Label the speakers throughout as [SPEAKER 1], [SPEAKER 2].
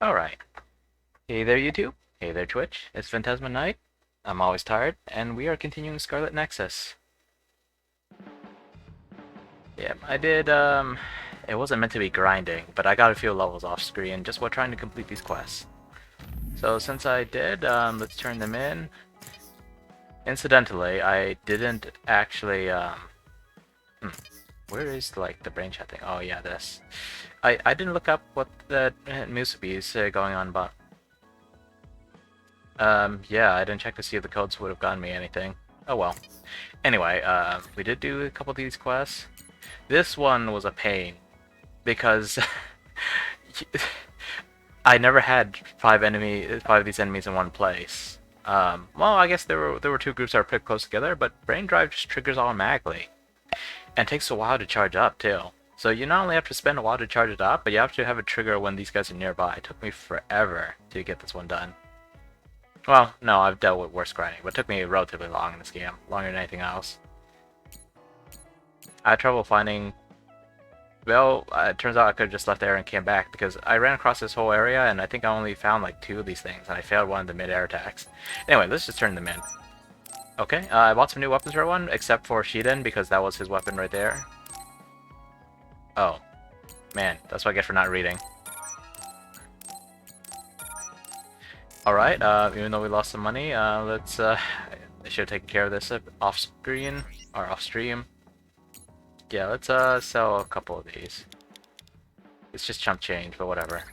[SPEAKER 1] Alright. Hey there, YouTube. Hey there, Twitch. It's Phantasma Knight. I'm always tired, and we are continuing Scarlet Nexus. Yeah, I did, it wasn't meant to be grinding, but I got a few levels off screen just while trying to complete these quests. So since I did, let's turn them in. Incidentally, I didn't actually, hmm, where is, like, the brain chat thing? Oh, yeah, this. I didn't look up what the Musubi is going on about. Yeah, I didn't check to see if the codes would have gotten me anything. Oh well. Anyway, we did do a couple of these quests. This one was a pain because I never had five of these enemies in one place. Well, I guess there were two groups that were pretty close together, but Brain Drive just triggers automatically, and it takes a while to charge up too. So you not only have to spend a while to charge it up, but you have to have a trigger when these guys are nearby. It took me forever to get this one done. Well, no, I've dealt with worse grinding, but it took me relatively long in this game. Longer than anything else. I had trouble finding... Well, it turns out I could have just left there and came back, because I ran across this whole area, and I think I only found like 2 of these things, and I failed one of the mid-air attacks. Anyway, let's just turn them in. Okay, I bought some new weapons for everyone, except for Shiden, because that was his weapon right there. Oh. Man, that's what I get for not reading. Alright, even though we lost some money, let's, I should have taken care of this off-screen, or off-stream. Yeah, let's, sell a couple of these. It's just chump change, but whatever.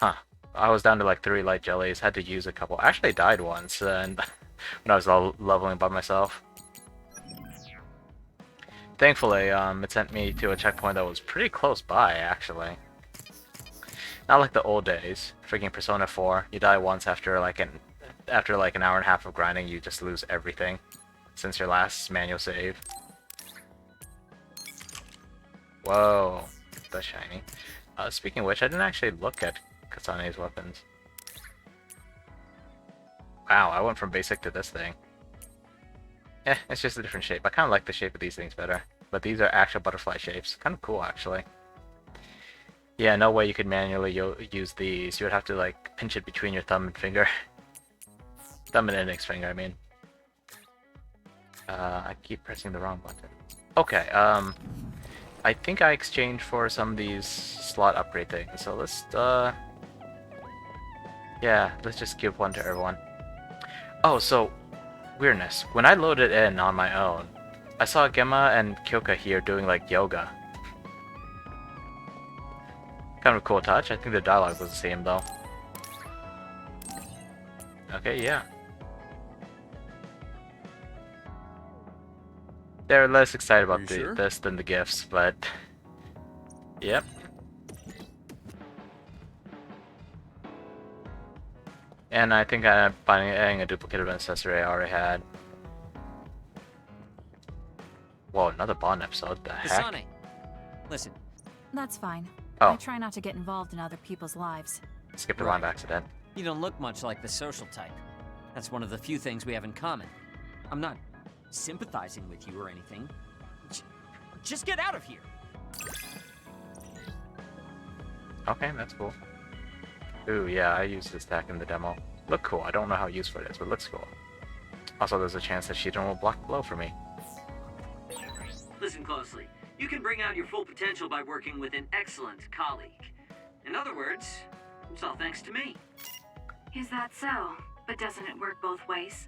[SPEAKER 1] Huh. I was down to like 3 light jellies, had to use a couple. I actually died once, and when I was leveling by myself. Thankfully, it sent me to a checkpoint that was pretty close by, actually. Not like the old days. Freaking Persona 4, you die once after like an hour and a half of grinding, you just lose everything since your last manual save. Whoa, that's shiny. Speaking of which, I didn't actually look at Kasane's weapons. Wow, I went from basic to this thing. It's just a different shape. I kind of like the shape of these things better. But these are actual butterfly shapes. Kind of cool, actually. Yeah, no way you could manually use these. You would have to, like, pinch it between your thumb and finger. Thumb and index finger, I mean. I keep pressing the wrong button. Okay, I think I exchanged for some of these slot upgrade things, so let's, yeah, let's just give one to everyone. Oh, so, weirdness. When I loaded in on my own, I saw Gemma and Kyoka here doing, like, yoga. Kind of a cool touch. I think the dialogue was the same, though. Okay, yeah. They're less excited about this than the gifts, but... Yep. And I think I'm finding a duplicate of an accessory I already had. Whoa, another Bond episode. The heck?
[SPEAKER 2] Kasane, listen.
[SPEAKER 3] That's fine.
[SPEAKER 1] Oh.
[SPEAKER 3] I try not to get involved in other people's lives.
[SPEAKER 1] Skipped a line by accident.
[SPEAKER 2] You don't look much like the social type. That's one of the few things we have in common. I'm not sympathizing with you or anything. Just get out of here!
[SPEAKER 1] Okay, that's cool. Ooh, yeah, I used this stack in the demo. Look cool. I don't know how useful it is, but it looks cool. Also, there's a chance that Shiden will block the blow for me.
[SPEAKER 4] Listen closely. You can bring out your full potential by working with an excellent colleague. In other words, it's all thanks to me.
[SPEAKER 3] Is that so? But doesn't it work both ways?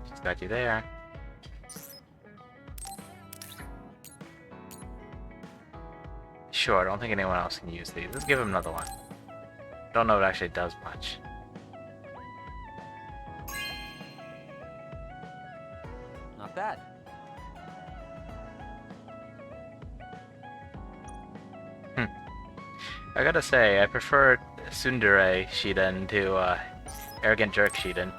[SPEAKER 1] Just got you there. Sure, I don't think anyone else can use these. Let's give him another one. Don't know if it actually does much.
[SPEAKER 2] Not bad.
[SPEAKER 1] I gotta say, I prefer Tsundere Shiden to Arrogant Jerk Shiden.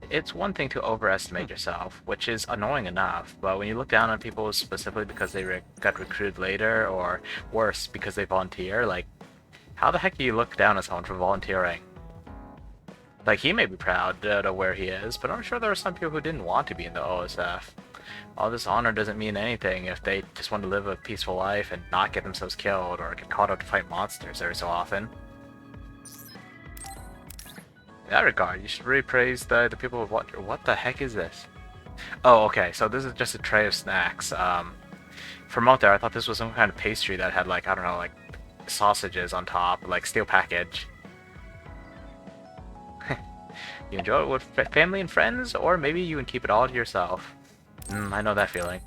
[SPEAKER 1] It's one thing to overestimate yourself, which is annoying enough, but when you look down on people specifically because they got recruited later, or worse, because they volunteer, like, how the heck do you look down on someone for volunteering? Like, he may be proud to where he is, but I'm sure there are some people who didn't want to be in the OSF. All this honor doesn't mean anything if they just want to live a peaceful life and not get themselves killed or get caught up to fight monsters every so often. In that regard, you should really praise the people who what the heck is this? Oh, okay, so this is just a tray of snacks. From out there, I thought this was some kind of pastry that had, like, I don't know, like, sausages on top, like, steel package. You enjoy it with family and friends, or maybe you can keep it all to yourself. I know that feeling.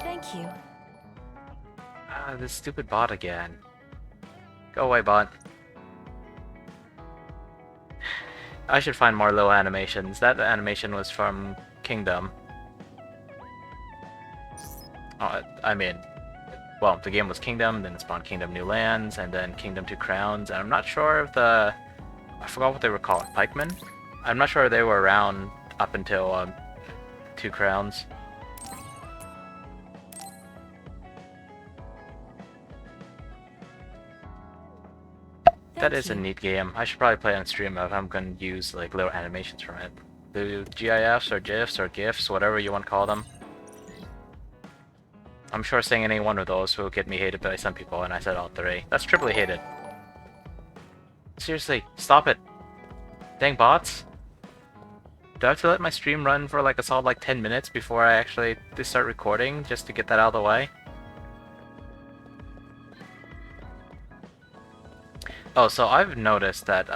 [SPEAKER 5] Thank you.
[SPEAKER 1] Ah, this stupid bot again. Go away, bot. I should find more little animations. That animation was from Kingdom. Oh, I mean, well, the game was Kingdom, then it spawned Kingdom New Lands, and then Kingdom Two Crowns, and I'm not sure if I forgot what they were called, pikemen? I'm not sure if they were around up until Two Crowns. That is a neat game. I should probably play on stream if I'm going to use like little animations from it. The GIFs or GIFs or GIFs, whatever you want to call them. I'm sure saying any one of those will get me hated by some people, and I said all three. That's triply hated. Seriously, stop it. Dang bots. Do I have to let my stream run for like a solid like 10 minutes before I actually start recording just to get that out of the way? Oh, so I've noticed that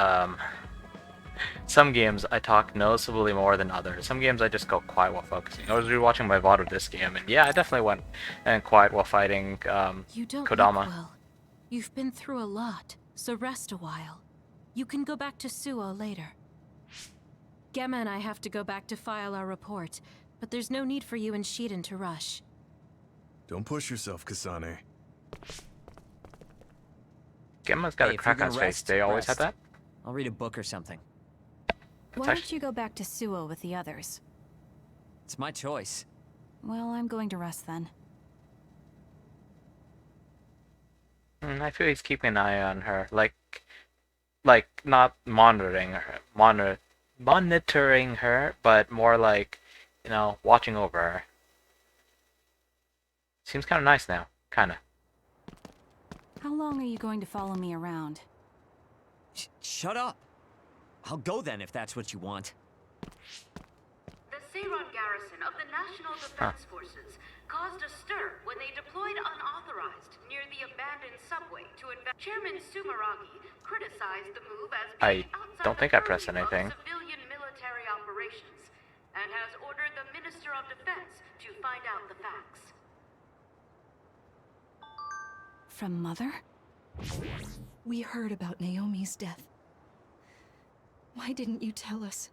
[SPEAKER 1] some games I talk noticeably more than others. Some games I just go quiet while focusing. I was rewatching my VOD of this game, and yeah, I definitely went and quiet while fighting
[SPEAKER 5] You don't
[SPEAKER 1] Kodama.
[SPEAKER 5] look well. You've been through a lot, so rest a while. You can go back to Suo later. Gemma and I have to go back to file our report, but there's no need for you and Shiden to rush.
[SPEAKER 6] Don't push yourself, Kasane.
[SPEAKER 1] Gemma's got
[SPEAKER 2] Hey,
[SPEAKER 1] a
[SPEAKER 2] if
[SPEAKER 1] crack
[SPEAKER 2] you're
[SPEAKER 1] on his
[SPEAKER 2] gonna
[SPEAKER 1] face.
[SPEAKER 2] rest,
[SPEAKER 1] They always had
[SPEAKER 2] rest.
[SPEAKER 1] that?
[SPEAKER 2] I'll read a book or something.
[SPEAKER 5] Why don't you go back to Suo with the others?
[SPEAKER 2] It's my choice.
[SPEAKER 5] Well, I'm going to rest then.
[SPEAKER 1] I feel he's keeping an eye on her. Like not monitoring her. Monitoring her, but more like, you know, watching over her. Seems kind of nice now. Kind of.
[SPEAKER 5] How long are you going to follow me around?
[SPEAKER 2] Shut up. I'll go then if that's what you want.
[SPEAKER 3] The Seiron garrison of the National Defense Forces caused a stir when they deployed unauthorized near the abandoned subway to invest. Chairman Sumeragi criticized the move as being outside
[SPEAKER 1] don't think I
[SPEAKER 3] the
[SPEAKER 1] pressed
[SPEAKER 3] purview of
[SPEAKER 1] anything.
[SPEAKER 3] civilian military operations, and has ordered the Minister of Defense to find out the facts.
[SPEAKER 5] From Mother?
[SPEAKER 7] We heard about Naomi's death. Why didn't you tell us?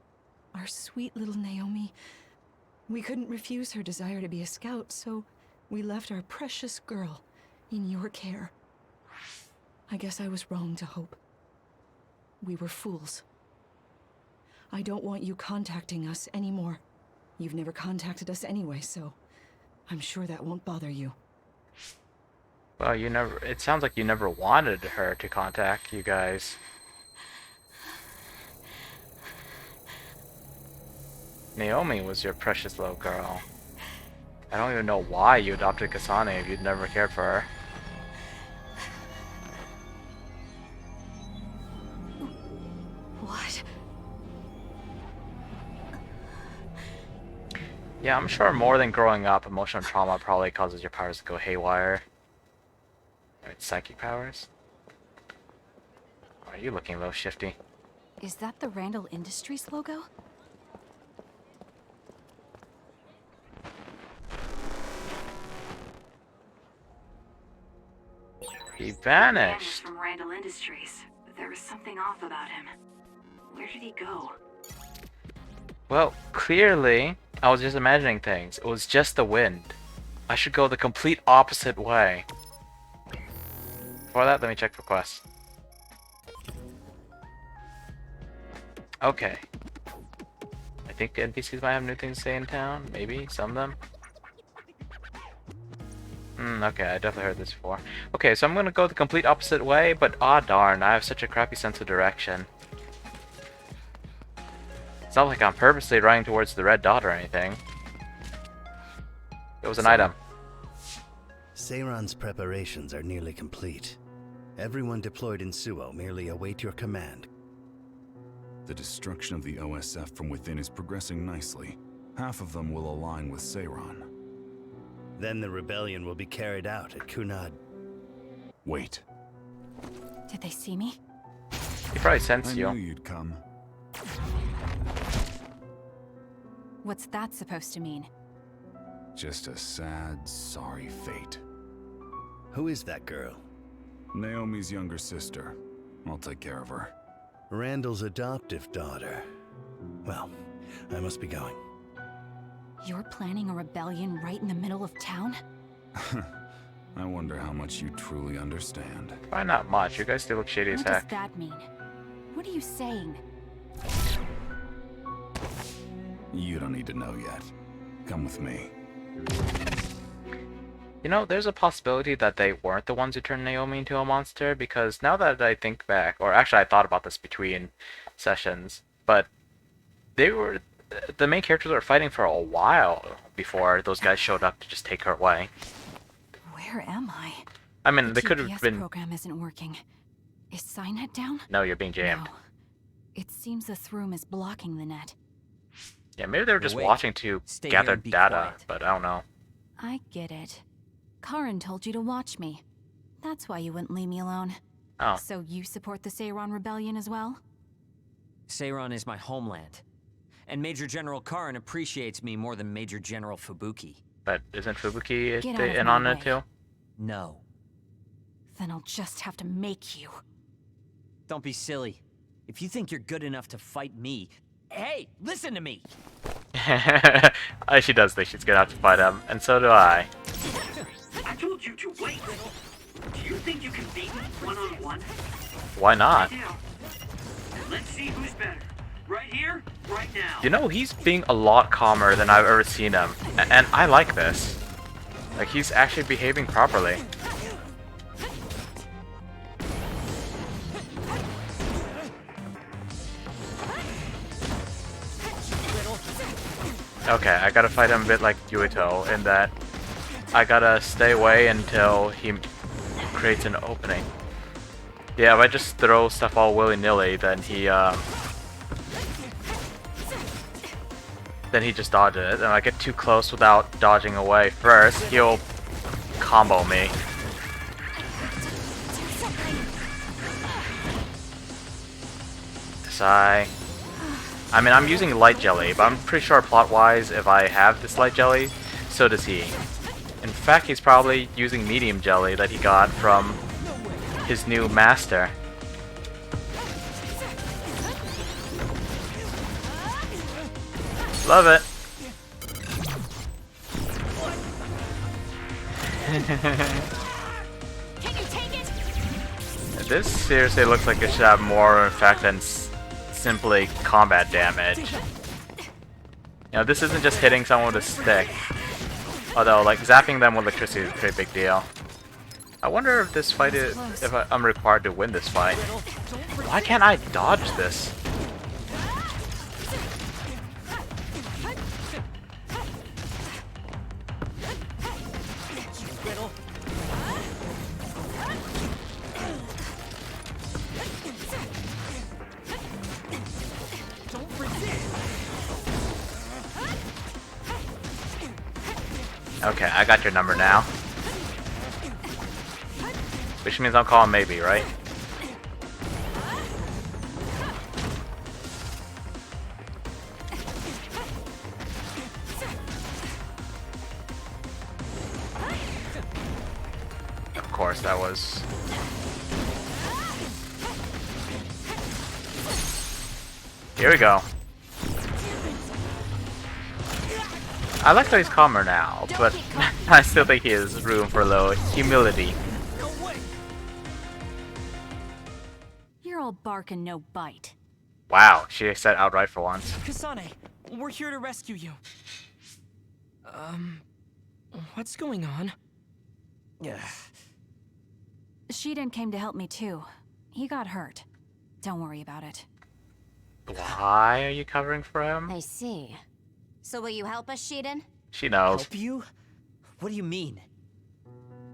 [SPEAKER 7] Our sweet little Naomi. We couldn't refuse her desire to be a scout, so we left our precious girl in your care. I guess I was wrong to hope. We were fools. I don't want you contacting us anymore. You've never contacted us anyway, so I'm sure that won't bother you.
[SPEAKER 1] Well, it sounds like you never wanted her to contact you guys. Naomi was your precious little girl. I don't even know why you adopted Kasane if you'd never cared for her.
[SPEAKER 7] What?
[SPEAKER 1] Yeah, I'm sure more than growing up, emotional trauma probably causes your powers to go haywire. Psychic powers? Are you looking a little shifty?
[SPEAKER 5] Is that the Randall Industries logo?
[SPEAKER 1] He vanished.
[SPEAKER 3] From Randall Industries, but there was something off about him. Where did he go?
[SPEAKER 1] Well, clearly, I was just imagining things. It was just the wind. I should go the complete opposite way. Before that, let me check for quests. Okay. I think the NPCs might have new things to say in town. Maybe, some of them. Okay, I definitely heard this before. Okay, so I'm gonna go the complete opposite way, but aw darn, I have such a crappy sense of direction. It's not like I'm purposely running towards the red dot or anything. It was an item.
[SPEAKER 8] Seiron's preparations are nearly complete. Everyone deployed in Suo merely await your command.
[SPEAKER 9] The destruction of the OSF from within is progressing nicely. Half of them will align with Seiron.
[SPEAKER 8] Then the rebellion will be carried out at Kunad.
[SPEAKER 9] Wait.
[SPEAKER 5] Did they see me?
[SPEAKER 1] He probably
[SPEAKER 9] I
[SPEAKER 1] sensed
[SPEAKER 9] knew
[SPEAKER 1] you.
[SPEAKER 9] you'd come.
[SPEAKER 5] What's that supposed to mean?
[SPEAKER 9] Just a sad, sorry fate.
[SPEAKER 8] Who is that girl?
[SPEAKER 9] Naomi's younger sister. I'll take care of her.
[SPEAKER 8] Randall's adoptive daughter. Well, I must be going.
[SPEAKER 5] You're planning a rebellion right in the middle of town?
[SPEAKER 9] I wonder how much you truly understand.
[SPEAKER 1] Probably not much. You guys still look shady as
[SPEAKER 5] What does
[SPEAKER 1] heck.
[SPEAKER 5] that mean? What are you saying?
[SPEAKER 9] You don't need to know yet. Come with me.
[SPEAKER 1] You know, there's a possibility that they weren't the ones who turned Naomi into a monster, because now that I think back, or actually I thought about this between sessions, but the main characters were fighting for a while before those guys showed up to just take her away.
[SPEAKER 5] Where am I?
[SPEAKER 1] I mean,
[SPEAKER 5] The
[SPEAKER 1] they could have
[SPEAKER 5] GPS
[SPEAKER 1] been...
[SPEAKER 5] program isn't working. Is Signet down?
[SPEAKER 1] No, you're being jammed.
[SPEAKER 5] No. It seems the Throom is blocking the net.
[SPEAKER 1] Yeah, maybe they were just
[SPEAKER 2] Wait.
[SPEAKER 1] watching to
[SPEAKER 2] Stay
[SPEAKER 1] gather
[SPEAKER 2] here and be
[SPEAKER 1] data,
[SPEAKER 2] quiet.
[SPEAKER 1] but I don't know.
[SPEAKER 5] I get it. Karin told you to watch me. That's why you wouldn't leave me alone.
[SPEAKER 1] Oh,
[SPEAKER 5] So you support the Seiron Rebellion as well?
[SPEAKER 2] Seiron is my homeland. And Major General Karin appreciates me more than Major General Fubuki.
[SPEAKER 1] but isn't Fubuki
[SPEAKER 5] Get out of
[SPEAKER 1] in
[SPEAKER 5] my
[SPEAKER 1] on it
[SPEAKER 5] way.
[SPEAKER 1] too?
[SPEAKER 2] No.
[SPEAKER 5] Then I'll just have to make you.
[SPEAKER 2] Don't be silly. If you think you're good enough to fight me... Hey, listen to me!
[SPEAKER 1] She does think she's gonna have to fight him, and so do I.
[SPEAKER 4] I told you to wait. Do you think you can beat me one-on-one?
[SPEAKER 1] Why not?
[SPEAKER 4] Yeah. Let's see who's better. Right here, right now.
[SPEAKER 1] You know, he's being a lot calmer than I've ever seen him, and I like this. Like, he's actually behaving properly. Okay, I gotta fight him a bit like Yuito, in that I gotta stay away until he creates an opening. Yeah, if I just throw stuff all willy-nilly, then he just dodges it, and I get too close without dodging away first, he'll combo me. I mean, I'm using light jelly, but I'm pretty sure plot-wise, if I have this light jelly, so does he. In fact, he's probably using medium jelly that he got from his new master. Love it.
[SPEAKER 5] Can you take it?
[SPEAKER 1] This seriously looks like it should have more effect than simply combat damage. You know, this isn't just hitting someone with a stick. Although, like, zapping them with electricity is a pretty big deal. I wonder if this fight is... if I'm required to win this fight. Why can't I dodge this? Okay, I got your number now. Which means I'll call him maybe, right? Of course, that was... Here we go. I like how he's calmer now, but I still think he has room for a little humility.
[SPEAKER 5] You're all bark and no bite.
[SPEAKER 1] Wow, she said outright for once.
[SPEAKER 10] Kasane, we're here to rescue you. What's going on?
[SPEAKER 11] Shiden came to help me too. He got hurt. Don't worry about it.
[SPEAKER 1] Why are you covering for him?
[SPEAKER 12] I see. So will you help us, Shiden?
[SPEAKER 1] She knows.
[SPEAKER 10] Help you? What do you mean?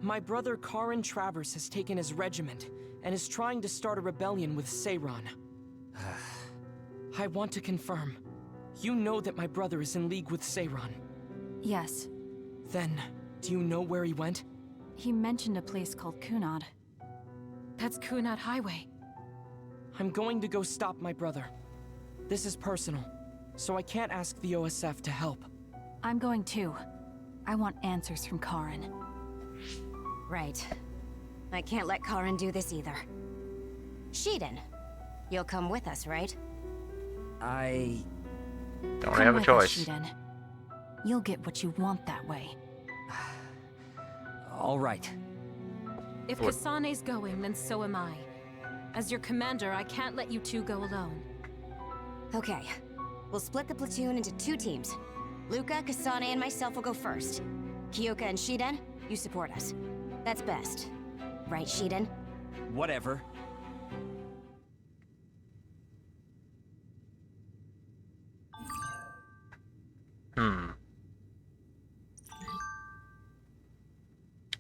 [SPEAKER 10] My brother Karin Travers has taken his regiment and is trying to start a rebellion with Seiran. I want to confirm. You know that my brother is in league with Seiran.
[SPEAKER 11] Yes.
[SPEAKER 10] Then, do you know where he went?
[SPEAKER 11] He mentioned a place called Kunad.
[SPEAKER 5] That's Kunad Highway.
[SPEAKER 10] I'm going to go stop my brother. This is personal, so I can't ask the OSF to help.
[SPEAKER 11] I'm going too. I want answers from Karin.
[SPEAKER 12] Right. I can't let Karin do this either. Shiden, you'll come with us, right?
[SPEAKER 10] I...
[SPEAKER 1] Don't really have a
[SPEAKER 11] with us,
[SPEAKER 1] choice.
[SPEAKER 11] Shiden. You'll get what you want that way.
[SPEAKER 2] All right.
[SPEAKER 5] If Kasane's going, then so am I. As your commander, I can't let you two go alone.
[SPEAKER 12] Okay. We'll split the platoon into 2 teams. Luca, Kasane, and myself will go first. Kyoka and Shiden, you support us. That's best. Right, Shiden?
[SPEAKER 2] Whatever.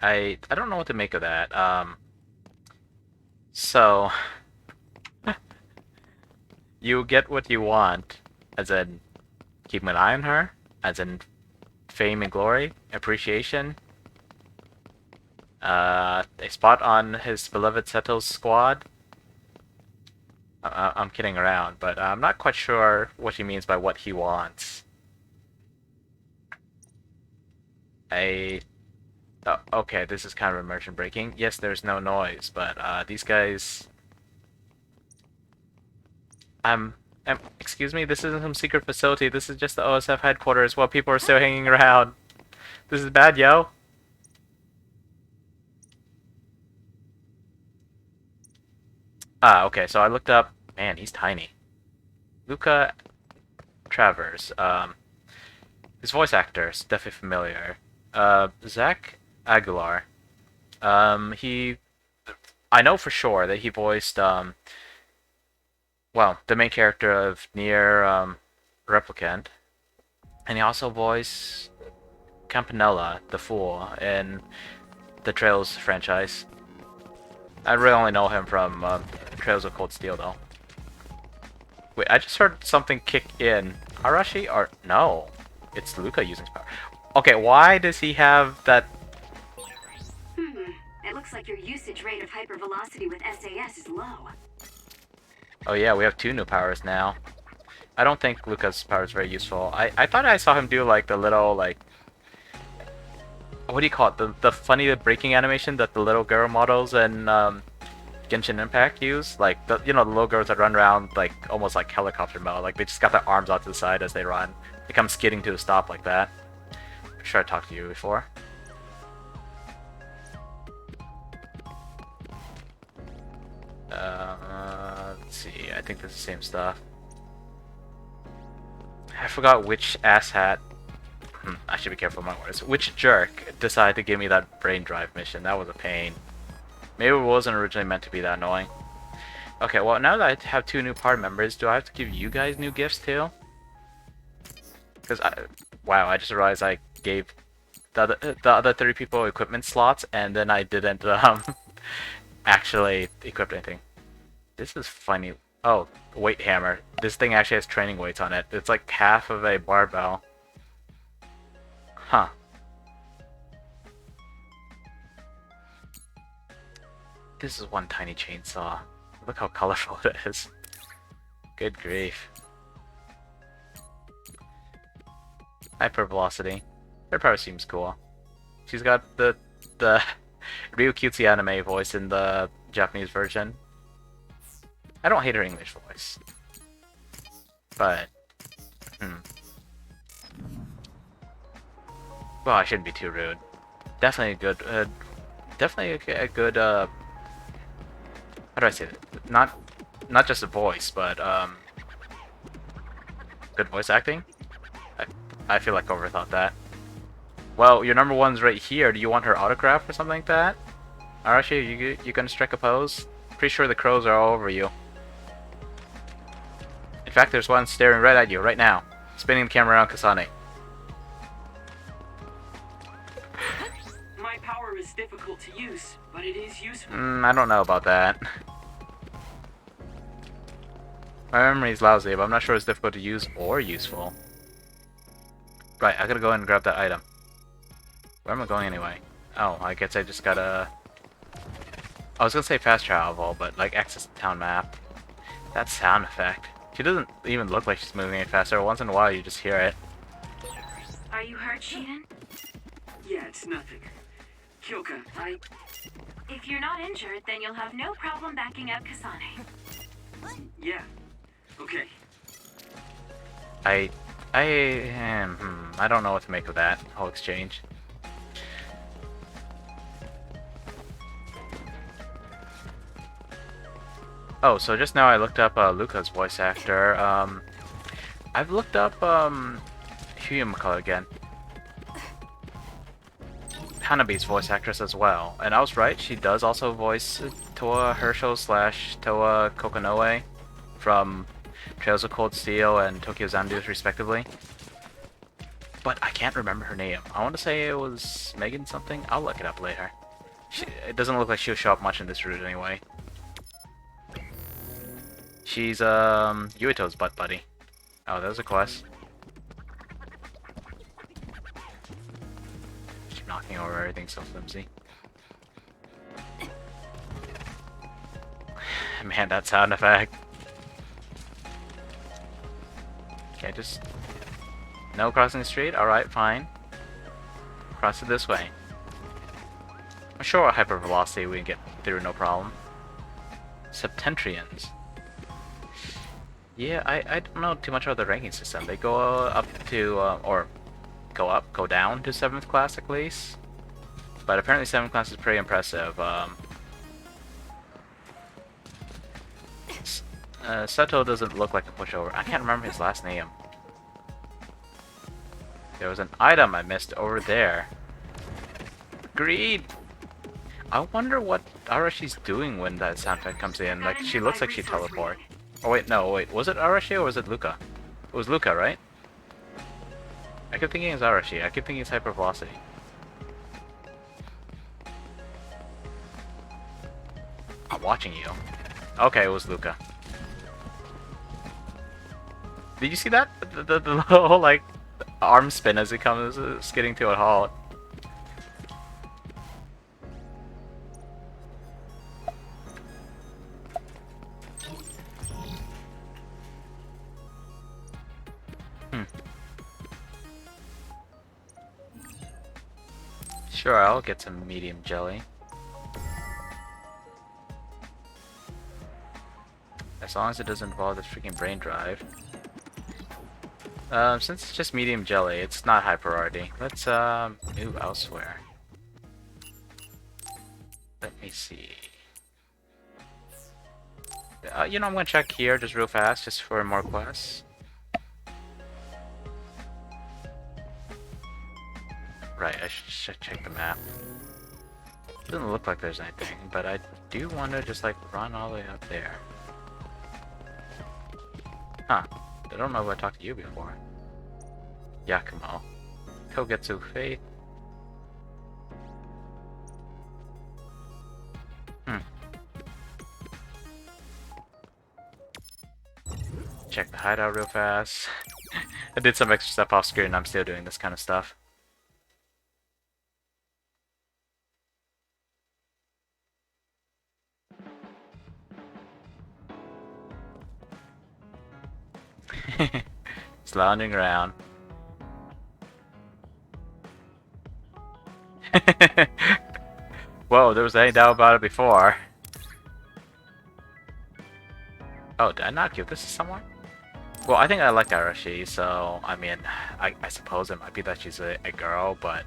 [SPEAKER 1] I don't know what to make of that. So you get what you want, as in keeping an eye on her, as in fame and glory, appreciation, a spot on his beloved Seto's squad. I'm kidding around, but I'm not quite sure what he means by what he wants. Okay, this is kind of immersion breaking. Yes, there's no noise, but these guys... excuse me, this isn't some secret facility. This is just the OSF headquarters while people are still hanging around. This is bad, yo. Okay, so I looked up... Man, he's tiny. Luca Travers. His voice actor is definitely familiar. Zach Aguilar. I know for sure that he voiced, well, the main character of Nier, Replicant. And he also voiced Campanella, the Fool, in the Trails franchise. I really only know him from, Trails of Cold Steel, though. Wait, I just heard something kick in. Arashi? Or, no. It's Luca using his power. Okay, why does he have that?
[SPEAKER 13] It looks like your usage rate of hypervelocity with SAS is low.
[SPEAKER 1] Oh yeah, we have 2 new powers now. I don't think Luca's power is very useful. I thought I saw him do like the little like... What do you call it? The funny breaking animation that the little girl models and Genshin Impact use? Like, the little girls that run around like almost like helicopter mode. Like they just got their arms out to the side as they run. They come skidding to a stop like that. I'm sure I talked to you before. Let's see. I think this is the same stuff. I forgot which asshat. I should be careful with my words. Which jerk decided to give me that brain drive mission? That was a pain. Maybe it wasn't originally meant to be that annoying. Okay, well now that I have 2 new party members, do I have to give you guys new gifts too? Because wow, I just realized I gave the other 3 people equipment slots, and then I didn't actually equip anything. This is funny. Oh, weight hammer. This thing actually has training weights on it. It's like half of a barbell. Huh. This is one tiny chainsaw. Look how colorful it is. Good grief. Hypervelocity. Her power seems cool. She's got the real cutesy anime voice in the Japanese version. I don't hate her English voice. But... Well, I shouldn't be too rude. Definitely a good... definitely a good... How do I say that? Not just a voice, but good voice acting? I feel like I overthought that. Well, your number one's right here. Do you want her autograph or something like that? Arashi, you gonna strike a pose? Pretty sure the crows are all over you. In fact, there's one staring right at you right now, spinning the camera around Kasane.
[SPEAKER 4] My power is difficult to use, but it is useful.
[SPEAKER 1] I don't know about that. My memory's lousy, but I'm not sure it's difficult to use or useful. Right, I gotta go and grab that item. Where am I going anyway? Oh, I guess I just gotta... I was gonna say fast travel, but like access the town map. That sound effect. She doesn't even look like she's moving any faster. Once in a while, you just hear it.
[SPEAKER 13] Are you hurt, Shiden?
[SPEAKER 4] Yeah, it's nothing. Kyoka,
[SPEAKER 13] If you're not injured, then you'll have no problem backing up Kasane.
[SPEAKER 4] Yeah. Okay.
[SPEAKER 1] I don't know what to make of that whole exchange. Oh, so just now I looked up Luca's voice actor. I've looked up who again. Hanabi's voice actress as well, and I was right. She does also voice Toa Herschel / Toa Kokonoe from Trails of Cold Steel and Tokyo Xanadu, respectively. But I can't remember her name. I want to say it was Megan something. I'll look it up later. It doesn't look like she'll show up much in this route anyway. She's Yuito's butt buddy. Oh, there's a quest. Keep knocking over everything so flimsy. Man, that sound effect. Okay, just... No crossing the street? Alright, fine. Cross it this way. I'm sure at hypervelocity we can get through no problem. Septentrians. Yeah, I don't know too much about the ranking system. They go up to, or go down to 7th class at least. But apparently 7th class is pretty impressive. Seto doesn't look like a pushover. I can't remember his last name. There was an item I missed over there. Greed! I wonder what Arashi's doing when that sound effect comes in. Like, she looks like she teleports. Oh wait, no, wait. Was it Arashi or was it Luca? It was Luca, right? I keep thinking it's Arashi. I keep thinking it's hypervelocity. I'm watching you. Okay, it was Luca. Did you see that? The whole, like, arm spin as it comes skidding to a halt. Sure, I'll get some medium jelly. As long as it doesn't involve this freaking brain drive. Since it's just medium jelly, it's not high priority. Let's move elsewhere. Let me see. You know, I'm gonna check here just real fast, just for more quests. Right, I should check the map. Doesn't look like there's anything, but I do want to just like run all the way up there. Huh. I don't know if I talked to you before. Yakumo. Kogetsu Faith. Check the hideout real fast. I did some extra stuff off screen and I'm still doing this kind of stuff. Just lounging around. Whoa, there was any doubt about it before. Oh, did I not give this to someone? Well, I think I like Arashi, so, I mean, I suppose it might be that she's a girl, but...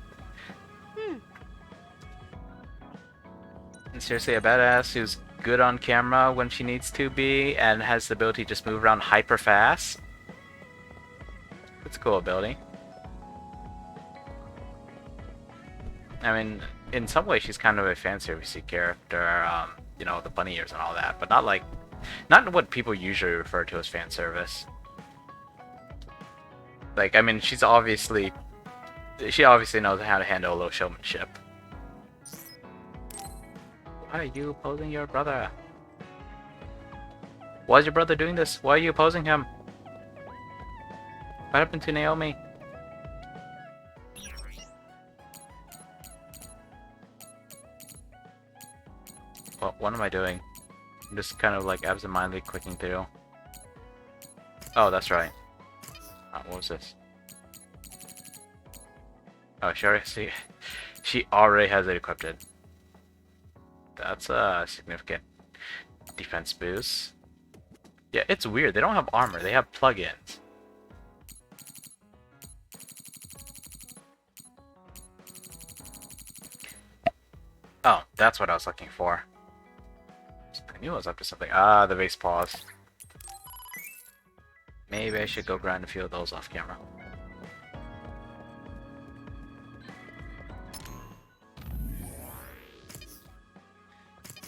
[SPEAKER 1] And seriously, a badass who's good on camera when she needs to be, and has the ability to just move around hyper fast. It's a cool ability. I mean, in some ways she's kind of a fan servicey character, you know, the bunny ears and all that, but not like, not what people usually refer to as fan service. Like, I mean, she obviously knows how to handle a little showmanship. Why are you opposing your brother? Why is your brother doing this? Why are you opposing him? What happened to Naomi? What am I doing? I'm just kind of like absentmindedly clicking through. Oh, that's right. What was this? Oh, she already has it equipped. That's a significant defense boost. Yeah, it's weird. They don't have armor. They have plugins. Oh, that's what I was looking for. I knew I was up to something. Ah, the base paws. Maybe I should go grind a few of those off camera.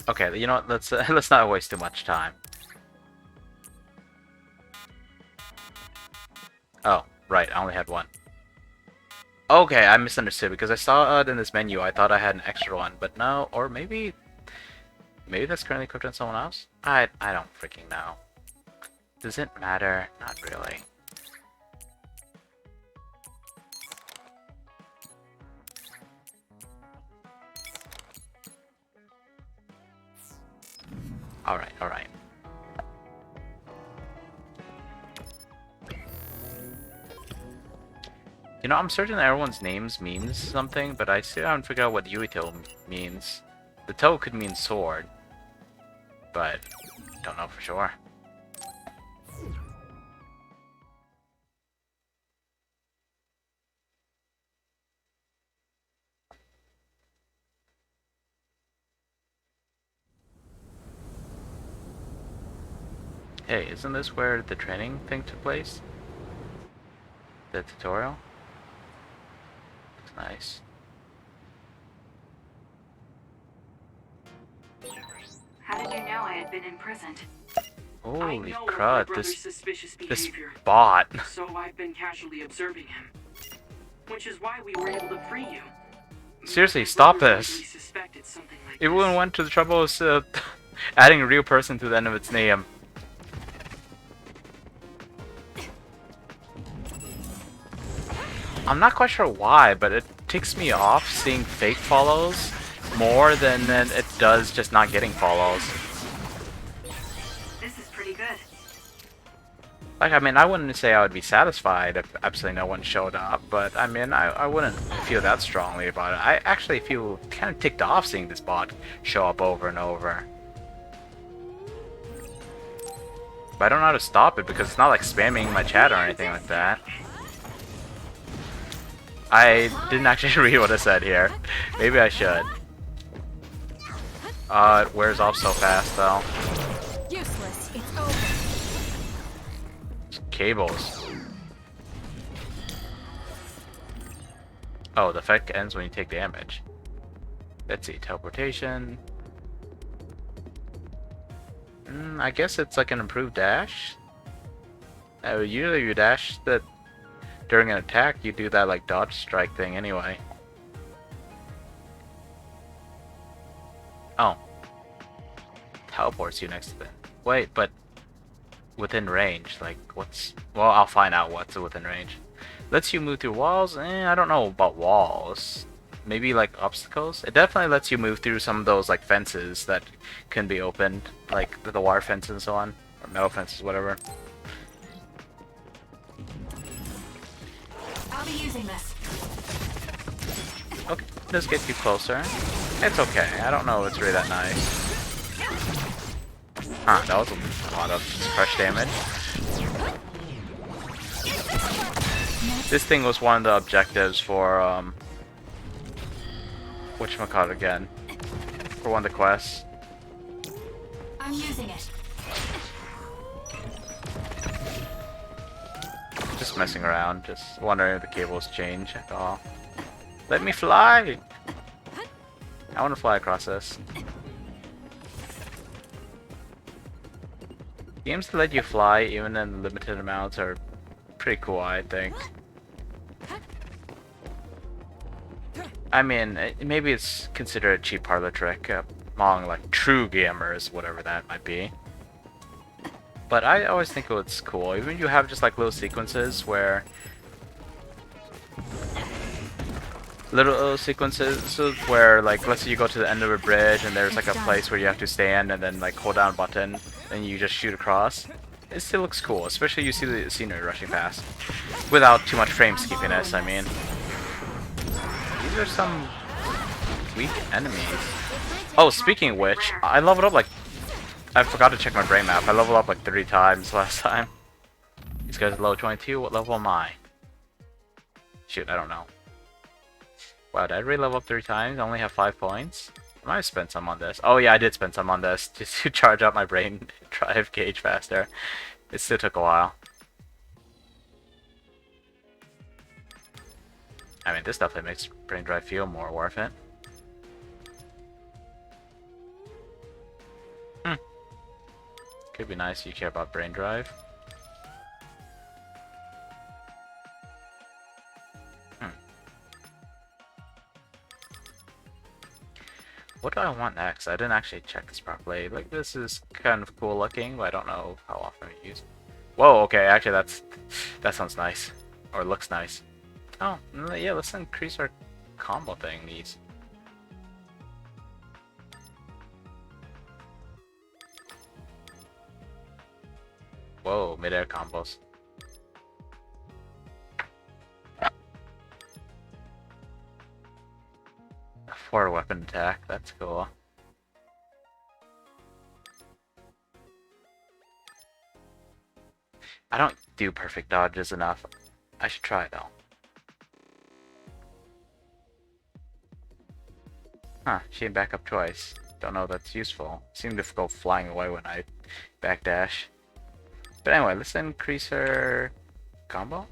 [SPEAKER 1] Okay, you know what? Let's not waste too much time. Oh, right. I only had one. Okay, I misunderstood because I saw it in this menu. I thought I had an extra one, but no. Or maybe that's currently equipped on someone else. I don't freaking know. Does it matter? Not really. Alright, alright. You know, I'm certain that everyone's names means something, but I still haven't figured out what Yuito means. The toe could mean sword, but don't know for sure. Hey, isn't this where the training thing took place? The tutorial? Looks nice.
[SPEAKER 13] How did you know I had been imprisoned?
[SPEAKER 1] Holy crud, this bot.
[SPEAKER 10] So I've been casually observing him. Which is why we were able to free you.
[SPEAKER 1] Seriously, stop this. Everyone went to the trouble of adding a real person to the end of its name. I'm not quite sure why, but it ticks me off seeing fake follows more than it does just not getting follows.
[SPEAKER 13] This is pretty good.
[SPEAKER 1] Like, I mean, I wouldn't say I would be satisfied if absolutely no one showed up, but I mean, I wouldn't feel that strongly about it. I actually feel kind of ticked off seeing this bot show up over and over. But I don't know how to stop it because it's not like spamming my chat or anything like that. I didn't actually read what it said here. Maybe I should. It wears off so fast though.
[SPEAKER 5] Useless. It's over.
[SPEAKER 1] Cables. Oh, the effect ends when you take damage. Let's see, teleportation. I guess it's like an improved dash. Usually you dash that during an attack, you do that like dodge strike thing anyway. Oh. Teleports you next to them. Wait, but within range, like what's... Well, I'll find out what's within range. Lets you move through walls? I don't know about walls. Maybe like obstacles? It definitely lets you move through some of those like fences that can be opened. Like the wire fences and so on. Or metal fences, whatever.
[SPEAKER 11] I'll be using this.
[SPEAKER 1] Okay, let's get you closer. It's okay. I don't know if it's really that nice. Huh, that was a lot of crush damage. This thing was one of the objectives for, whatchamacallit again? For one of the quests.
[SPEAKER 11] I'm using it.
[SPEAKER 1] Just messing around, just wondering if the cables change at all. Let me fly! I want to fly across this. Games that let you fly, even in limited amounts, are pretty cool, I think. I mean, maybe it's considered a cheap parlor trick among like true gamers, whatever that might be. But I always think it's cool. Even you have just like little sequences where like let's say you go to the end of a bridge and there's like a place where you have to stand and then like hold down a button and you just shoot across. It still looks cool, especially you see the scenery rushing past without too much frame skippiness. I mean, these are some weak enemies. Oh, speaking of which, I leveled up like, I forgot to check my brain map. I leveled up like 3 times last time. These guys are level 22. What level am I? Shoot, I don't know. Wow, did I really level up 3 times? I only have 5 points. I might have spent some on this. Oh yeah, I did spend some on this just to charge up my brain drive gauge faster. It still took a while. I mean, this definitely makes brain drive feel more worth it. Could be nice if you care about brain drive. What do I want next? I didn't actually check this properly. Like, this is kind of cool looking, but I don't know how often I use it. Whoa, okay, actually that sounds nice. Or looks nice. Oh, yeah, let's increase our combo thingies. Whoa, mid-air combos. For weapon attack, that's cool. I don't do perfect dodges enough. I should try though. Huh, she didn't back up twice. Don't know if that's useful. Seemed to go flying away when I backdash. But anyway, let's increase her combo.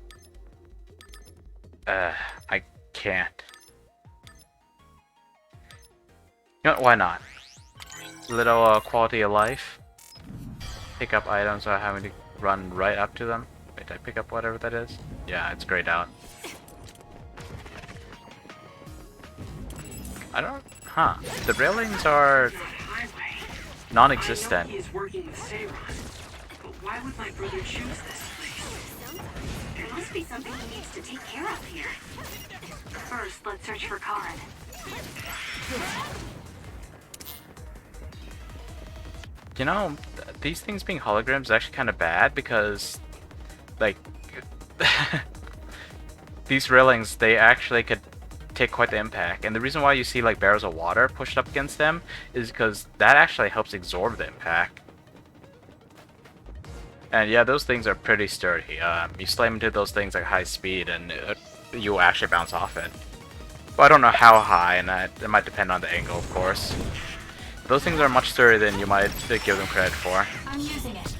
[SPEAKER 1] I can't. You know what, why not? Little quality of life. Pick up items without having to run right up to them. Wait, did I pick up whatever that is? Yeah, it's grayed out. I don't... Huh. The railings are non-existent.
[SPEAKER 13] Why would my brother choose this place? There must be something he needs to take care of here. First, let's search for Karen.
[SPEAKER 1] You know, these things being holograms is actually kind of bad because, like, these railings, they actually could take quite the impact. And the reason why you see, like, barrels of water pushed up against them is because that actually helps absorb the impact. And yeah, those things are pretty sturdy. You slam into those things at high speed and you actually bounce off it. But I don't know how high, and it might depend on the angle, of course. Those things are much sturdier than you might give them credit for.
[SPEAKER 11] I'm using it.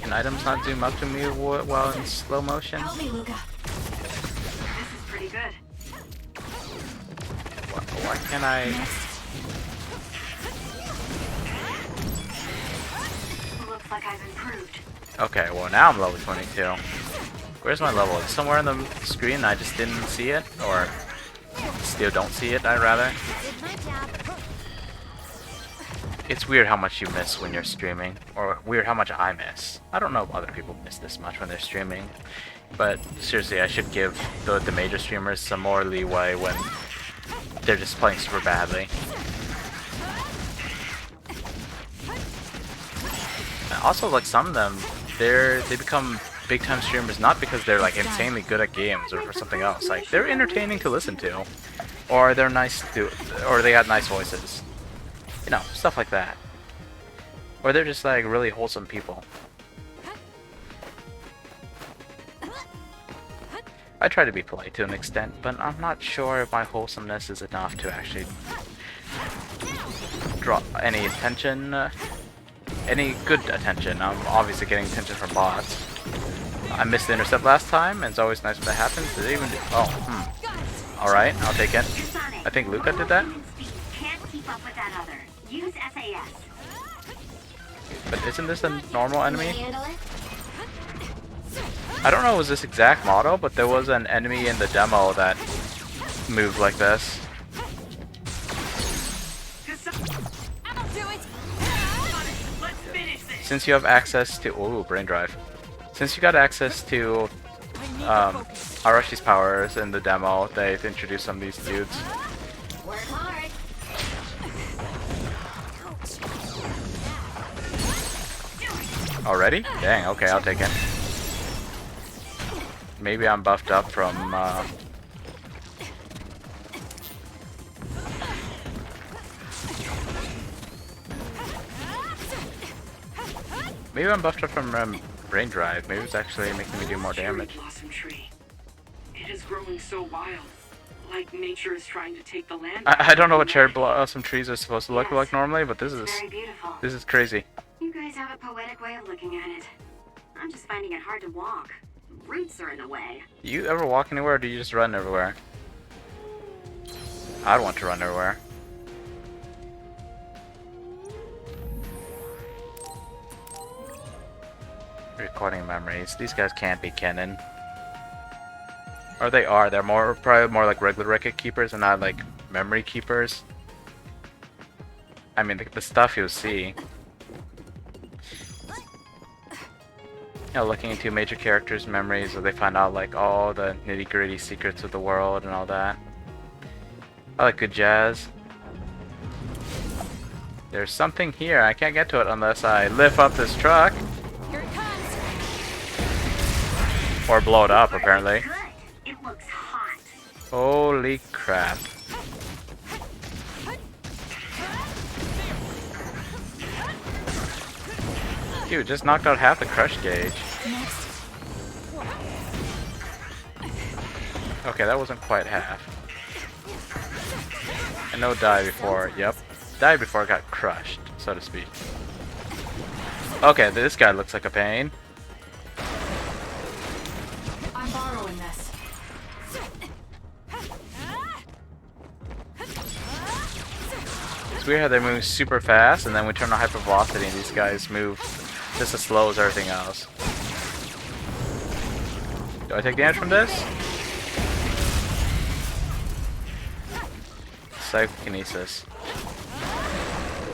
[SPEAKER 1] Can items not zoom up to me while in slow motion?
[SPEAKER 11] Help me, Luca.
[SPEAKER 13] This is pretty good.
[SPEAKER 1] Why can't I...
[SPEAKER 13] Looks like I've improved.
[SPEAKER 1] Okay, well now I'm level 22. Where's my level? It's somewhere on the screen and I just didn't see it? Or still don't see it, I'd rather. It's weird how much you miss when you're streaming. Or weird how much I miss. I don't know if other people miss this much when they're streaming. But seriously, I should give the major streamers some more leeway when they're just playing super badly. And also, like, some of them, they become big time streamers not because they're like insanely good at games or for something else. Like, they're entertaining to listen to, or they're nice to, or they got nice voices, you know, stuff like that, or they're just like really wholesome people. I try to be polite to an extent, but I'm not sure if my wholesomeness is enough to actually draw any attention, any good attention. I'm obviously getting attention from bots. I missed the intercept last time, and it's always nice when that happens. Did they even do... Oh, Alright, I'll take it.
[SPEAKER 13] Kasane,
[SPEAKER 1] I think Luca did
[SPEAKER 13] normal
[SPEAKER 1] that?
[SPEAKER 13] human speed can't keep up with that other. Use SAS.
[SPEAKER 1] But isn't this a normal
[SPEAKER 12] Can you
[SPEAKER 1] enemy?
[SPEAKER 12] handle it?
[SPEAKER 1] I don't know if it was this exact model, but there was an enemy in the demo that moved like this.
[SPEAKER 13] Let's finish this.
[SPEAKER 1] Since you have access to... Ooh, brain drive. Since you got access to Arashi's powers in the demo, they've introduced some of these dudes.
[SPEAKER 12] Work hard.
[SPEAKER 1] Already? Dang, okay, I'll take it. Maybe I'm buffed up from... Maybe I'm buffed up from brain drive. Maybe it's actually making me do more damage.
[SPEAKER 4] Blossom tree. It is growing so wild. Like nature is trying to take the land.
[SPEAKER 1] I don't know what cherry blossom trees are supposed to look like normally, but this is
[SPEAKER 13] Very beautiful.
[SPEAKER 1] crazy.
[SPEAKER 13] You guys have a poetic way of looking at it. I'm just finding it hard to walk. Roots are in the way.
[SPEAKER 1] Do you ever walk anywhere, or do you just run everywhere? I'd want to run everywhere. Recording memories. These guys can't be canon. Or they are. They're probably more like regular record keepers and not like memory keepers. I mean, the stuff you'll see. You know, looking into major characters' memories, where they find out like all the nitty-gritty secrets of the world and all that. I like good jazz. There's something here. I can't get to it unless I lift up this truck.
[SPEAKER 5] Here it comes.
[SPEAKER 1] Or blow it up, apparently.
[SPEAKER 13] Good. It looks hot.
[SPEAKER 1] Holy crap. Dude, just knocked out half the crush gauge. Okay, that wasn't quite half. And no die before, yep. Die before it got crushed, so to speak. Okay, this guy looks like a pain.
[SPEAKER 5] I'm borrowing this.
[SPEAKER 1] It's weird how they move super fast, and then we turn on hypervelocity and these guys move just as slow as everything else. Do I take damage from this? Psychokinesis.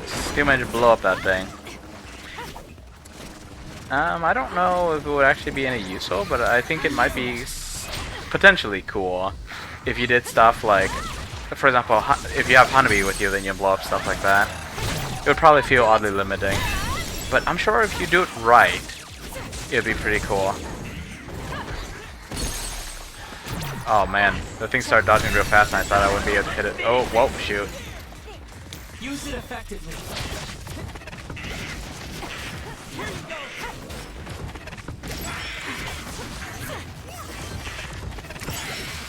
[SPEAKER 1] Still managed to blow up that thing. I don't know if it would actually be any useful, but I think it might be potentially cool if you did stuff like, for example, if you have Hanabi with you, then you blow up stuff like that. It would probably feel oddly limiting, but I'm sure if you do it right, it would be pretty cool. Oh man, the thing started dodging real fast and I thought I wouldn't be able to hit it. Oh, whoa, shoot.
[SPEAKER 10] Use it effectively.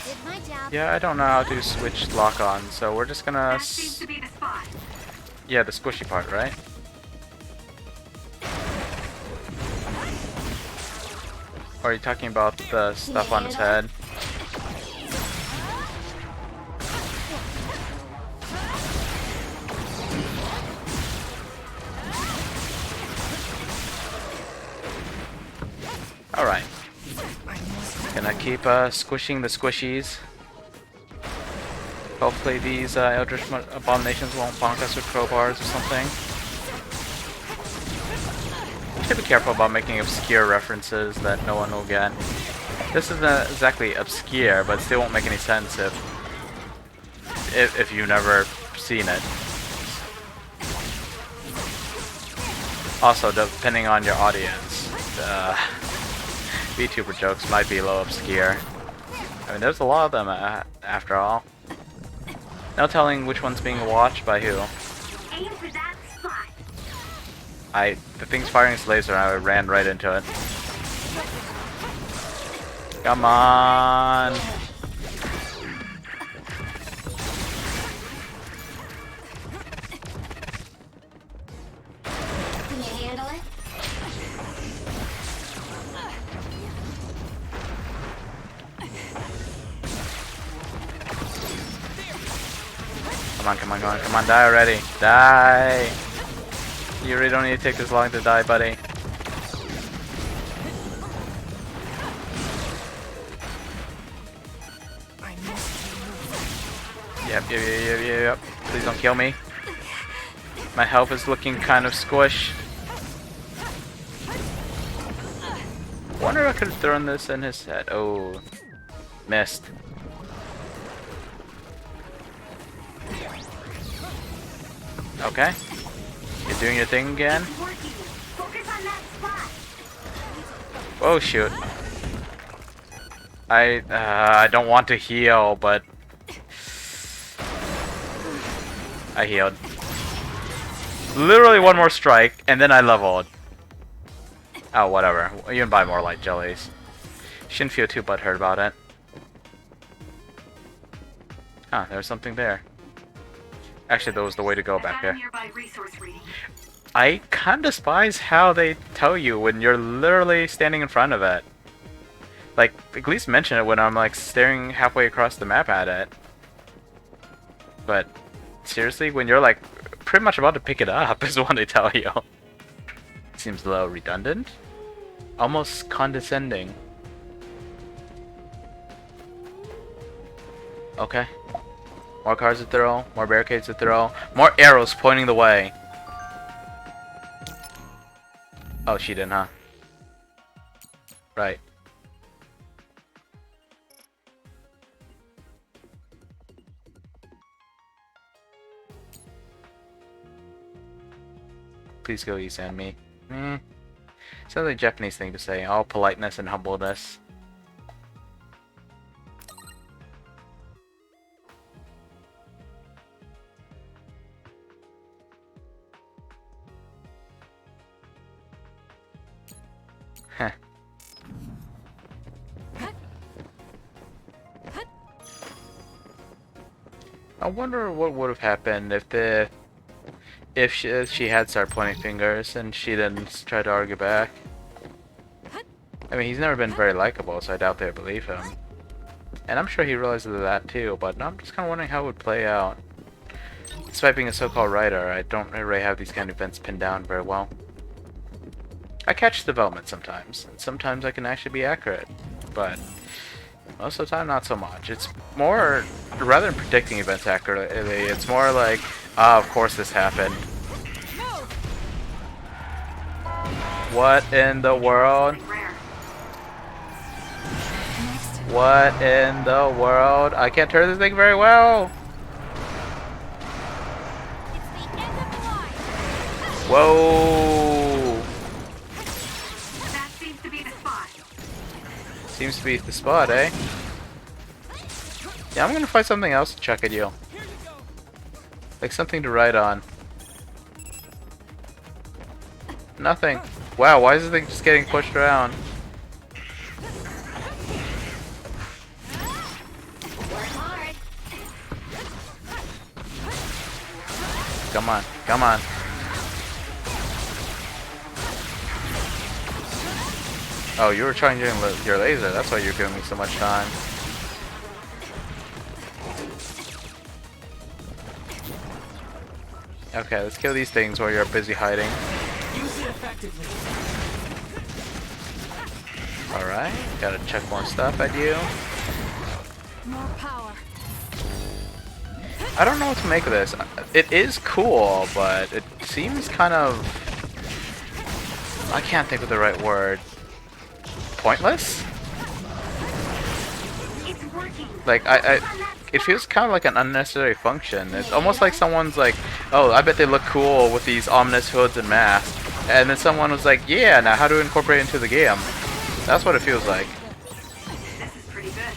[SPEAKER 12] Did my job.
[SPEAKER 1] Yeah, I don't know how to switch lock on, so we're just gonna...
[SPEAKER 13] That seems to be the spot.
[SPEAKER 1] Yeah, the squishy part, right? Or are you talking about the stuff on his head? Alright. Gonna keep squishing the squishies. Hopefully these Eldritch Abominations won't bonk us with crowbars or something. Should be careful about making obscure references that no one will get. This isn't exactly obscure, but still won't make any sense if you've never seen it. Also, depending on your audience, VTuber jokes might be a little obscure. I mean, there's a lot of them after all. No telling which one's being watched by who.
[SPEAKER 13] Aim for that spot.
[SPEAKER 1] The thing's firing its laser and I ran right into it. Come on!
[SPEAKER 12] Can you handle it?
[SPEAKER 1] Come on, come on, come on, come on, die already. Die! You really don't need to take this long to die, buddy. Yep. Please don't kill me. My health is looking kind of squish. Wonder if I could have thrown this in his head. Oh, missed. Okay. You're doing your thing again. Oh shoot. I don't want to heal, but I healed. Literally one more strike, and then I leveled. Oh, whatever. You can buy more light jellies. Shouldn't feel too butthurt about it. Ah, there's something there. Actually, that was the way to go back there. I kind of despise how they tell you when you're literally standing in front of it. Like, at least mention it when I'm like staring halfway across the map at it. But seriously, when you're like pretty much about to pick it up is what they tell you. Seems a little redundant. Almost condescending. Okay. More cards to throw, more barricades to throw, more arrows pointing the way. Oh, she didn't, huh? Right. Please go east and me. Sounds like a Japanese thing to say. All politeness and humbleness. Heh. I wonder what would have happened if she had started pointing fingers and she didn't try to argue back. I mean, he's never been very likable, so I doubt they'd believe him. And I'm sure he realizes that too, but I'm just kind of wondering how it would play out. Despite being a so-called writer, I don't really have these kind of events pinned down very well. I catch development sometimes, and sometimes I can actually be accurate, but most of the time not so much. It's more, rather than predicting events accurately, it's more like, ah, of course this happened. What in the world? What in the world? I can't turn this thing very well. Whoa!
[SPEAKER 13] That seems to be the spot.
[SPEAKER 1] Seems to be the spot, eh? Yeah, I'm gonna find something else to chuck at you. Like something to write on. Nothing. Wow, why is this thing just getting pushed around? Come on, come on. Oh, you were trying your laser, that's why you're giving me so much time. Okay, let's kill these things while you're busy hiding. Alright, gotta check more stuff at you.
[SPEAKER 5] More power.
[SPEAKER 1] I don't know what to make of this. It is cool, but it seems kind of... I can't think of the right word. Pointless? Like, it feels kind of like an unnecessary function. It's almost like someone's like, oh, I bet they look cool with these ominous hoods and masks. And then someone was like, yeah, now how to incorporate it into the game. That's what it feels like.
[SPEAKER 13] This is pretty good.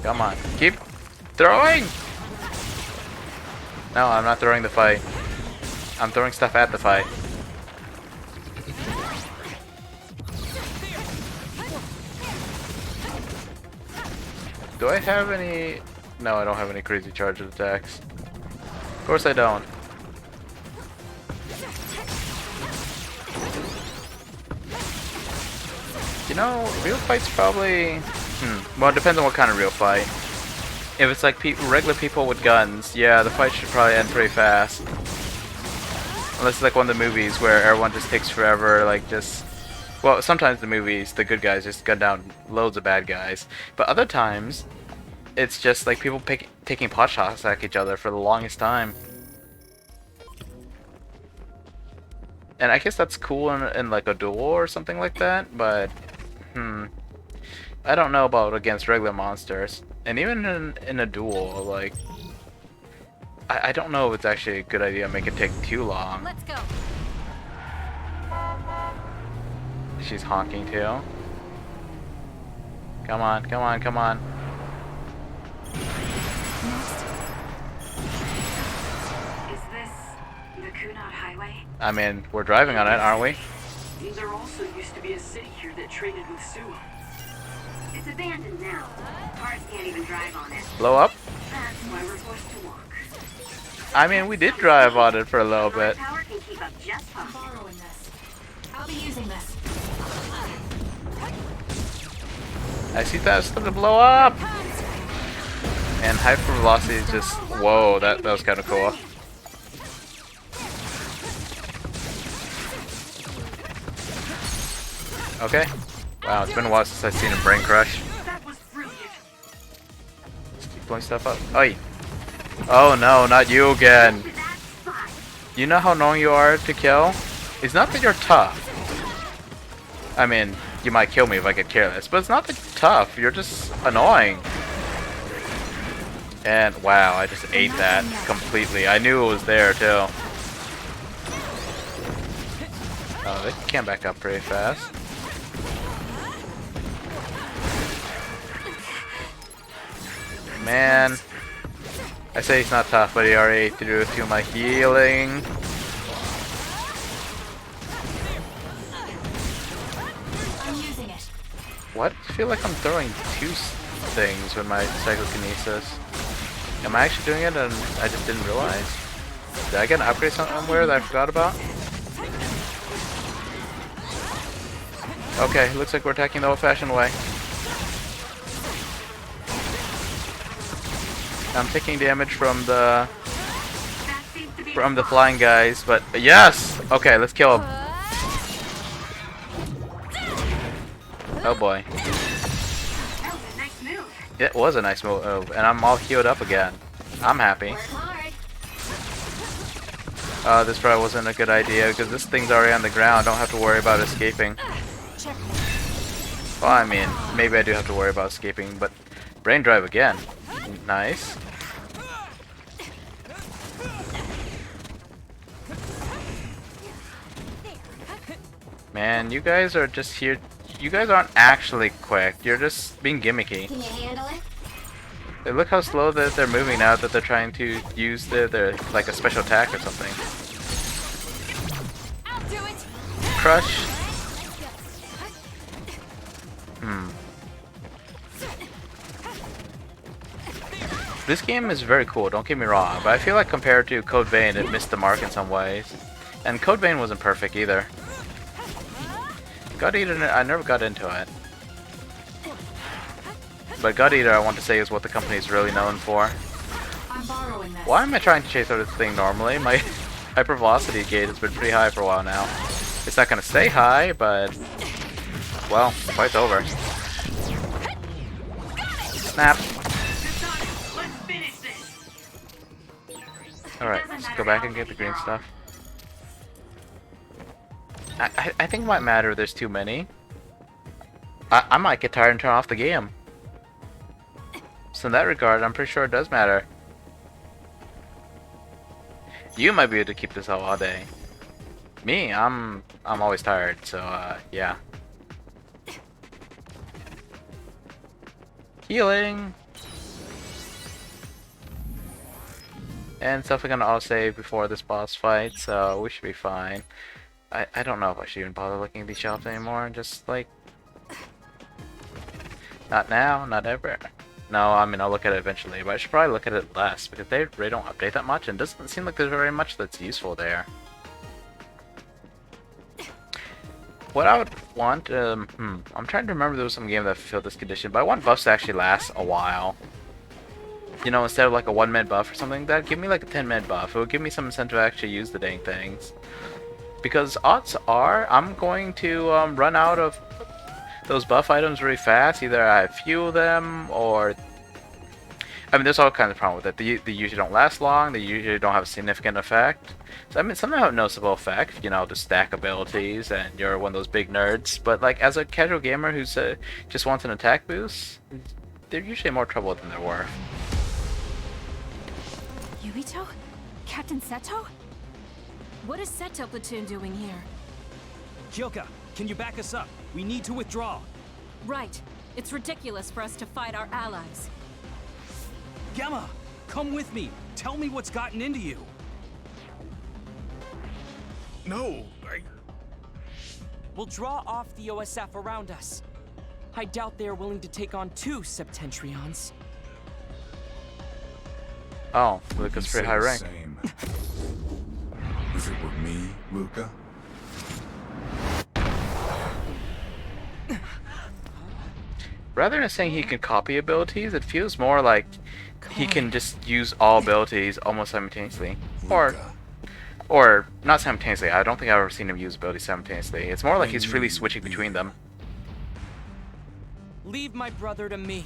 [SPEAKER 1] Come on, keep throwing! No, I'm not throwing the fight. I'm throwing stuff at the fight. Do I have any... No, I don't have any crazy charge attacks. Of course I don't. You know, real fights probably... Well, it depends on what kind of real fight. If it's like regular people with guns, yeah, the fight should probably end pretty fast. Unless it's like one of the movies where everyone just takes forever, like just... Well, sometimes the movies, the good guys just gun down loads of bad guys. But other times, it's just like people taking pot shots at each other for the longest time. And I guess that's cool in like a duel or something like that, but... I don't know about against regular monsters. And even in a duel, like... I don't know if it's actually a good idea to make it take too long.
[SPEAKER 11] Let's go.
[SPEAKER 1] She's honking too. Come on, come on, come on.
[SPEAKER 13] Is this the Kunad Highway?
[SPEAKER 1] I mean, we're driving on it, aren't we?
[SPEAKER 4] There also used to be a city here that traded with Suo.
[SPEAKER 13] It's abandoned now. Cars can't even drive on it.
[SPEAKER 1] Blow up?
[SPEAKER 13] That's why we're forced to walk.
[SPEAKER 1] I mean, we did drive on it for a little bit.
[SPEAKER 13] Power can keep up just fine.
[SPEAKER 11] Borrowing this. I'll be using this.
[SPEAKER 1] I see that it's gonna blow up! And hyper velocity is just... Whoa, that was kind of cool. Okay. Wow, it's been a while since I've seen a brain crush.
[SPEAKER 4] That was brilliant.
[SPEAKER 1] Just keep blowing stuff up. Oi! Oh no, not you again! You know how annoying you are to kill? It's not that you're tough. I mean, you might kill me if I get careless, but it's not that you're tough, you're just annoying. And wow, I just ate that completely. I knew it was there too. Oh, they can back up pretty fast. Man. I say he's not tough, but he already ate through a few of my healing.
[SPEAKER 11] I'm using it.
[SPEAKER 1] What? I feel like I'm throwing two things with my psychokinesis. Am I actually doing it and I just didn't realize? Did I get an upgrade somewhere that I forgot about? Okay, looks like we're attacking the old-fashioned way. I'm taking damage from the flying guys, but yes! Okay, let's kill him. Oh boy. It was a nice move, and I'm all healed up again. I'm happy. This probably wasn't a good idea, because this thing's already on the ground. I don't have to worry about escaping. Well, I mean, maybe I do have to worry about escaping, but brain drive again. Nice. Man, you guys are just here. You guys aren't actually quick. You're just being gimmicky.
[SPEAKER 12] Can you handle it?
[SPEAKER 1] Hey, look how slow that they're moving now that they're trying to use their like a special attack or something.
[SPEAKER 11] I'll do it.
[SPEAKER 1] Crush. This game is very cool, don't get me wrong, but I feel like compared to Code Vein, it missed the mark in some ways. And Code Vein wasn't perfect either. God Eater, I never got into it. But God Eater, I want to say, is what the company is really known for.
[SPEAKER 11] I'm borrowing this.
[SPEAKER 1] Why am I trying to chase out this thing normally? My hypervelocity gauge has been pretty high for a while now. It's not going to stay high, but... Well, the fight's over. Snap. Alright, let's go back and get the green stuff. I think it might matter if there's too many. I might get tired and turn off the game. So in that regard, I'm pretty sure it does matter. You might be able to keep this out all day. Me, I'm always tired, so yeah. Healing! And stuff we're gonna all save before this boss fight, so we should be fine. I don't know if I should even bother looking at these shops anymore, just like... Not now, not ever. No, I mean I'll look at it eventually, but I should probably look at it less, because they really don't update that much, and it doesn't seem like there's very much that's useful there. What I would want, I'm trying to remember there was some game that fulfilled this condition, but I want buffs to actually last a while. you know, instead of like a 1-minute buff or something like that, give me like a 10-minute buff. It would give me some incentive to actually use the dang things. Because odds are, I'm going to run out of those buff items really fast. Either I have few of them, or... I mean, there's all kinds of problems with it. They usually don't last long, they usually don't have a significant effect. So, I mean, some have a noticeable effect, you know, to stack abilities, and you're one of those big nerds. But, like, as a casual gamer who's just wants an attack boost, they're usually more trouble than they're worth.
[SPEAKER 11] Yubito? Captain Seto?
[SPEAKER 5] What is Seto Platoon doing here?
[SPEAKER 14] Kyoka, can you back us up? We need to withdraw.
[SPEAKER 5] Right. It's ridiculous for us to fight our allies.
[SPEAKER 14] Gemma, come with me. Tell me what's gotten into you.
[SPEAKER 6] No,
[SPEAKER 10] We'll draw off the OSF around us. I doubt they are willing to take on 2 Septentrions.
[SPEAKER 1] Oh, Luca's pretty high rank.
[SPEAKER 9] If it were me, Luca,
[SPEAKER 1] Rather than saying he can copy abilities, it feels more like he can just use all abilities almost simultaneously. Or not simultaneously. I don't think I've ever seen him use abilities simultaneously. It's more like he's freely switching between them.
[SPEAKER 10] Leave my brother to me.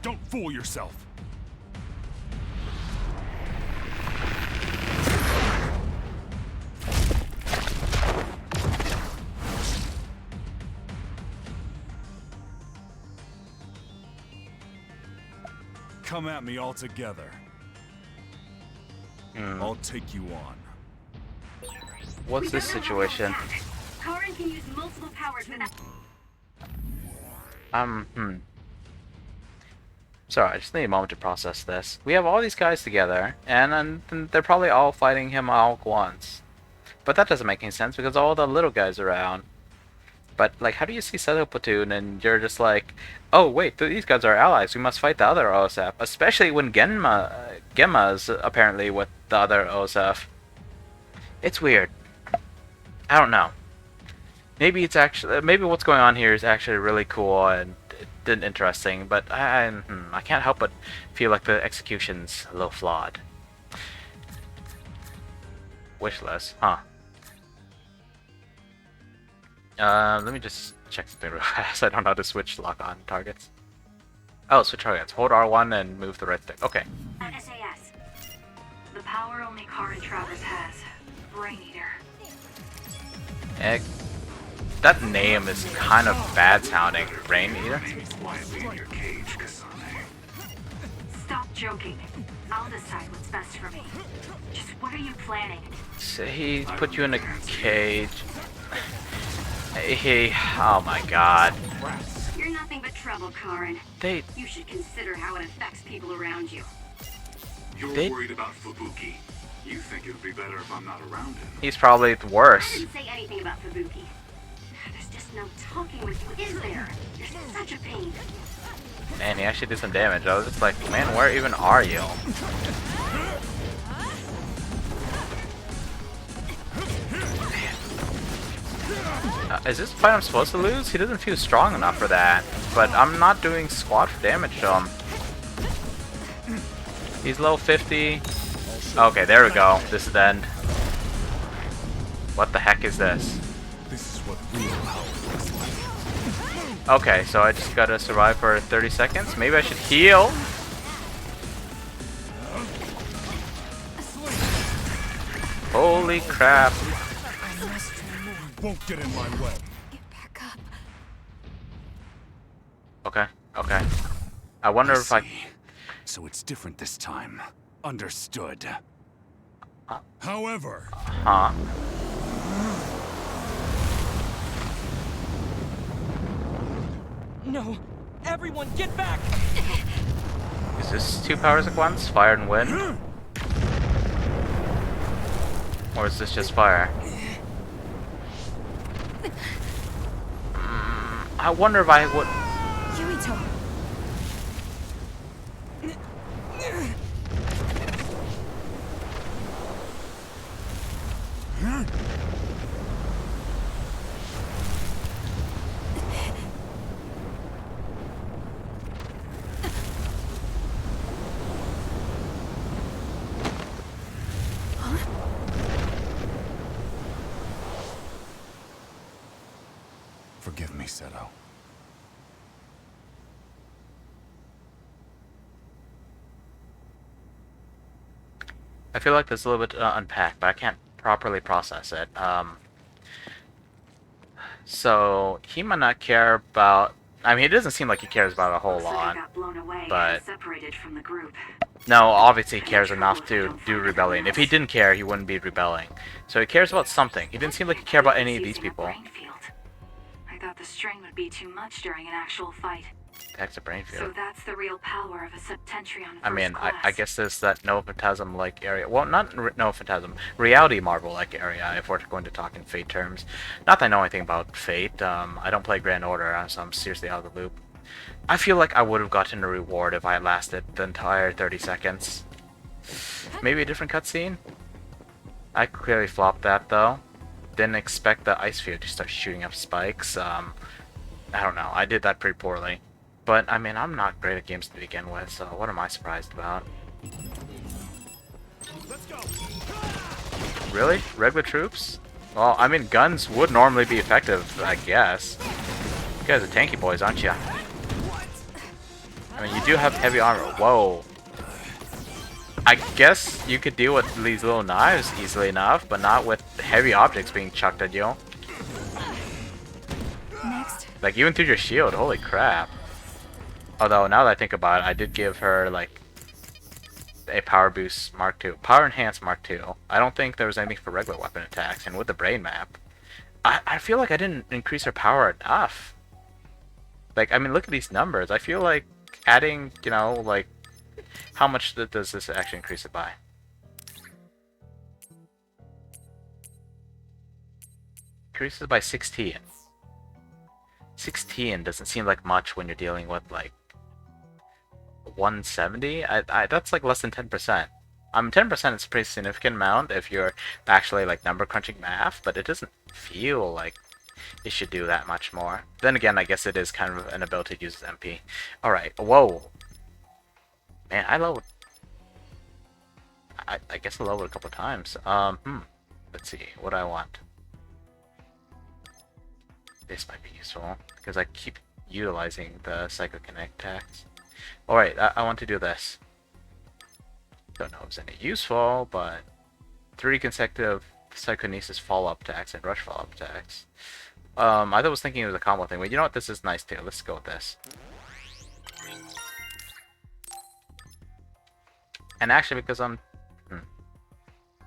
[SPEAKER 9] don't fool yourself. Come at me all together. I'll take you on.
[SPEAKER 1] What's this situation?
[SPEAKER 13] Karin can use multiple powers without...
[SPEAKER 1] Sorry, I just need a moment to process this. We have all these guys together, and they're probably all fighting him all at once. But that doesn't make any sense because all the little guys are around. But, like, how do you see Seto Platoon and you're just like, oh, wait, these guys are allies, we must fight the other OSF. Especially when Gemma's apparently with the other OSF. It's weird. I don't know. Maybe it's actually, maybe what's going on here is actually really cool and interesting, but I can't help but feel like the execution's a little flawed. Wishless, huh? Let me just check something real fast. I don't know how to switch lock-on targets. Oh, switch targets. Hold R1 and move the right stick. Okay.
[SPEAKER 13] SAS. The power only Karin Travers has. Brain Eater.
[SPEAKER 1] Egg. That name is kind of bad sounding. Brain Eater?
[SPEAKER 13] Stop joking. I'll decide what's best for me. Just what are you planning?
[SPEAKER 1] So he put you in a cage. Oh my god.
[SPEAKER 13] You're nothing but trouble, Karin.
[SPEAKER 1] You
[SPEAKER 13] should consider how it affects people around you.
[SPEAKER 9] You're worried about Fubuki. You think it would be better if I'm not around him.
[SPEAKER 1] He's probably worse.
[SPEAKER 13] I didn't say anything about Fubuki. There's just no talking with you, is there? You're such a pain.
[SPEAKER 1] Man, he actually did some damage. I was just like, man, where even are you? Is this fight I'm supposed to lose? He doesn't feel strong enough for that. But I'm not doing squat damage to him. He's low 50. Okay, there we go. This is the end. What the heck is this?
[SPEAKER 9] This is what real power looks like.
[SPEAKER 1] Okay, so I just gotta survive for 30 seconds. Maybe I should heal. Holy crap.
[SPEAKER 9] Won't get in my way.
[SPEAKER 7] Get back up.
[SPEAKER 1] Okay, okay. I wonder if I...
[SPEAKER 9] So it's different this time. Understood. However...
[SPEAKER 1] Huh?
[SPEAKER 10] No! Everyone, get back!
[SPEAKER 1] Is this 2 powers at once? Fire and wind? Or is this just fire? I wonder if I would...
[SPEAKER 11] Yubito.
[SPEAKER 9] Forgive me, Seto.
[SPEAKER 1] I feel like there's a little bit to unpack, but I can't properly process it. So he might not care about. I mean, it doesn't seem like he cares about a whole lot.
[SPEAKER 13] Got blown away
[SPEAKER 1] But
[SPEAKER 13] and separated from the group.
[SPEAKER 1] no, obviously he cares enough to do rebellion. If he didn't care, he wouldn't be rebelling. So he cares about something. He didn't seem like he cared about any of these people.
[SPEAKER 13] I thought the strain would be too much during an actual fight.
[SPEAKER 1] That's a brain field.
[SPEAKER 13] So that's the real power of a Septentrion
[SPEAKER 1] I mean,
[SPEAKER 13] class.
[SPEAKER 1] I guess there's that no phantasm-like area. Well, not no phantasm, reality marvel-like area. If we're going to talk in Fate terms, not that I know anything about Fate. I don't play Grand Order, so I'm seriously out of the loop. I feel like I would have gotten a reward if I had lasted the entire 30 seconds. Maybe a different cutscene. I clearly flopped that though. Didn't expect the ice field to start shooting up spikes. I don't know. I did that pretty poorly. But, I mean, I'm not great at games to begin with, so what am I surprised about?
[SPEAKER 6] Let's go.
[SPEAKER 1] Really? Regular troops? Well, I mean, guns would normally be effective, I guess. You guys are tanky boys, aren't you? I mean, you do have heavy armor. Whoa. I guess you could deal with these little knives easily enough, but not with heavy objects being chucked at you.
[SPEAKER 11] Next.
[SPEAKER 1] Like, even through your shield, holy crap. Although, now that I think about it, I did give her, like, a Power Boost Mark II. Power Enhanced Mark II. I don't think there was anything for regular weapon attacks, and with the brain map, I feel like I didn't increase her power enough. Like, I mean, look at these numbers. I feel like adding, you know, like, how much does this actually increase it by? Increases by 16. 16 doesn't seem like much when you're dealing with, like, 170? That's like less than 10%. 10% is a pretty significant amount if you're actually like number crunching math, but it doesn't feel like it should do that much more. Then again, I guess it is kind of an ability to use as MP. Alright, whoa. Man, I lowered. I guess I lowered a couple times. Let's see, what do I want? This might be useful, because I keep utilizing the Psychokinetic attacks. Alright, I want to do this. Don't know if it's any useful, but 3 consecutive Psychokinesis follow-up attacks and rush follow-up attacks. I was thinking it was a combo thing, but you know what? This is nice too. Let's go with this. And actually, because I'm...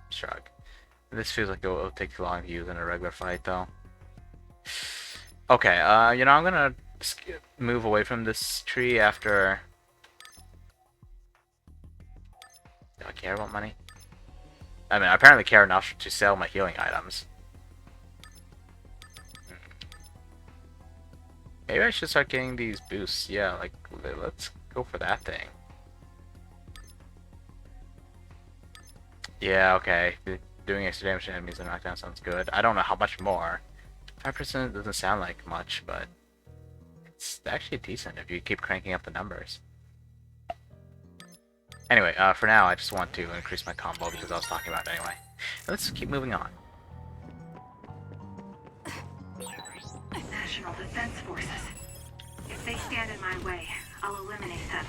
[SPEAKER 1] Shrug. This feels like it'll take too long to use in a regular fight, though. Okay, you know, I'm gonna move away from this tree after... Do I care about money? I mean, I apparently care enough to sell my healing items. Maybe I should start getting these boosts. Yeah, like, let's go for that thing. Yeah, okay. Doing extra damage to enemies and knockdown sounds good. I don't know how much more. 5% doesn't sound like much, but it's actually decent if you keep cranking up the numbers. Anyway, for now, I just want to increase my combo because I was talking about it anyway. Let's keep moving on.
[SPEAKER 13] National Defense Forces. If they stand in my way, I'll eliminate them.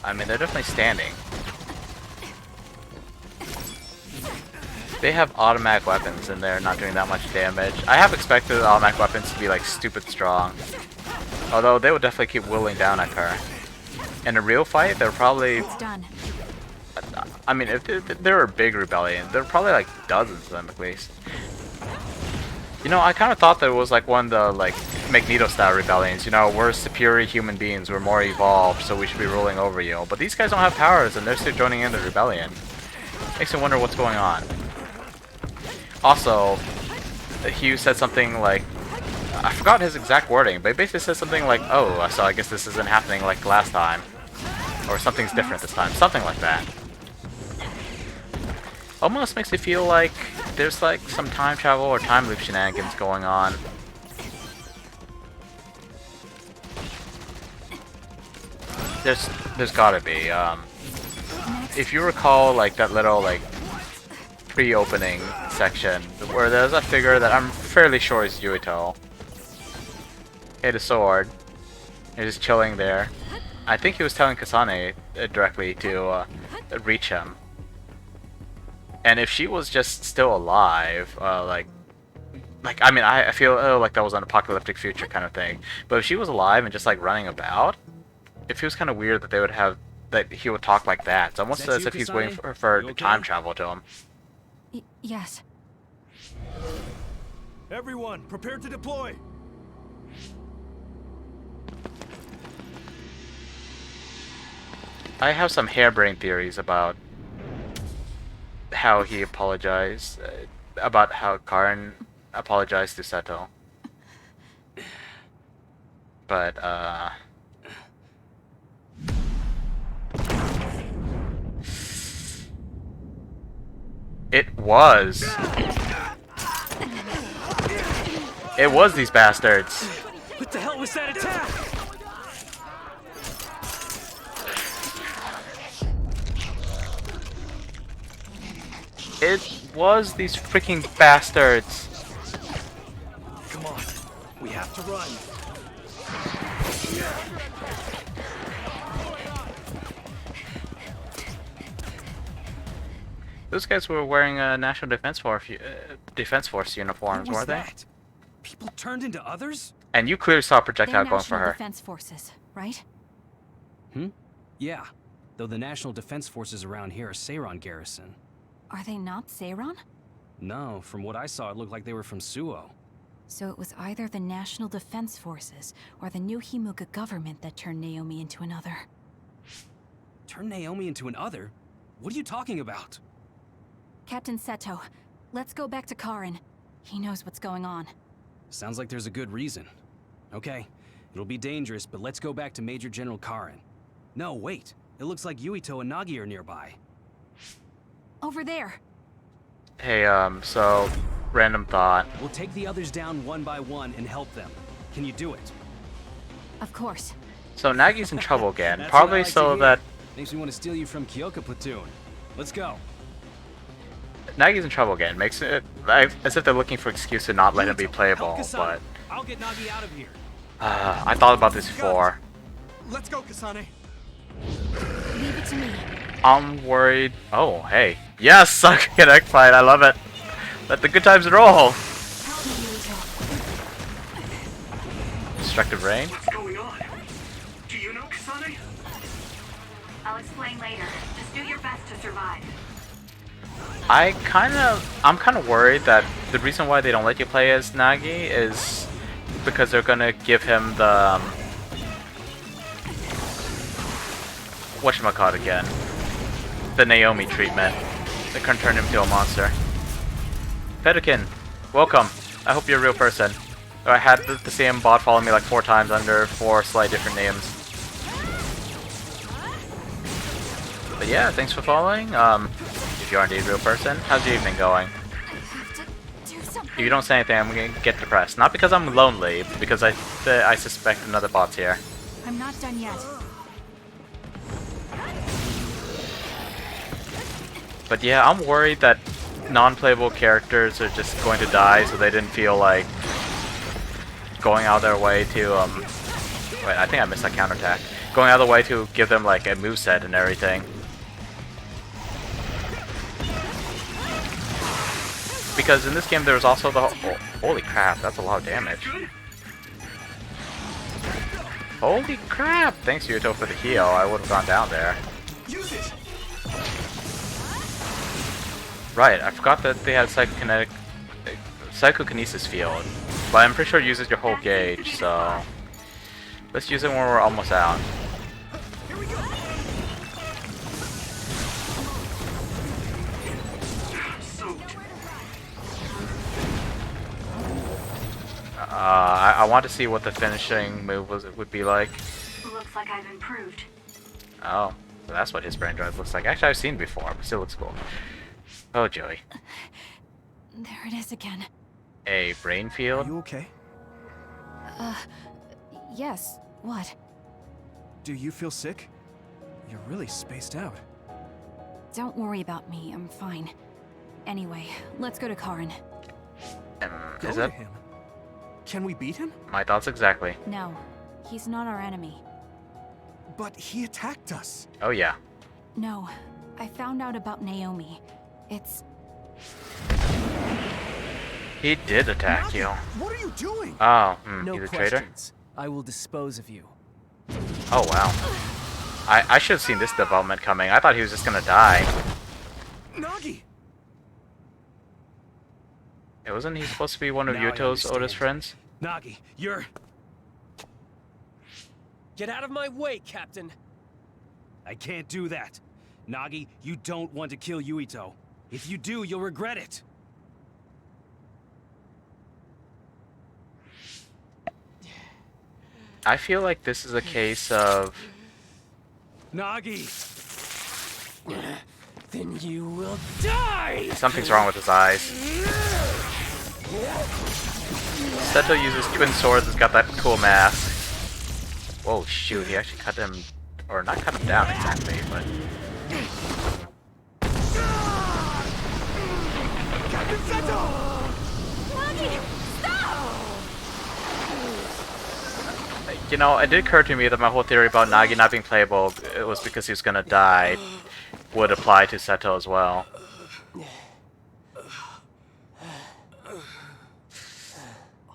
[SPEAKER 1] I mean, they're definitely standing. They have automatic weapons and they're not doing that much damage. I have expected automatic weapons to be like stupid strong. Although they would definitely keep whittling down at her. In a real fight, they're probably...
[SPEAKER 11] It's done.
[SPEAKER 1] I mean, if there were big rebellions, there were probably like dozens of them at least. You know, I kind of thought there was like one of the like Magneto-style rebellions. You know, we're superior human beings, we're more evolved, so we should be ruling over you. But these guys don't have powers, and they're still joining in the rebellion. Makes me wonder what's going on. Also, Hugh said something like, I forgot his exact wording, but he basically said something like, oh, so I guess this isn't happening like last time. Or something's different this time. Something like that. Almost makes me feel like there's like some time travel or time loop shenanigans going on. There's gotta be. If you recall, like that little like pre-opening section where there's a figure that I'm fairly sure is Yuito. He had a sword. He was just chilling there. I think he was telling Kasane directly to reach him. And if she was just still alive, like I mean, I feel like that was an apocalyptic future kind of thing. But if she was alive and just like running about, it feels kind of weird that they would have that he would talk like that. It's almost as if he's waiting for
[SPEAKER 14] You okay?
[SPEAKER 1] time travel to him.
[SPEAKER 11] Yes.
[SPEAKER 6] Everyone, prepare to deploy.
[SPEAKER 1] I have some harebrained theories about how he apologized, about how Karin apologized to Seto. But, it was. It was these bastards.
[SPEAKER 14] What the hell was that attack?
[SPEAKER 1] It was these freaking bastards.
[SPEAKER 14] Come on, we have to run.
[SPEAKER 1] Those guys were wearing National Defense Force uniforms, weren't they?
[SPEAKER 14] That? People turned into others?
[SPEAKER 1] And you clearly saw a
[SPEAKER 11] They're
[SPEAKER 1] projectile going for
[SPEAKER 11] National
[SPEAKER 1] her.
[SPEAKER 11] Defense Forces, right?
[SPEAKER 14] Yeah, though the National Defense Forces around here are Seiron garrison.
[SPEAKER 11] Are they not Seiron?
[SPEAKER 14] No, from what I saw, it looked like they were from Suo.
[SPEAKER 11] So it was either the National Defense Forces or the new Himuka government that turned Naomi into another.
[SPEAKER 14] Turn Naomi into an other? What are you talking about?
[SPEAKER 11] Captain Seto, let's go back to Karin. He knows what's going on.
[SPEAKER 14] Sounds like there's a good reason. Okay, it'll be dangerous, but let's go back to Major General Karin. No, wait. It looks like Yuito and Nagi are nearby.
[SPEAKER 11] Over there.
[SPEAKER 1] Hey, so, random thought.
[SPEAKER 14] We'll take the others down one by one and help them. Can you do it?
[SPEAKER 11] Of course.
[SPEAKER 1] So Nagi's in trouble again,
[SPEAKER 14] That's
[SPEAKER 1] probably
[SPEAKER 14] what I like to
[SPEAKER 1] so
[SPEAKER 14] hear.
[SPEAKER 1] that
[SPEAKER 14] Makes me want to steal you from Kyoka Platoon. Let's go.
[SPEAKER 1] Nagi's in trouble again. Makes it like, as if they're looking for excuse to not let him be playable.
[SPEAKER 14] Help Kasane.
[SPEAKER 1] But
[SPEAKER 14] I'll get Nagi out of here.
[SPEAKER 1] I thought about this before.
[SPEAKER 6] Let's go, Kasane.
[SPEAKER 11] Leave it to me.
[SPEAKER 1] I'm worried. Oh, hey. Yes, suck connect fight. I love it. Let the good times roll.
[SPEAKER 11] Help me, Yuito.
[SPEAKER 1] Destructive rain.
[SPEAKER 4] What's going on? Do you know Kasane?
[SPEAKER 13] I'll explain later. Just do your best to survive.
[SPEAKER 1] I'm kind of worried that the reason why they don't let you play as Nagi is because they're gonna give him the whatchamacallit again, the Naomi treatment. They can turn him into a monster. Federican, welcome. I hope you're a real person. I had the same bot follow me like 4 times under 4 slightly different names. But yeah, thanks for following. If you are indeed a real person, how's your evening going? If you don't say anything, I'm gonna get depressed. Not because I'm lonely, but because I suspect another bot's here.
[SPEAKER 11] I'm not done yet.
[SPEAKER 1] But yeah, I'm worried that non-playable characters are just going to die, so they didn't feel like going out of their way to wait, I think I missed that counterattack. Going out of the way to give them like a moveset and everything. Because in this game there was also the holy crap, that's a lot of damage. Holy crap! Thanks Yuto for the heal. I would have gone down there.
[SPEAKER 6] Use it.
[SPEAKER 1] Right, I forgot that they had psychokinesis field, but I'm pretty sure it uses your whole gauge, so let's use it when we're almost out.
[SPEAKER 6] Here we go.
[SPEAKER 1] I want to see what the finishing move would be like.
[SPEAKER 13] Looks like I've improved.
[SPEAKER 1] Oh, so that's what his brain drive looks like. Actually, I've seen it before, but still looks cool. Oh, Joey.
[SPEAKER 11] There it is again.
[SPEAKER 1] A brain field?
[SPEAKER 6] Are you okay?
[SPEAKER 11] Yes. What?
[SPEAKER 6] Do you feel sick? You're really spaced out.
[SPEAKER 11] Don't worry about me. I'm fine. Anyway, let's go to Karin.
[SPEAKER 6] Go
[SPEAKER 1] Is
[SPEAKER 6] to
[SPEAKER 1] that
[SPEAKER 6] him. Can we beat him?
[SPEAKER 1] My thoughts exactly.
[SPEAKER 11] No, he's not our enemy.
[SPEAKER 6] But he attacked us.
[SPEAKER 1] Oh yeah.
[SPEAKER 11] No, I found out about Naomi. It's...
[SPEAKER 1] He did attack you.
[SPEAKER 6] What are you doing?
[SPEAKER 1] Oh,
[SPEAKER 14] No
[SPEAKER 1] he's a traitor?
[SPEAKER 14] questions. I will dispose of you.
[SPEAKER 1] Oh wow. I should have seen this development coming. I thought he was just gonna die.
[SPEAKER 6] Nagi!
[SPEAKER 1] Wasn't he supposed to be one of
[SPEAKER 14] Now I
[SPEAKER 1] Yuto's oldest
[SPEAKER 14] understand.
[SPEAKER 1] friends?
[SPEAKER 14] Nagi, you're...
[SPEAKER 10] Get out of my way, Captain.
[SPEAKER 14] I can't do that. Nagi, you don't want to kill Yuito. If you do, you'll regret it.
[SPEAKER 1] I feel like this is a case of...
[SPEAKER 14] Nagi!
[SPEAKER 10] Then you will die!
[SPEAKER 1] Something's wrong with his eyes. Seto uses twin swords, has got that cool mask. Whoa, shoot, he actually cut him... Or not cut him down exactly, but...
[SPEAKER 6] Captain Seto!
[SPEAKER 1] You know, it did occur to me that my whole theory about Nagi not being playable, it was because he was gonna die, would apply to Seto as well.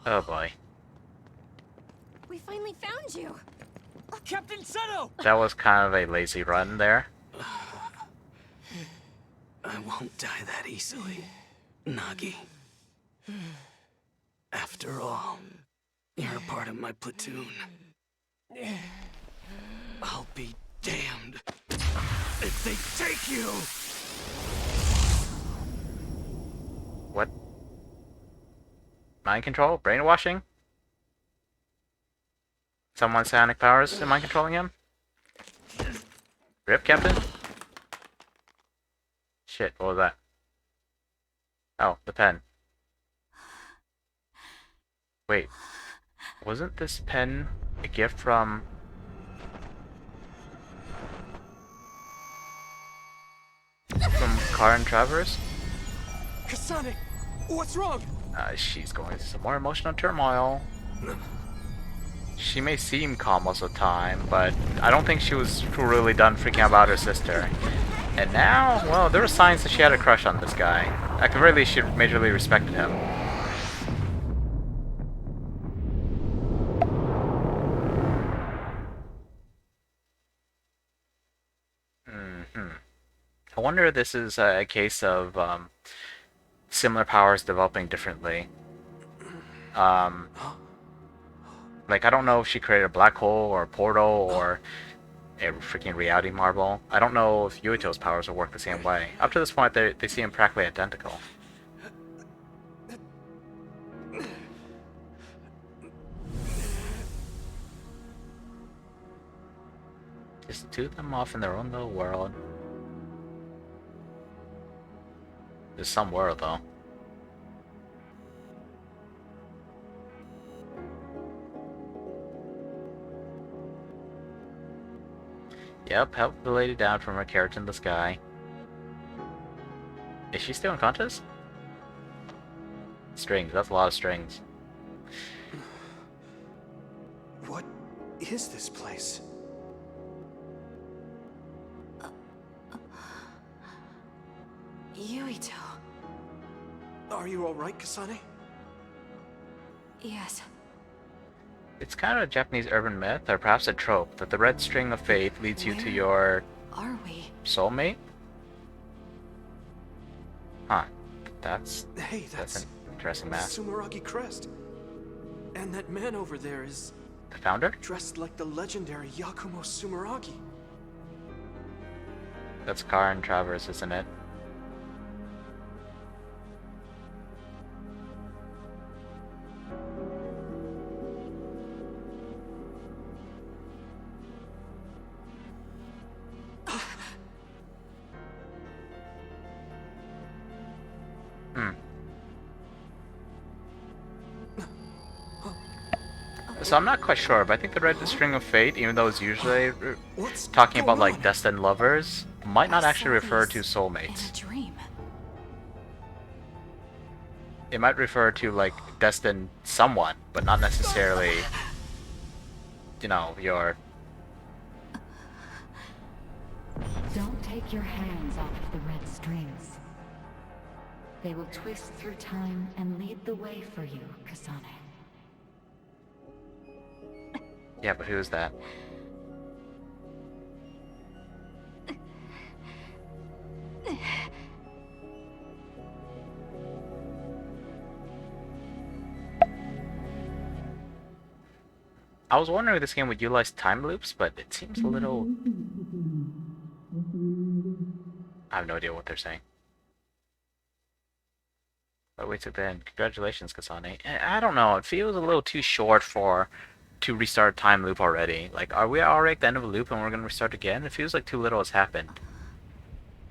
[SPEAKER 1] Oh boy.
[SPEAKER 12] We finally found you.
[SPEAKER 10] Captain Seto!
[SPEAKER 1] That was kind of a lazy run there.
[SPEAKER 14] I won't die that easily, Nagi. After all, you're a part of my platoon. I'll be damned if they take you!
[SPEAKER 1] What? Mind control? Brainwashing? Someone's psionic powers and mind controlling him? Rip, Captain? Shit, what was that? Oh, the pen. Wait. Wasn't this pen a gift from... Karen Travers?
[SPEAKER 6] Kasane! What's wrong?
[SPEAKER 1] She's going through some more emotional turmoil. She may seem calm most of the time, but I don't think she was really done freaking out about her sister. And now, well, there were signs that she had a crush on this guy. At the very least, she majorly respected him. I wonder if this is a case of similar powers developing differently. Like, I don't know if she created a black hole or a portal or a freaking reality marble. I don't know if Yuito's powers will work the same way. Up to this point, they seem practically identical. Just the two of them off in their own little world. There's some world, though. Yep, help the lady down from her carriage in the sky. Is she still unconscious? Strings, that's a lot of strings.
[SPEAKER 6] What is this place?
[SPEAKER 7] Yuito.
[SPEAKER 6] Are you alright, Kasane?
[SPEAKER 7] Yes.
[SPEAKER 1] It's kind of a Japanese urban myth, or perhaps a trope, that the red string of fate leads you to your...
[SPEAKER 7] Are we?
[SPEAKER 1] Soulmate? Huh. That's
[SPEAKER 6] That's
[SPEAKER 1] an interesting math.
[SPEAKER 6] Sumeragi crest. And that man over there is...
[SPEAKER 1] The founder?
[SPEAKER 6] dressed like the legendary Yakumo Sumeragi.
[SPEAKER 1] That's Karen Travers, isn't it? So I'm not quite sure, but I think the red string of fate, even though it's usually talking about like destined lovers, might not actually refer to soulmates.
[SPEAKER 11] In a dream.
[SPEAKER 1] it might refer to like destined someone, but not necessarily, you know, your.
[SPEAKER 15] Don't take your hands off the red strings. They will twist through time and lead the way for you, Kasane.
[SPEAKER 1] Yeah, but who is that? I was wondering if this game would utilize time loops, but it seems a little... I have no idea what they're saying. But wait till then. Congratulations, Kasane. I don't know, it feels a little too short to restart time loop already. Like, are we already at the end of a loop and we're gonna restart again? It feels like too little has happened.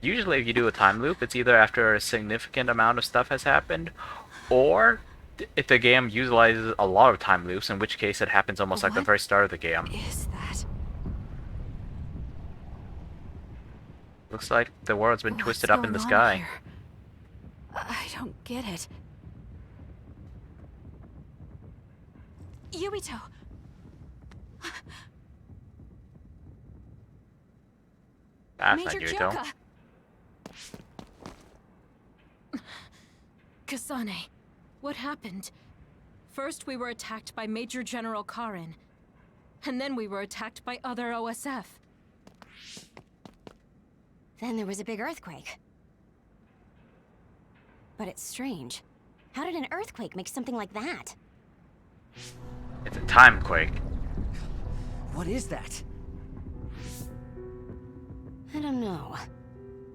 [SPEAKER 1] Usually if you do a time loop, it's either after a significant amount of stuff has happened, or if the game utilizes a lot of time loops, in which case it happens almost like the very start of the game.
[SPEAKER 7] Is that?
[SPEAKER 1] Looks like the world's been twisted up in the sky.
[SPEAKER 7] Here? I don't get it. Yuito!
[SPEAKER 1] That's
[SPEAKER 7] Major
[SPEAKER 1] not Yuito.
[SPEAKER 7] Kyoka! Kasane, what happened? First we were attacked by Major General Karin, and then we were attacked by other OSF.
[SPEAKER 12] Then there was a big earthquake. But it's strange. How did an earthquake make something like that?
[SPEAKER 1] It's a time quake.
[SPEAKER 2] What is that?
[SPEAKER 12] I don't know.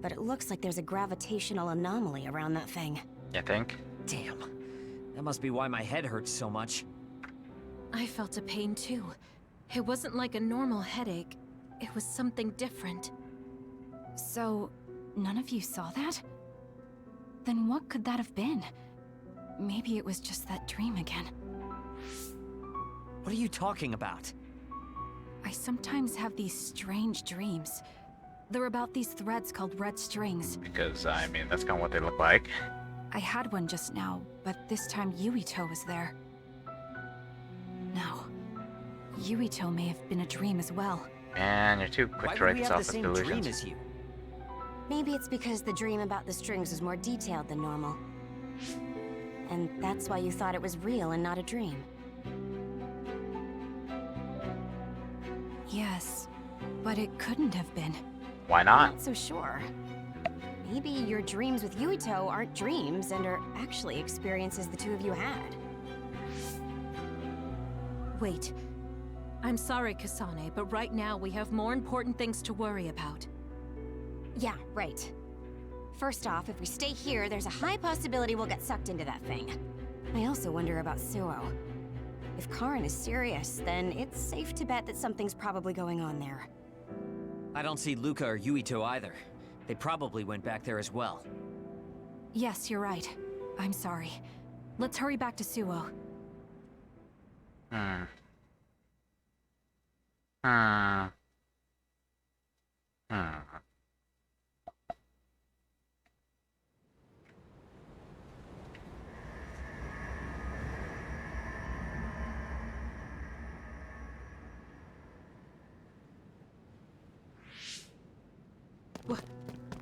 [SPEAKER 12] But it looks like there's a gravitational anomaly around that thing.
[SPEAKER 1] You think?
[SPEAKER 2] Damn. That must be why my head hurts so much.
[SPEAKER 5] I felt a pain too. It wasn't like a normal headache. It was something different.
[SPEAKER 11] So, none of you saw that? Then what could that have been? Maybe it was just that dream again.
[SPEAKER 2] What are you talking about?
[SPEAKER 11] I sometimes have these strange dreams. They're about these threads called red strings.
[SPEAKER 1] Because, I mean, that's kind of what they look like.
[SPEAKER 11] I had one just now, but this time Yuito was there. No. Yuito may have been a dream as well.
[SPEAKER 1] Man, you're too quick to write this off as delusions.
[SPEAKER 2] As you?
[SPEAKER 12] Maybe it's because the dream about the strings was more detailed than normal. And that's why you thought it was real and not a dream.
[SPEAKER 11] Yes, but it couldn't have been.
[SPEAKER 1] Why not?
[SPEAKER 12] Not so sure. Maybe your dreams with Yuito aren't dreams and are actually experiences the two of you had.
[SPEAKER 5] Wait. I'm sorry, Kasane, but right now we have more important things to worry about.
[SPEAKER 12] Yeah, right. First off, if we stay here, there's a high possibility we'll get sucked into that thing. I also wonder about Suo. If Karin is serious, then it's safe to bet that something's probably going on there.
[SPEAKER 2] I don't see Luca or Yuito either. They probably went back there as well.
[SPEAKER 11] Yes, you're right. I'm sorry. Let's hurry back to Suo.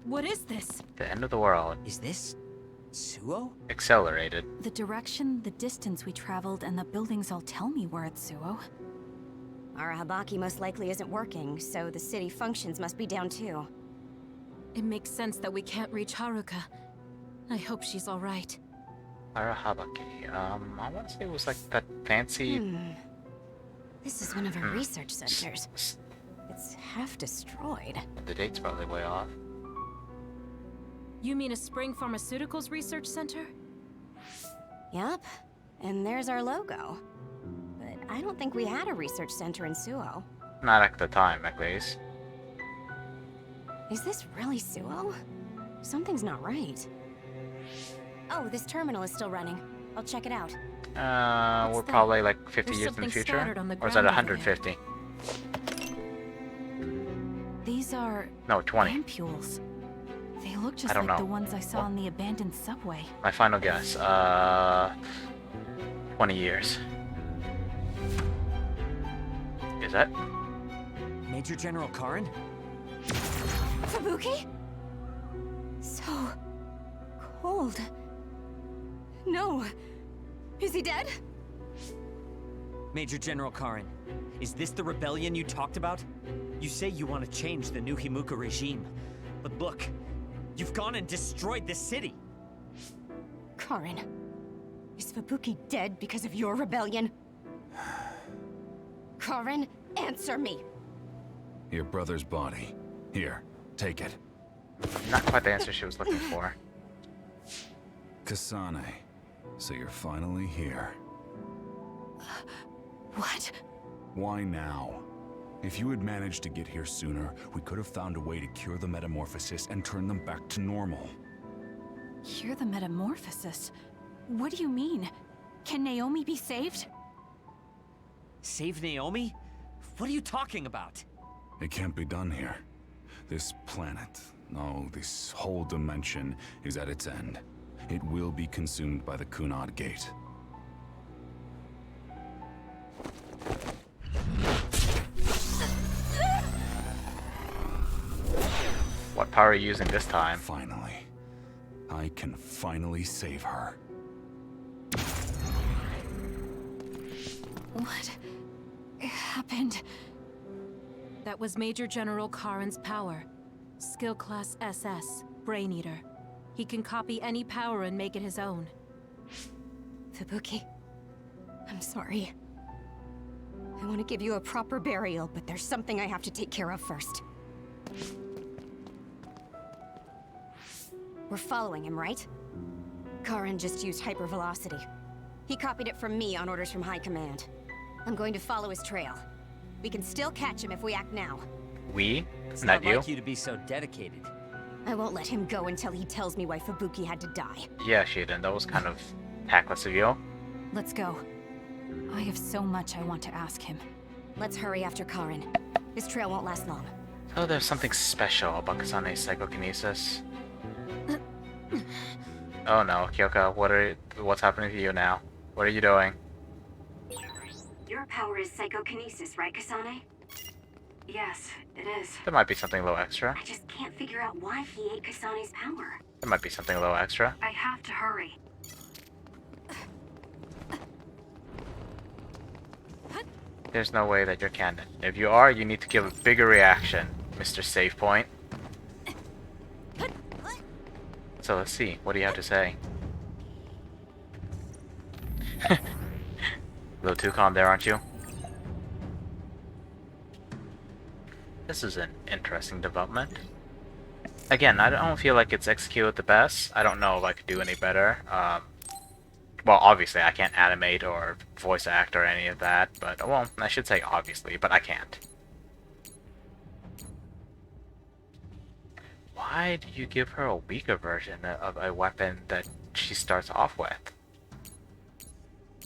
[SPEAKER 5] What is this?
[SPEAKER 1] The end of the world.
[SPEAKER 2] Is this Suo?
[SPEAKER 1] Accelerated.
[SPEAKER 11] The direction, the distance we traveled, and the buildings all tell me we're at Suo.
[SPEAKER 12] Arahabaki most likely isn't working, so the city functions must be down too.
[SPEAKER 5] It makes sense that we can't reach Haruka. I hope she's alright.
[SPEAKER 1] Arahabaki. I want to say it was like that fancy...
[SPEAKER 12] This is one of our research centers. It's half destroyed.
[SPEAKER 1] The date's probably way off.
[SPEAKER 5] You mean a Spring Pharmaceuticals Research Center?
[SPEAKER 12] Yup. And there's our logo. But I don't think we had a research center in Suo.
[SPEAKER 1] Not at the time, at least.
[SPEAKER 12] Is this really Suo? Something's not right. Oh, this terminal is still running. I'll check it out.
[SPEAKER 1] We're probably like 50 years in the future? Or is that 150?
[SPEAKER 11] These are...
[SPEAKER 1] No, 20.
[SPEAKER 11] ampules. They look just
[SPEAKER 1] I don't
[SPEAKER 11] like
[SPEAKER 1] know.
[SPEAKER 11] the ones I saw in the abandoned subway.
[SPEAKER 1] My final guess. 20 years. Is that?
[SPEAKER 2] Major General Karin?
[SPEAKER 12] Fubuki? So cold. No. Is he dead?
[SPEAKER 2] Major General Karin, is this the rebellion you talked about? You say you want to change the new Himuka regime, but look, you've gone and destroyed the city.
[SPEAKER 12] Karin, is Fubuki dead because of your rebellion? Karin, answer me.
[SPEAKER 9] Your brother's body. Here, take it.
[SPEAKER 1] Not quite the answer she was looking for.
[SPEAKER 9] Kasane, so you're finally here.
[SPEAKER 12] What?
[SPEAKER 9] Why now? If you had managed to get here sooner, we could have found a way to cure the metamorphosis and turn them back to normal.
[SPEAKER 11] Cure the metamorphosis? What do you mean? Can Naomi be saved?
[SPEAKER 2] Save Naomi? What are you talking about?
[SPEAKER 9] It can't be done here. This planet, no, this whole dimension is at its end. It will be consumed by the Kunad Gate.
[SPEAKER 1] What power are you using this time?
[SPEAKER 9] Finally. I can finally save her.
[SPEAKER 11] What happened?
[SPEAKER 5] That was Major General Karin's power. Skill class SS, Brain Eater. He can copy any power and make it his own.
[SPEAKER 12] Fubuki, I'm sorry. I want to give you a proper burial, but there's something I have to take care of first. We're following him, right? Karin just used hypervelocity. He copied it from me on orders from High Command. I'm going to follow his trail. We can still catch him if we act now.
[SPEAKER 1] We?
[SPEAKER 2] It's
[SPEAKER 1] Not
[SPEAKER 2] not
[SPEAKER 1] you?
[SPEAKER 2] like you to be so dedicated.
[SPEAKER 12] I won't let him go until he tells me why Fubuki had to die.
[SPEAKER 1] Yeah, Shaden, that was kind of tactless of you.
[SPEAKER 11] Let's go. I have so much I want to ask him.
[SPEAKER 12] Let's hurry after Karin. This trail won't last long.
[SPEAKER 1] Oh, there's something special about Kasane's psychokinesis. Oh no, Kyoka, what's happening to you now? What are you doing?
[SPEAKER 13] Your power is psychokinesis, right, Kasane? Yes, it is.
[SPEAKER 1] There might be something a little extra.
[SPEAKER 13] I just can't figure out why he ate Kasane's power.
[SPEAKER 1] There might be something a little extra.
[SPEAKER 13] I have to hurry.
[SPEAKER 1] There's no way that you're canon. If you are, you need to give a bigger reaction, Mr. Save Point. So let's see. What do you have to say? A little too calm there, aren't you? This is an interesting development. Again, I don't feel like it's executed the best. I don't know if I could do any better. Well, obviously, I can't animate or voice act or any of that, but, well, I should say obviously, but I can't. Why do you give her a weaker version of a weapon that she starts off with?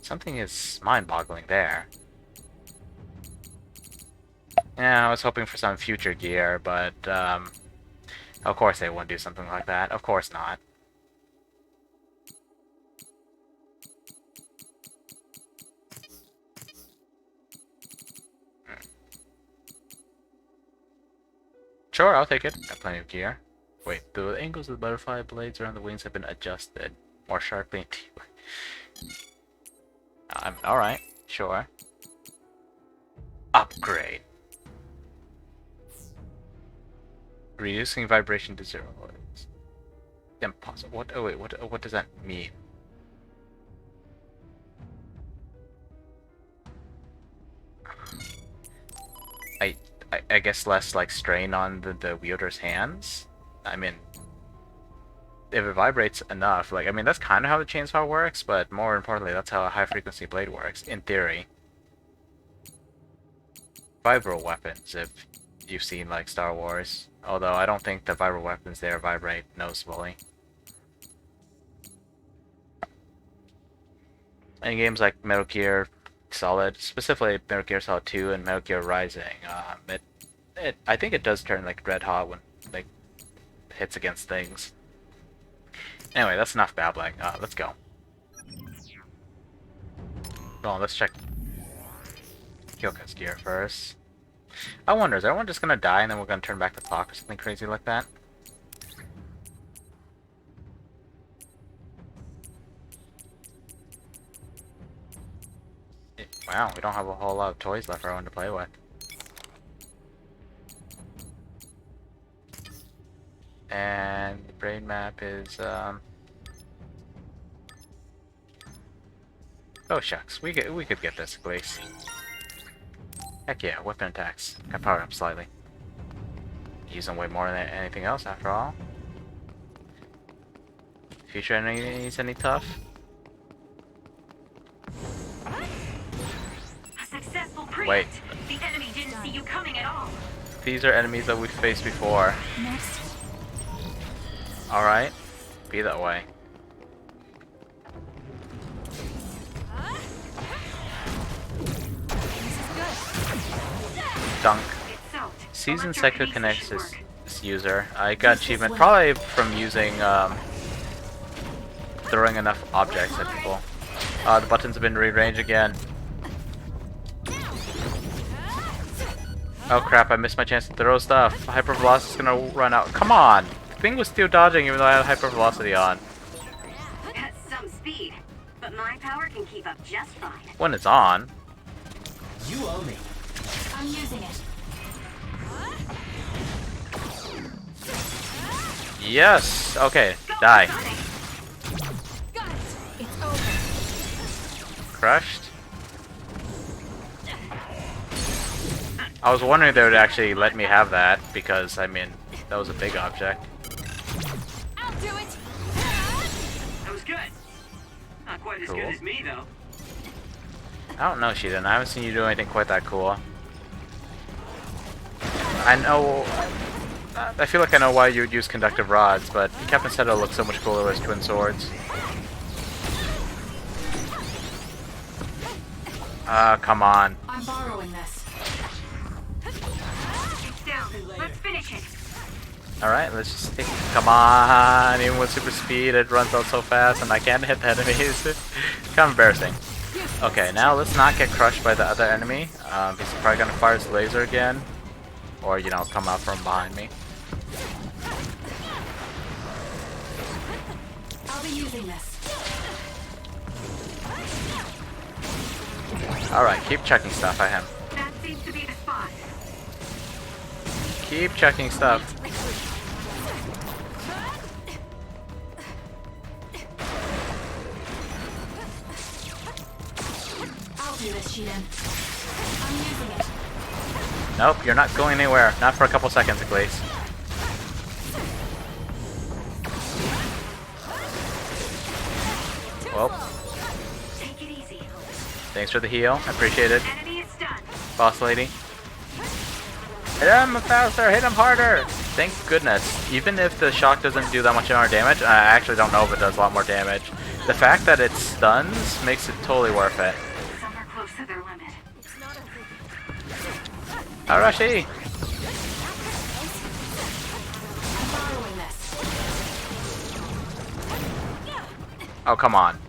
[SPEAKER 1] Something is mind-boggling there. Yeah, I was hoping for some future gear, but, of course they wouldn't do something like that. Of course not. Sure, I'll take it. Got plenty of gear. Wait, the angles of the butterfly blades around the wings have been adjusted more sharply. Alright, sure. Upgrade. Reducing vibration to 0. It's impossible. What? Oh wait, what does that mean? I guess less like strain on the wielder's hands. I mean, if it vibrates enough, like, I mean, that's kind of how the chainsaw works, but more importantly, that's how a high frequency blade works, in theory. Vibro weapons, if you've seen like Star Wars, although I don't think the vibro weapons there vibrate noticeably. In games like Metal Gear Solid, specifically Metal Gear Solid 2 and Metal Gear Rising, I think it does turn like red hot when like hits against things. Anyway, that's enough babbling. Let's go. Well, let's check Kyoka's gear first. I wonder, is everyone just gonna die and then we're gonna turn back the clock or something crazy like that? Wow, we don't have a whole lot of toys left for everyone to play with. And the brain map is, oh shucks, we could get this at least. Heck yeah, weapon attacks. Got powered up slightly. Using way more than anything else after all. Future enemies any tough?
[SPEAKER 13] A successful preempt.
[SPEAKER 1] Wait.
[SPEAKER 13] The enemy didn't see you coming at all.
[SPEAKER 1] These are enemies that we've faced before. Alright. Be that way. Dunk. Season Psychokinetics this user. I got achievement probably from using throwing enough objects at people. The buttons have been rearranged again. Oh crap, I missed my chance to throw stuff. Hypervelocity is gonna run out. Come on! The thing was still dodging even though I had hypervelocity on.
[SPEAKER 13] That's some speed, but my power can keep up just fine.
[SPEAKER 1] When it's on.
[SPEAKER 10] You owe me.
[SPEAKER 11] I'm using it.
[SPEAKER 1] Yes! Okay, die.
[SPEAKER 11] It's over.
[SPEAKER 1] Crushed. I was wondering if they would actually let me have that, because, I mean, that was a big object.
[SPEAKER 11] I'll do it.
[SPEAKER 4] That was good. Not quite as good as me, though.
[SPEAKER 1] I don't know, Sheetan. I haven't seen you do anything quite that cool. I know... I feel like I know why you would use conductive rods, but Captain said it'll look so much cooler as twin swords. Come on.
[SPEAKER 11] I'm borrowing this.
[SPEAKER 13] It's down. Let's finish it.
[SPEAKER 1] Alright, let's just take... Come on! Even with super speed, it runs out so fast and I can't hit the enemies. Kind of embarrassing. Okay, now let's not get crushed by the other enemy. He's probably gonna fire his laser again. Or, you know, come out from behind me.
[SPEAKER 11] I'll be using this.
[SPEAKER 1] Alright, keep checking stuff at him.
[SPEAKER 13] That seems to be the spot.
[SPEAKER 1] Keep checking stuff.
[SPEAKER 11] I'll do this, Sheetan. I'm using it.
[SPEAKER 1] Nope, you're not going anywhere. Not for a couple seconds at least. Well.
[SPEAKER 13] Take it easy.
[SPEAKER 1] Thanks for the heal. I appreciate it.
[SPEAKER 13] Enemy is stunned.
[SPEAKER 1] Boss lady. Hit him faster! Hit him harder! Thank goodness. Even if the shock doesn't do that much more damage, I actually don't know if it does a lot more damage. The fact that it stuns makes it totally worth it.
[SPEAKER 13] Some are close to their limit.
[SPEAKER 1] Arashi!
[SPEAKER 11] I'm borrowing this.
[SPEAKER 1] Oh, come on.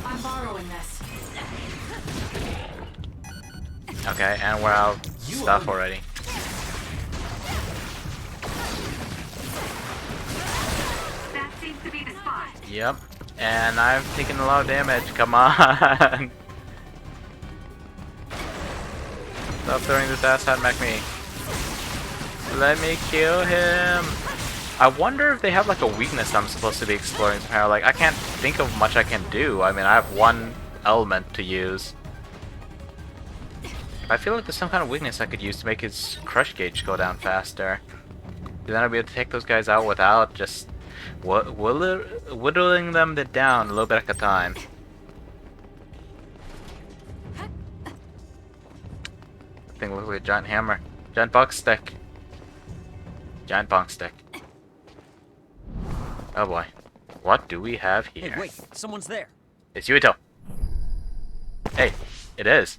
[SPEAKER 11] I'm borrowing this.
[SPEAKER 1] Okay, and we're out of stuff already.
[SPEAKER 13] That seems to be the spot.
[SPEAKER 1] Yep. And I've taken a lot of damage. Come on! Stop throwing this ass at me. Let me kill him. I wonder if they have like a weakness I'm supposed to be exploring somehow. Like, I can't think of much I can do. I mean, I have one element to use. I feel like there's some kind of weakness I could use to make his crush gauge go down faster. Then I'll be able to take those guys out without just whittling them down a little bit at a time. That thing looks like a giant hammer. Giant box stick. Giant bonk stick. Oh boy. What do we have here?
[SPEAKER 2] Hey, wait, someone's there.
[SPEAKER 1] It's Yuito. Hey, it is.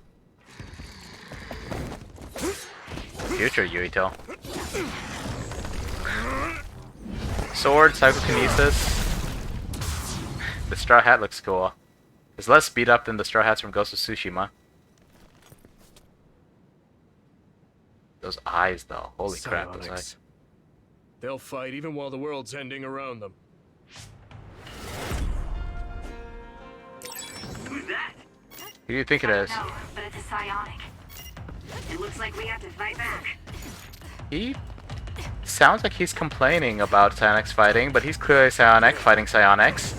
[SPEAKER 1] Future Yuito. Sword, psychokinesis. The straw hat looks cool. It's less speed up than the straw hats from Ghost of Tsushima. Those eyes, though. Holy crap, those eyes.
[SPEAKER 16] They'll fight even while the world's ending around them.
[SPEAKER 4] Who's that?
[SPEAKER 1] Who do you think it is?
[SPEAKER 13] No, but it's a psionic. It looks like we have to fight back.
[SPEAKER 1] He sounds like he's complaining about psionics fighting, but he's clearly psionic fighting psionics.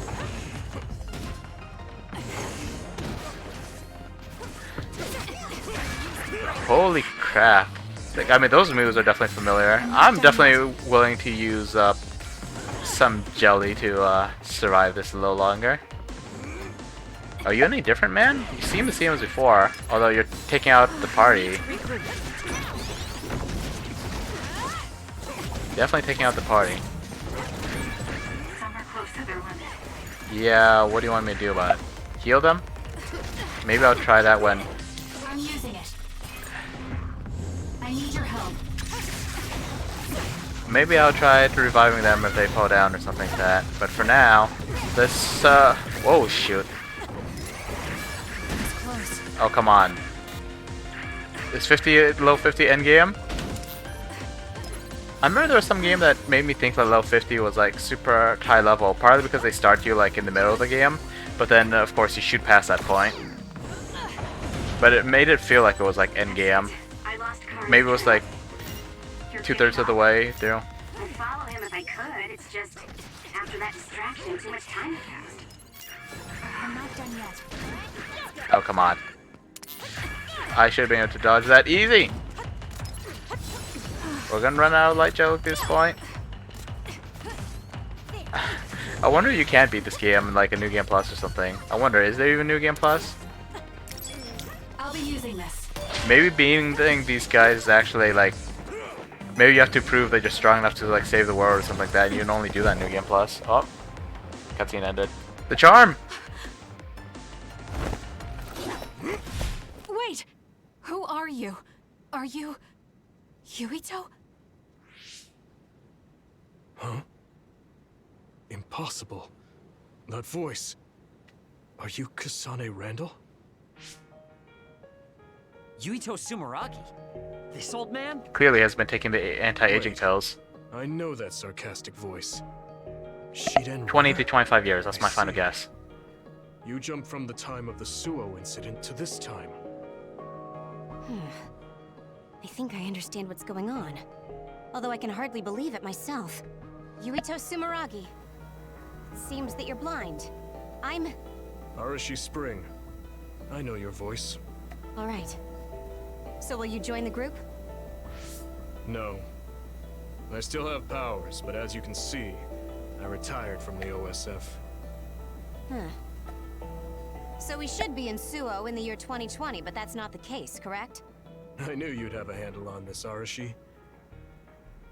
[SPEAKER 1] Holy crap. Like, I mean, those moves are definitely familiar. I'm definitely willing to use up some jelly to survive this a little longer. Are you any different, man? You seem the same as before, although you're taking out the party. Definitely taking out the party.
[SPEAKER 13] Some are close to their limit.
[SPEAKER 1] Yeah, what do you want me to do about it? Heal them? Maybe I'll try that when...
[SPEAKER 13] I'm using it. I need your help.
[SPEAKER 1] Maybe I'll try to reviving them if they fall down or something like that. But for now, let's, whoa, shoot. Oh, come on. Is 50, low 50 endgame? I remember there was some game that made me think that low 50 was like super high level, partly because they start you like in the middle of the game, but then of course you shoot past that point. But it made it feel like it was like endgame. Maybe it was like 2/3 of the way through.
[SPEAKER 13] I'd follow him if I could. It's just after that distraction, too much time passed. I'm not done yet.
[SPEAKER 1] Oh, come on. I should have been able to dodge that easy. We're gonna run out of light gel at this point. I wonder if you can beat this game in like a New Game Plus or something. I wonder, is there even New Game Plus?
[SPEAKER 13] I'll be using this.
[SPEAKER 1] Maybe beating these guys is actually like... Maybe you have to prove that you're strong enough to like save the world or something like that, and you can only do that in New Game Plus. Oh. Cutscene ended. The charm!
[SPEAKER 11] Wait! Who are you? Are you... Yuito?
[SPEAKER 16] Huh? Impossible. That voice. Are you Kasane Randall?
[SPEAKER 2] Yuito Sumeragi? This old man?
[SPEAKER 1] Clearly has been taking the anti-aging pills.
[SPEAKER 16] I know that sarcastic voice. Shiden
[SPEAKER 1] 20 to 25 years, that's my final guess.
[SPEAKER 16] You jumped from the time of the Suo incident to this time.
[SPEAKER 12] I think I understand what's going on. Although I can hardly believe it myself. Yuito Sumeragi. It seems that you're blind. I'm...
[SPEAKER 16] Arashi Spring. I know your voice.
[SPEAKER 12] All right. So will you join the group?
[SPEAKER 16] No. I still have powers, but as you can see, I retired from the OSF.
[SPEAKER 12] Huh. So we should be in Suo in the year 2020, but that's not the case, correct?
[SPEAKER 16] I knew you'd have a handle on this, Arashi.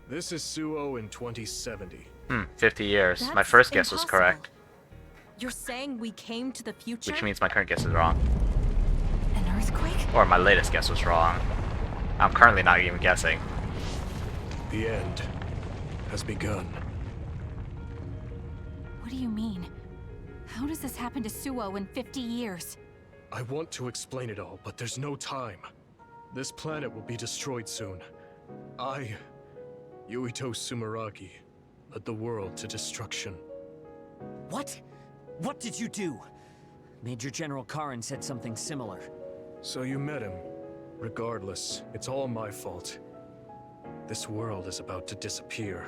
[SPEAKER 16] This is Suo in 2070.
[SPEAKER 1] 50 years.
[SPEAKER 5] That's
[SPEAKER 1] my first guess was correct.
[SPEAKER 5] You're saying we came to the future?
[SPEAKER 1] Which means my current guess is wrong.
[SPEAKER 11] An earthquake?
[SPEAKER 1] Or my latest guess was wrong. I'm currently not even guessing.
[SPEAKER 16] The end has begun.
[SPEAKER 11] What do you mean? How does this happen to Suo in 50 years?
[SPEAKER 16] I want to explain it all, but there's no time. This planet will be destroyed soon. I, Yuito Sumeragi, led the world to destruction.
[SPEAKER 2] What? What did you do? Major General Karin said something similar.
[SPEAKER 16] So you met him. Regardless, it's all my fault. This world is about to disappear.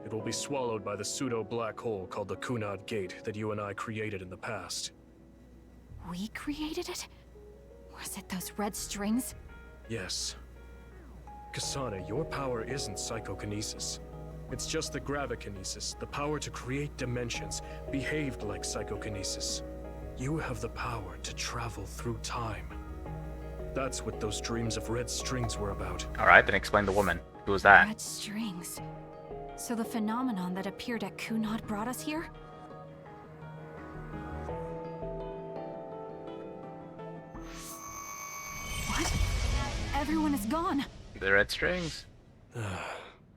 [SPEAKER 16] It will be swallowed by the pseudo-black hole called the Kunad Gate that you and I created in the past.
[SPEAKER 11] We created it? Was it those red strings?
[SPEAKER 16] Yes. Kasane, your power isn't psychokinesis. It's just the gravikinesis, the power to create dimensions, behaved like psychokinesis. You have the power to travel through time. That's what those dreams of red strings were about.
[SPEAKER 1] Alright, then explain the woman. Who was that?
[SPEAKER 11] Red strings. So the phenomenon that appeared at Kunad brought us here? What? Everyone is gone.
[SPEAKER 1] The red strings.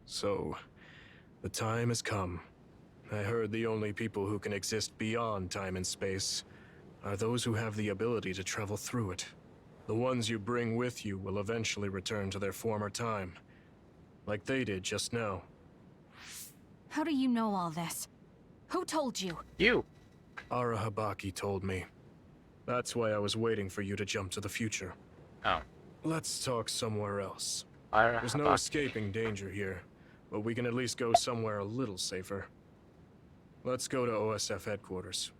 [SPEAKER 16] So, the time has come. I heard the only people who can exist beyond time and space are those who have the ability to travel through it. The ones you bring with you will eventually return to their former time, like they did just now.
[SPEAKER 11] How do you know all this? Who told you?
[SPEAKER 1] You.
[SPEAKER 16] Arahabaki told me. That's why I was waiting for you to jump to the future.
[SPEAKER 1] Oh.
[SPEAKER 16] Let's talk somewhere else.
[SPEAKER 1] Arahabaki.
[SPEAKER 16] There's no escaping danger here, but we can at least go somewhere a little safer. Let's go to OSF headquarters.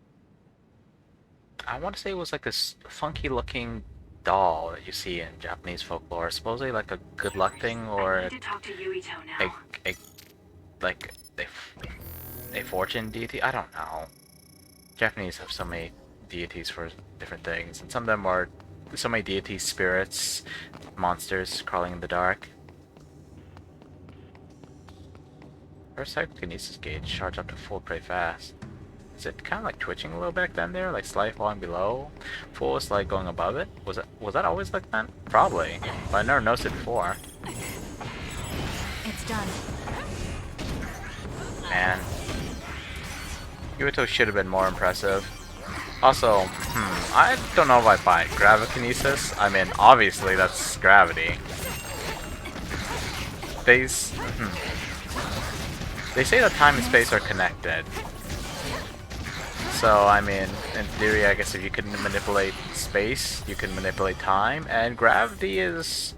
[SPEAKER 1] I want to say it was like this funky looking doll that you see in Japanese folklore. Supposedly like a good luck thing or
[SPEAKER 13] I need to talk to Yuito now.
[SPEAKER 1] like a fortune deity. I don't know. Japanese have so many deities for different things, and some of them are so many deities, spirits, monsters crawling in the dark. Our psychokinesis gauge charge up to full pretty fast. Is it kind of like twitching a little back then there, like slight falling below? Full is like going above it? Was that always like that? Probably, but I never noticed it before.
[SPEAKER 11] It's done.
[SPEAKER 1] Man, Yuito should have been more impressive. Also, I don't know if I buy gravikinesis. I mean, obviously that's gravity. They say that time and space are connected. So, I mean, in theory, I guess if you can manipulate space, you can manipulate time, and gravity is...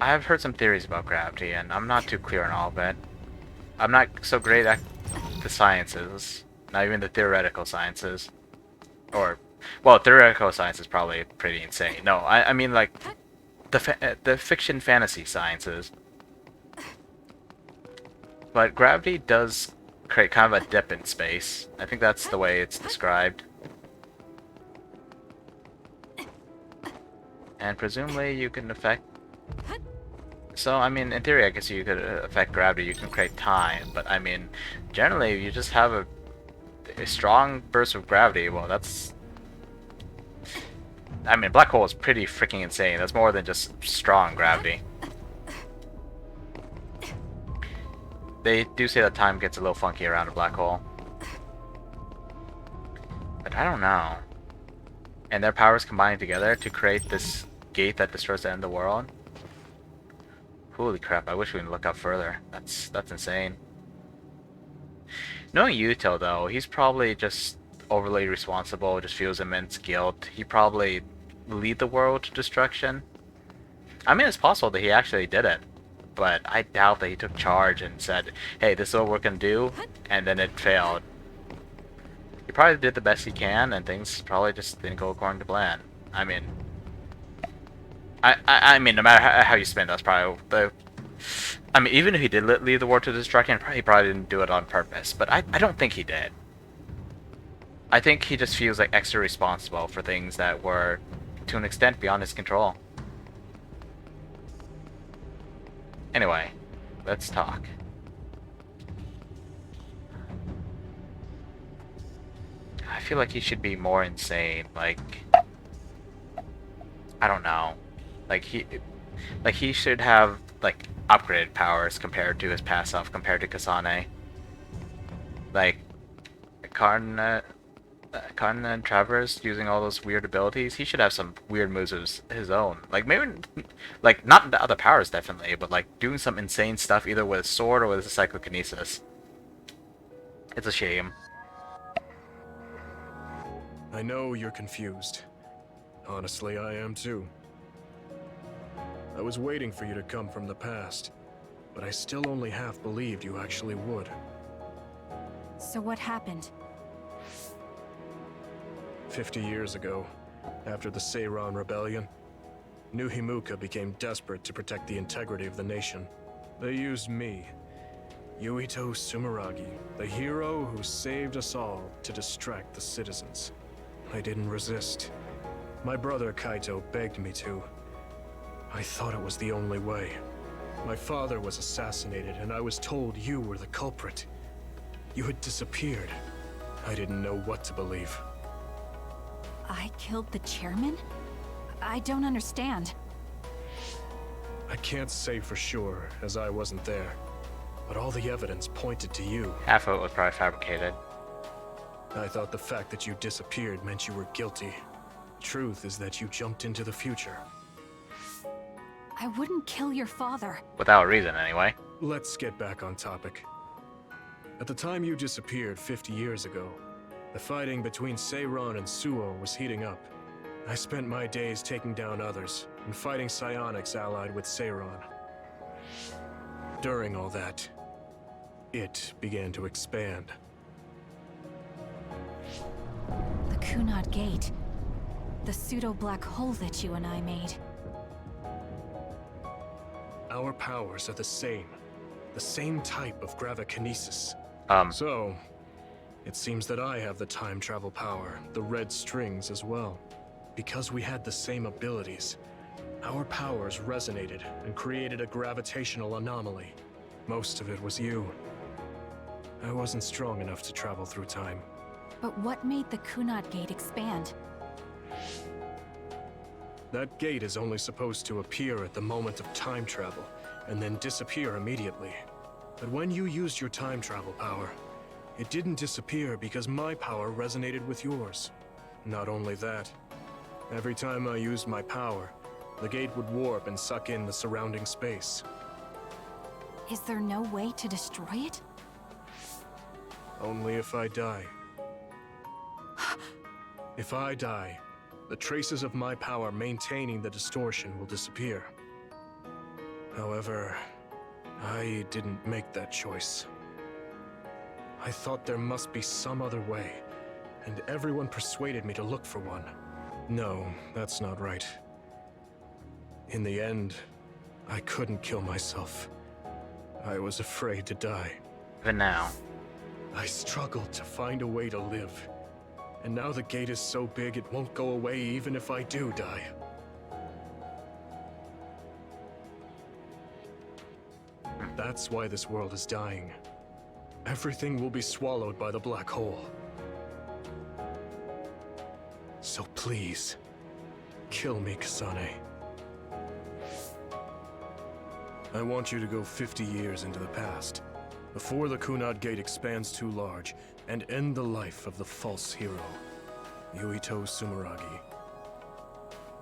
[SPEAKER 1] I've heard some theories about gravity, and I'm not too clear on all of it. I'm not so great at the sciences, not even the theoretical sciences. Or, well, theoretical science is probably pretty insane. No, I mean, like, the fiction fantasy sciences. But gravity does create kind of a dip in space. I think that's the way it's described. And presumably you can affect... So, I mean, in theory, I guess you could affect gravity, you can create time, but I mean, generally, you just have a strong burst of gravity. Well, that's... I mean, black hole is pretty freaking insane. That's more than just strong gravity. They do say that time gets a little funky around a black hole. But I don't know. And their powers combining together to create this gate that destroys the end of the world. Holy crap, I wish we could look up further. That's insane. Knowing Yuto, though, he's probably just overly responsible, just feels immense guilt. He probably lead the world to destruction. I mean, it's possible that he actually did it. But I doubt that he took charge and said, hey, this is what we're gonna do, and then it failed. He probably did the best he can, and things probably just didn't go according to plan. I mean... I mean, no matter how you spin, that's probably the... I mean, even if he did lead the world to destruction, he probably didn't do it on purpose, but I don't think he did. I think he just feels like extra responsible for things that were, to an extent, beyond his control. Anyway, let's talk. I feel like he should be more insane, like... I don't know. Like he should have, like, upgraded powers compared to his past self, compared to Kasane. Like, Kunad and Travers using all those weird abilities, he should have some weird moves of his own. Like, maybe, like, not the other powers, definitely, but, like, doing some insane stuff either with a sword or with a psychokinesis. It's a shame.
[SPEAKER 16] I know you're confused. Honestly, I am too. I was waiting for you to come from the past, but I still only half believed you actually would.
[SPEAKER 11] So what happened?
[SPEAKER 16] 50 years ago, after the Seiran Rebellion, New Himuka became desperate to protect the integrity of the nation. They used me, Yuito Sumeragi, the hero who saved us all, to distract the citizens. I didn't resist. My brother Kaito begged me to. I thought it was the only way. My father was assassinated, and I was told you were the culprit. You had disappeared. I didn't know what to believe.
[SPEAKER 11] I killed the chairman? I don't understand.
[SPEAKER 16] I can't say for sure, as I wasn't there. but all the evidence pointed to you.
[SPEAKER 1] Half of it was probably fabricated.
[SPEAKER 16] I thought the fact that you disappeared meant you were guilty. Truth is that you jumped into the future.
[SPEAKER 11] I wouldn't kill your father.
[SPEAKER 1] Without a reason, anyway.
[SPEAKER 16] Let's get back on topic. At the time you disappeared 50 years ago, the fighting between Seiron and Suo was heating up. I spent my days taking down others and fighting psionics allied with Seiron. During all that, it began to expand.
[SPEAKER 11] The Kunad Gate. The pseudo-black hole that you and I made.
[SPEAKER 16] Our powers are the same type of gravikinesis. So, it seems that I have the time travel power, the red strings as well. Because we had the same abilities, our powers resonated and created a gravitational anomaly. Most of it was you. I wasn't strong enough to travel through time.
[SPEAKER 11] But what made the Kunad Gate expand?
[SPEAKER 16] That gate is only supposed to appear at the moment of time travel, and then disappear immediately. But when you used your time travel power, it didn't disappear because my power resonated with yours. Not only that, every time I used my power, the gate would warp and suck in the surrounding space.
[SPEAKER 11] Is there no way to destroy it?
[SPEAKER 16] Only if I die. If I die, the traces of my power maintaining the distortion will disappear. However, I didn't make that choice. I thought there must be some other way, and everyone persuaded me to look for one. No, that's not right. In the end, I couldn't kill myself. I was afraid to die.
[SPEAKER 1] Even now.
[SPEAKER 16] I struggled to find a way to live. And now the gate is so big it won't go away even if I do die. That's why this world is dying. Everything will be swallowed by the black hole. So please, kill me, Kasane. I want you to go 50 years into the past, before the Kunad Gate expands too large, and end the life of the false hero, Yuito Sumeragi.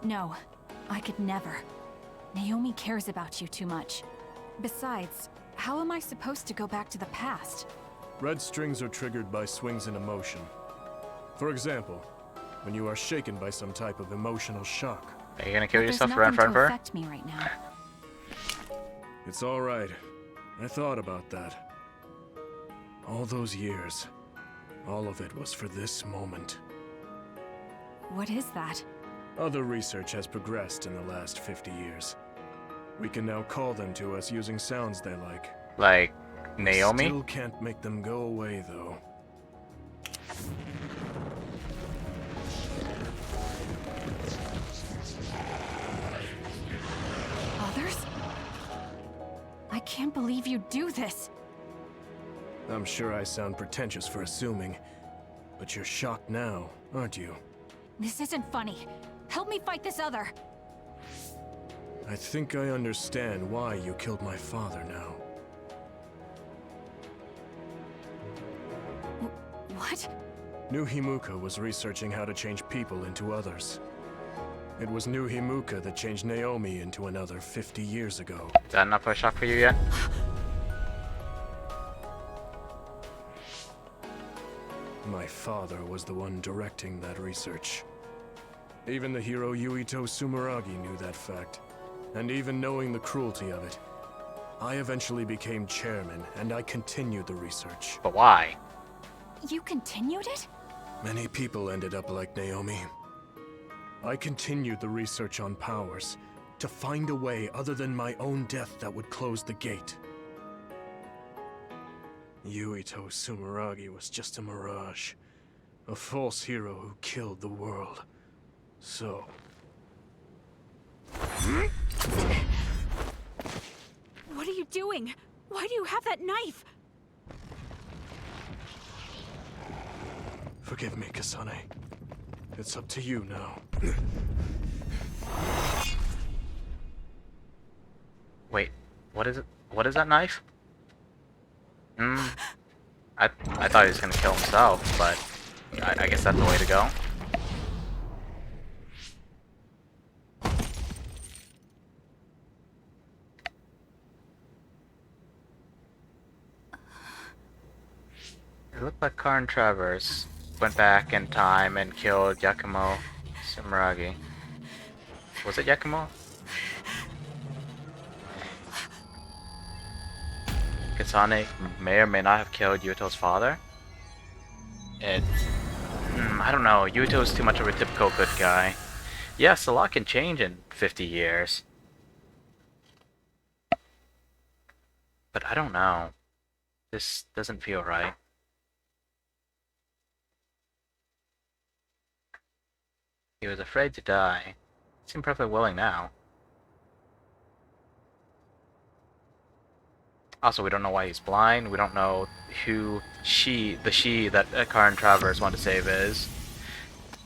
[SPEAKER 11] No, I could never. Naomi cares about you too much. Besides, how am I supposed to go back to the past?
[SPEAKER 16] Red strings are triggered by swings in emotion. For example, when you are shaken by some type of emotional shock.
[SPEAKER 1] Are you gonna kill yourself
[SPEAKER 11] right in front of her?
[SPEAKER 1] affect
[SPEAKER 11] me right now.
[SPEAKER 16] It's all right. I thought about that. All those years, all of it was for this moment.
[SPEAKER 11] What is that?
[SPEAKER 16] Other research has progressed in the last 50 years. We can now call them to us using sounds they like.
[SPEAKER 1] Like Naomi?
[SPEAKER 16] Still can't make them go away, though.
[SPEAKER 11] Others? I can't believe you do this.
[SPEAKER 16] I'm sure I sound pretentious for assuming, but you're shocked now, aren't you?
[SPEAKER 11] This isn't funny. Help me fight this other.
[SPEAKER 16] I think I understand why you killed my father now.
[SPEAKER 11] What?
[SPEAKER 16] New Himuka was researching how to change people into others. It was New Himuka that changed Naomi into another 50 years ago.
[SPEAKER 1] Is that enough of a shock for you yet?
[SPEAKER 16] My father was the one directing that research. Even the hero Yuito Sumeragi knew that fact. And even knowing the cruelty of it, I eventually became chairman and I continued the research.
[SPEAKER 1] But why?
[SPEAKER 11] You continued it?
[SPEAKER 16] Many people ended up like Naomi. I continued the research on powers, to find a way other than my own death that would close the gate. Yuito Sumeragi was just a mirage, a false hero who killed the world. So...
[SPEAKER 5] What are you doing? Why do you have that knife?
[SPEAKER 16] Forgive me, Kasane. It's up to you now.
[SPEAKER 1] Wait, what is it? What is that knife? Hmm. I thought he was gonna kill himself, but I guess that's the way to go. It looked like Karn Travers went back in time and killed Yakumo Sumeragi. Was it Yakumo? Kasane may or may not have killed Yuito's father. I don't know. Yuito is too much of a typical good guy. Yes, a lot can change in 50 years. But I don't know. This doesn't feel right. He was afraid to die. Seemed perfectly willing now. Also, we don't know why he's blind. We don't know who the she that Karn Travers wanted to save is.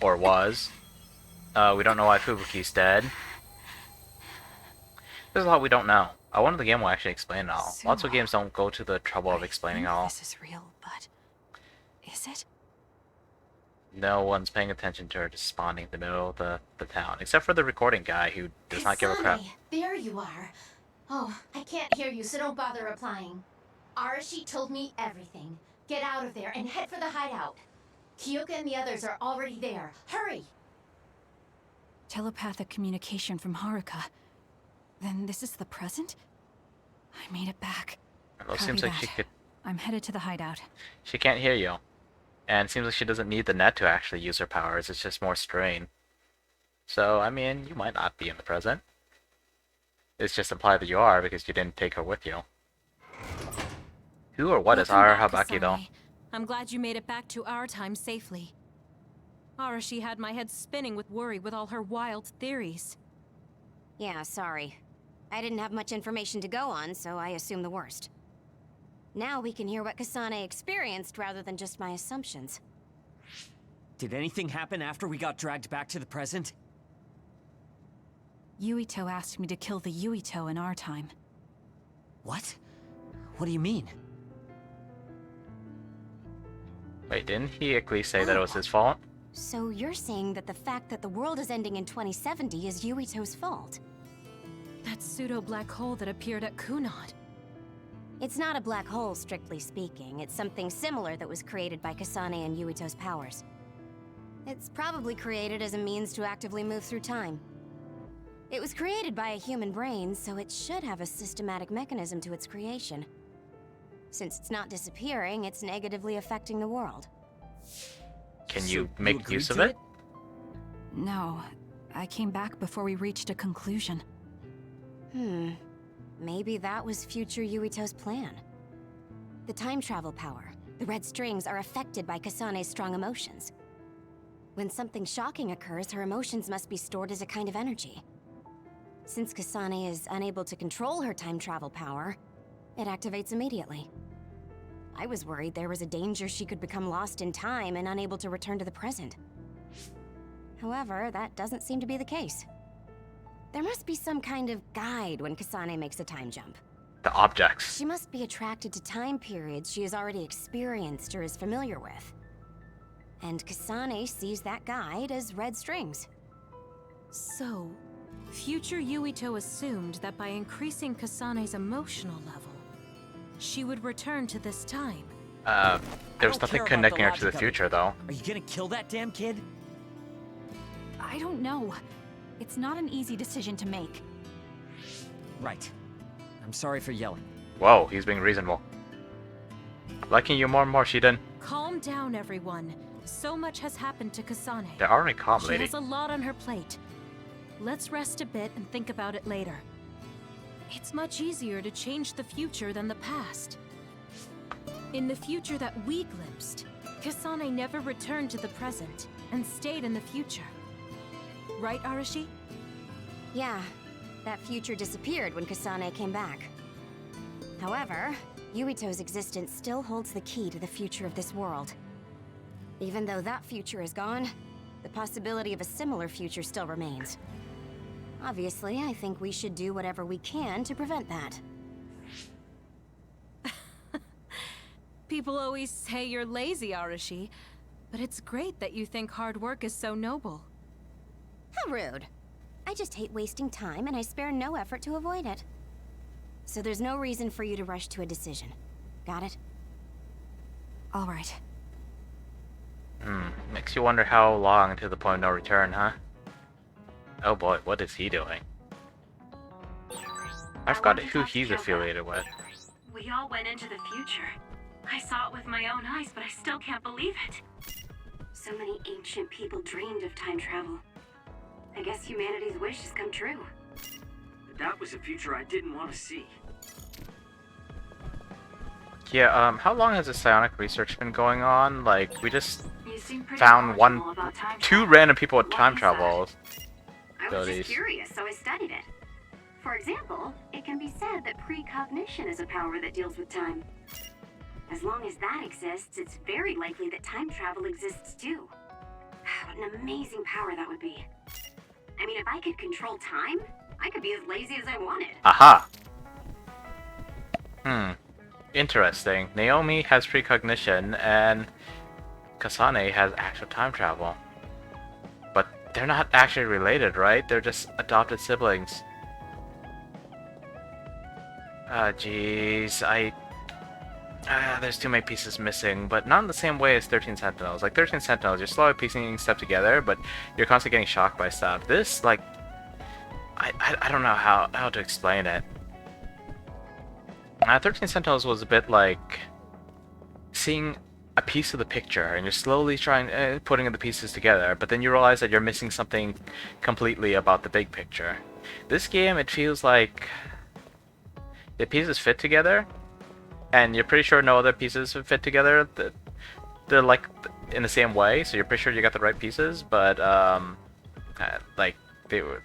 [SPEAKER 1] Or was. We don't know why Fubuki's dead. There's a lot we don't know. I wonder if the game will actually explain it all. Lots of games don't go to the trouble of explaining all.
[SPEAKER 7] This is real, but is it?
[SPEAKER 1] No one's paying attention to her just spawning in the middle of the town, except for the recording guy who does not give a crap.
[SPEAKER 17] Kasane, there you are. Oh, I can't hear you, so don't bother replying. Arashi told me everything. Get out of there and head for the hideout. Kyoka and the others are already there. Hurry!
[SPEAKER 11] Telepathic communication from Haruka. Then this is the present? I made it back.
[SPEAKER 1] Well, it seems like she could...
[SPEAKER 11] I'm headed to the hideout.
[SPEAKER 1] She can't hear you. And it seems like she doesn't need the net to actually use her powers, it's just more strain. So, I mean, you might not be in the present. It's just implied that you are because you didn't take her with you. Who or what is Arahabaki though?
[SPEAKER 5] I'm glad you made it back to our time safely. Arashi had my head spinning with worry with all her wild theories.
[SPEAKER 12] Yeah, sorry. I didn't have much information to go on, so I assumed the worst. Now we can hear what Kasane experienced rather than just my assumptions.
[SPEAKER 2] Did anything happen after we got dragged back to the present?
[SPEAKER 11] Yuito asked me to kill the Yuito in our time.
[SPEAKER 2] What? What do you mean?
[SPEAKER 1] Wait, didn't he at least say that it was his fault?
[SPEAKER 12] So you're saying that the fact that the world is ending in 2070 is Yuito's fault?
[SPEAKER 5] That pseudo-black hole that appeared at Kunad.
[SPEAKER 12] It's not a black hole, strictly speaking. It's something similar that was created by Kasane and Yuito's powers. It's probably created as a means to actively move through time. It was created by a human brain, so it should have a systematic mechanism to its creation. Since it's not disappearing, it's negatively affecting the world.
[SPEAKER 1] Can you make use of it?
[SPEAKER 11] No. I came back before we reached a conclusion.
[SPEAKER 12] Maybe that was future Yuito's plan. The time travel power, the red strings, are affected by Kasane's strong emotions. When something shocking occurs, her emotions must be stored as a kind of energy. Since Kasane is unable to control her time travel power, it activates immediately. I was worried there was a danger she could become lost in time and unable to return to the present. However, that doesn't seem to be the case. There must be some kind of guide when Kasane makes a time jump.
[SPEAKER 1] The objects.
[SPEAKER 12] She must be attracted to time periods she has already experienced or is familiar with. And Kasane sees that guide as red strings.
[SPEAKER 5] So, future Yuito assumed that by increasing Kasane's emotional level, she would return to this time.
[SPEAKER 1] There was nothing connecting her to the future, though.
[SPEAKER 2] Are you gonna kill that damn kid?
[SPEAKER 11] I don't know. It's not an easy decision to make.
[SPEAKER 2] Right. I'm sorry for yelling.
[SPEAKER 1] Whoa, he's being reasonable. Liking you more and more, Shiden.
[SPEAKER 5] Calm down, everyone. So much has happened to Kasane.
[SPEAKER 1] They're already calm,
[SPEAKER 5] She
[SPEAKER 1] lady.
[SPEAKER 5] has a lot on her plate. Let's rest a bit and think about it later. It's much easier to change the future than the past. In the future that we glimpsed, Kasane never returned to the present and stayed in the future. Right, Arashi?
[SPEAKER 12] Yeah, that future disappeared when Kasane came back. However, Yuito's existence still holds the key to the future of this world. Even though that future is gone, the possibility of a similar future still remains. Obviously, I think we should do whatever we can to prevent that.
[SPEAKER 5] People always say you're lazy, Arashi, but it's great that you think hard work is so noble.
[SPEAKER 12] How rude. I just hate wasting time, and I spare no effort to avoid it. So there's no reason for you to rush to a decision. Got it?
[SPEAKER 11] All right.
[SPEAKER 1] Makes you wonder how long to the point of no return, huh? Oh boy, what is he doing? I forgot who he's affiliated with.
[SPEAKER 13] We all went into the future. I saw it with my own eyes, but I still can't believe it. So many ancient people dreamed of time travel. I guess humanity's wish has come true.
[SPEAKER 4] But that was a future I didn't want to see.
[SPEAKER 1] Yeah, how long has the psionic research been going on? Like, we just
[SPEAKER 13] You seem pretty
[SPEAKER 1] found
[SPEAKER 13] knowledgeable about time
[SPEAKER 1] two
[SPEAKER 13] travel.
[SPEAKER 1] random people with
[SPEAKER 13] Why
[SPEAKER 1] time
[SPEAKER 13] is that?
[SPEAKER 1] travel
[SPEAKER 13] I was
[SPEAKER 1] abilities.
[SPEAKER 13] just curious, so I studied it. For example, it can be said that precognition is a power that deals with time. As long as that exists, it's very likely that time travel exists too. What an amazing power that would be. I mean, if I could control time, I could be as lazy as I wanted.
[SPEAKER 1] Aha! Interesting. Naomi has precognition, and Kasane has actual time travel. But they're not actually related, right? They're just adopted siblings. Ah, jeez. There's too many pieces missing, but not in the same way as 13 Sentinels. Like, 13 Sentinels, you're slowly piecing stuff together, but you're constantly getting shocked by stuff. This, like, I don't know how to explain it. 13 Sentinels was a bit like seeing a piece of the picture, and you're slowly trying putting the pieces together, but then you realize that you're missing something completely about the big picture. This game, it feels like the pieces fit together, and you're pretty sure no other pieces fit together. They're like in the same way, so you're pretty sure you got the right pieces, but like the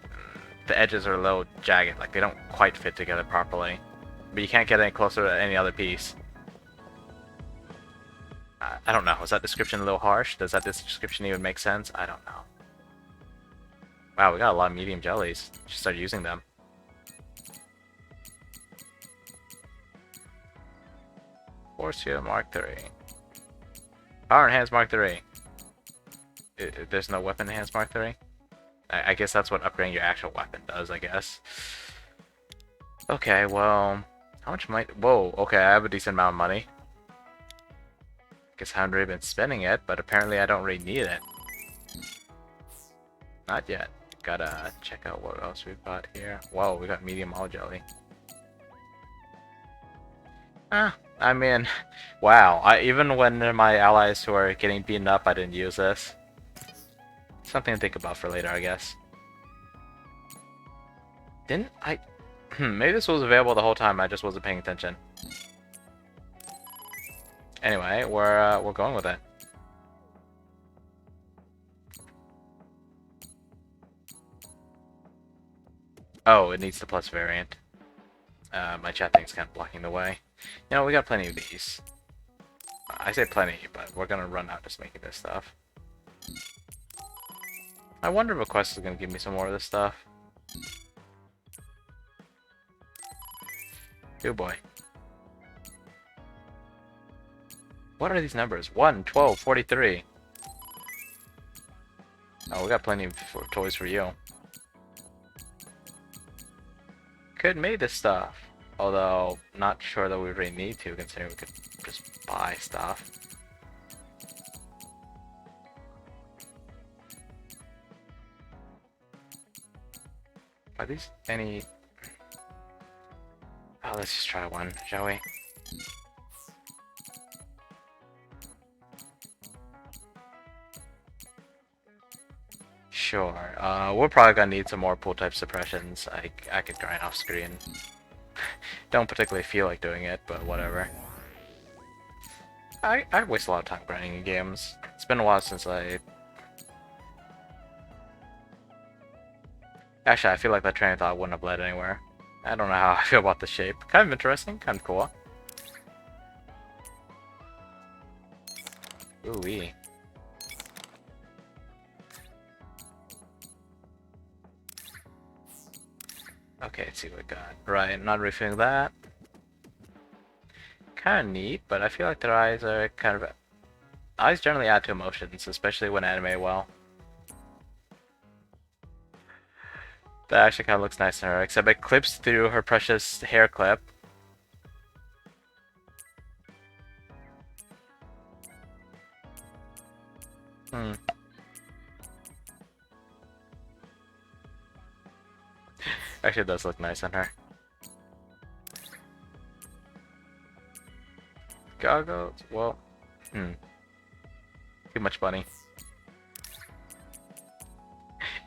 [SPEAKER 1] edges are a little jagged, like they don't quite fit together properly. But you can't get any closer to any other piece. I don't know. Was that description a little harsh? Does that description even make sense? I don't know. Wow, we got a lot of medium jellies. Should start using them. Force Field Mark 3. Power Enhanced Mark 3. There's no Weapon Enhanced Mark 3? I guess that's what upgrading your actual weapon does, I guess. Okay, well... How much might... Whoa, okay, I have a decent amount of money. Guess I haven't really been spending it, but apparently I don't really need it. Not yet. Gotta check out what else we've got here. Whoa, we got medium all jelly. I mean, wow. Even when my allies who are getting beaten up, I didn't use this. Something to think about for later, I guess. Didn't I... maybe this was available the whole time, I just wasn't paying attention. Anyway, we're going with it. Oh, it needs the plus variant. My chat thing's kind of blocking the way. You know, we got plenty of these. I say plenty, but we're gonna run out just making this stuff. I wonder if a quest is gonna give me some more of this stuff. Oh boy. What are these numbers? 1, 12, 43. Oh, we got plenty of toys for you. Could make this stuff. Although, not sure that we really need to, considering we could just buy stuff. Are these any... Oh, let's just try one, shall we? Sure. We're probably gonna need some more pool-type suppressions. I could grind off screen. Don't particularly feel like doing it, but whatever. I waste a lot of time grinding in games. It's been a while since I... Actually, I feel like that train of thought wouldn't have led anywhere. I don't know how I feel about the shape. Kind of interesting, kind of cool. Ooh-wee. Okay, let's see what we got. Right, not refilling that. kind of neat, but I feel like their eyes are kind of... Eyes generally add to emotions, especially when animated well. That actually kind of looks nice on her, except it clips through her precious hair clip. Actually, it does look nice on her. Goggles? Well, too much bunny.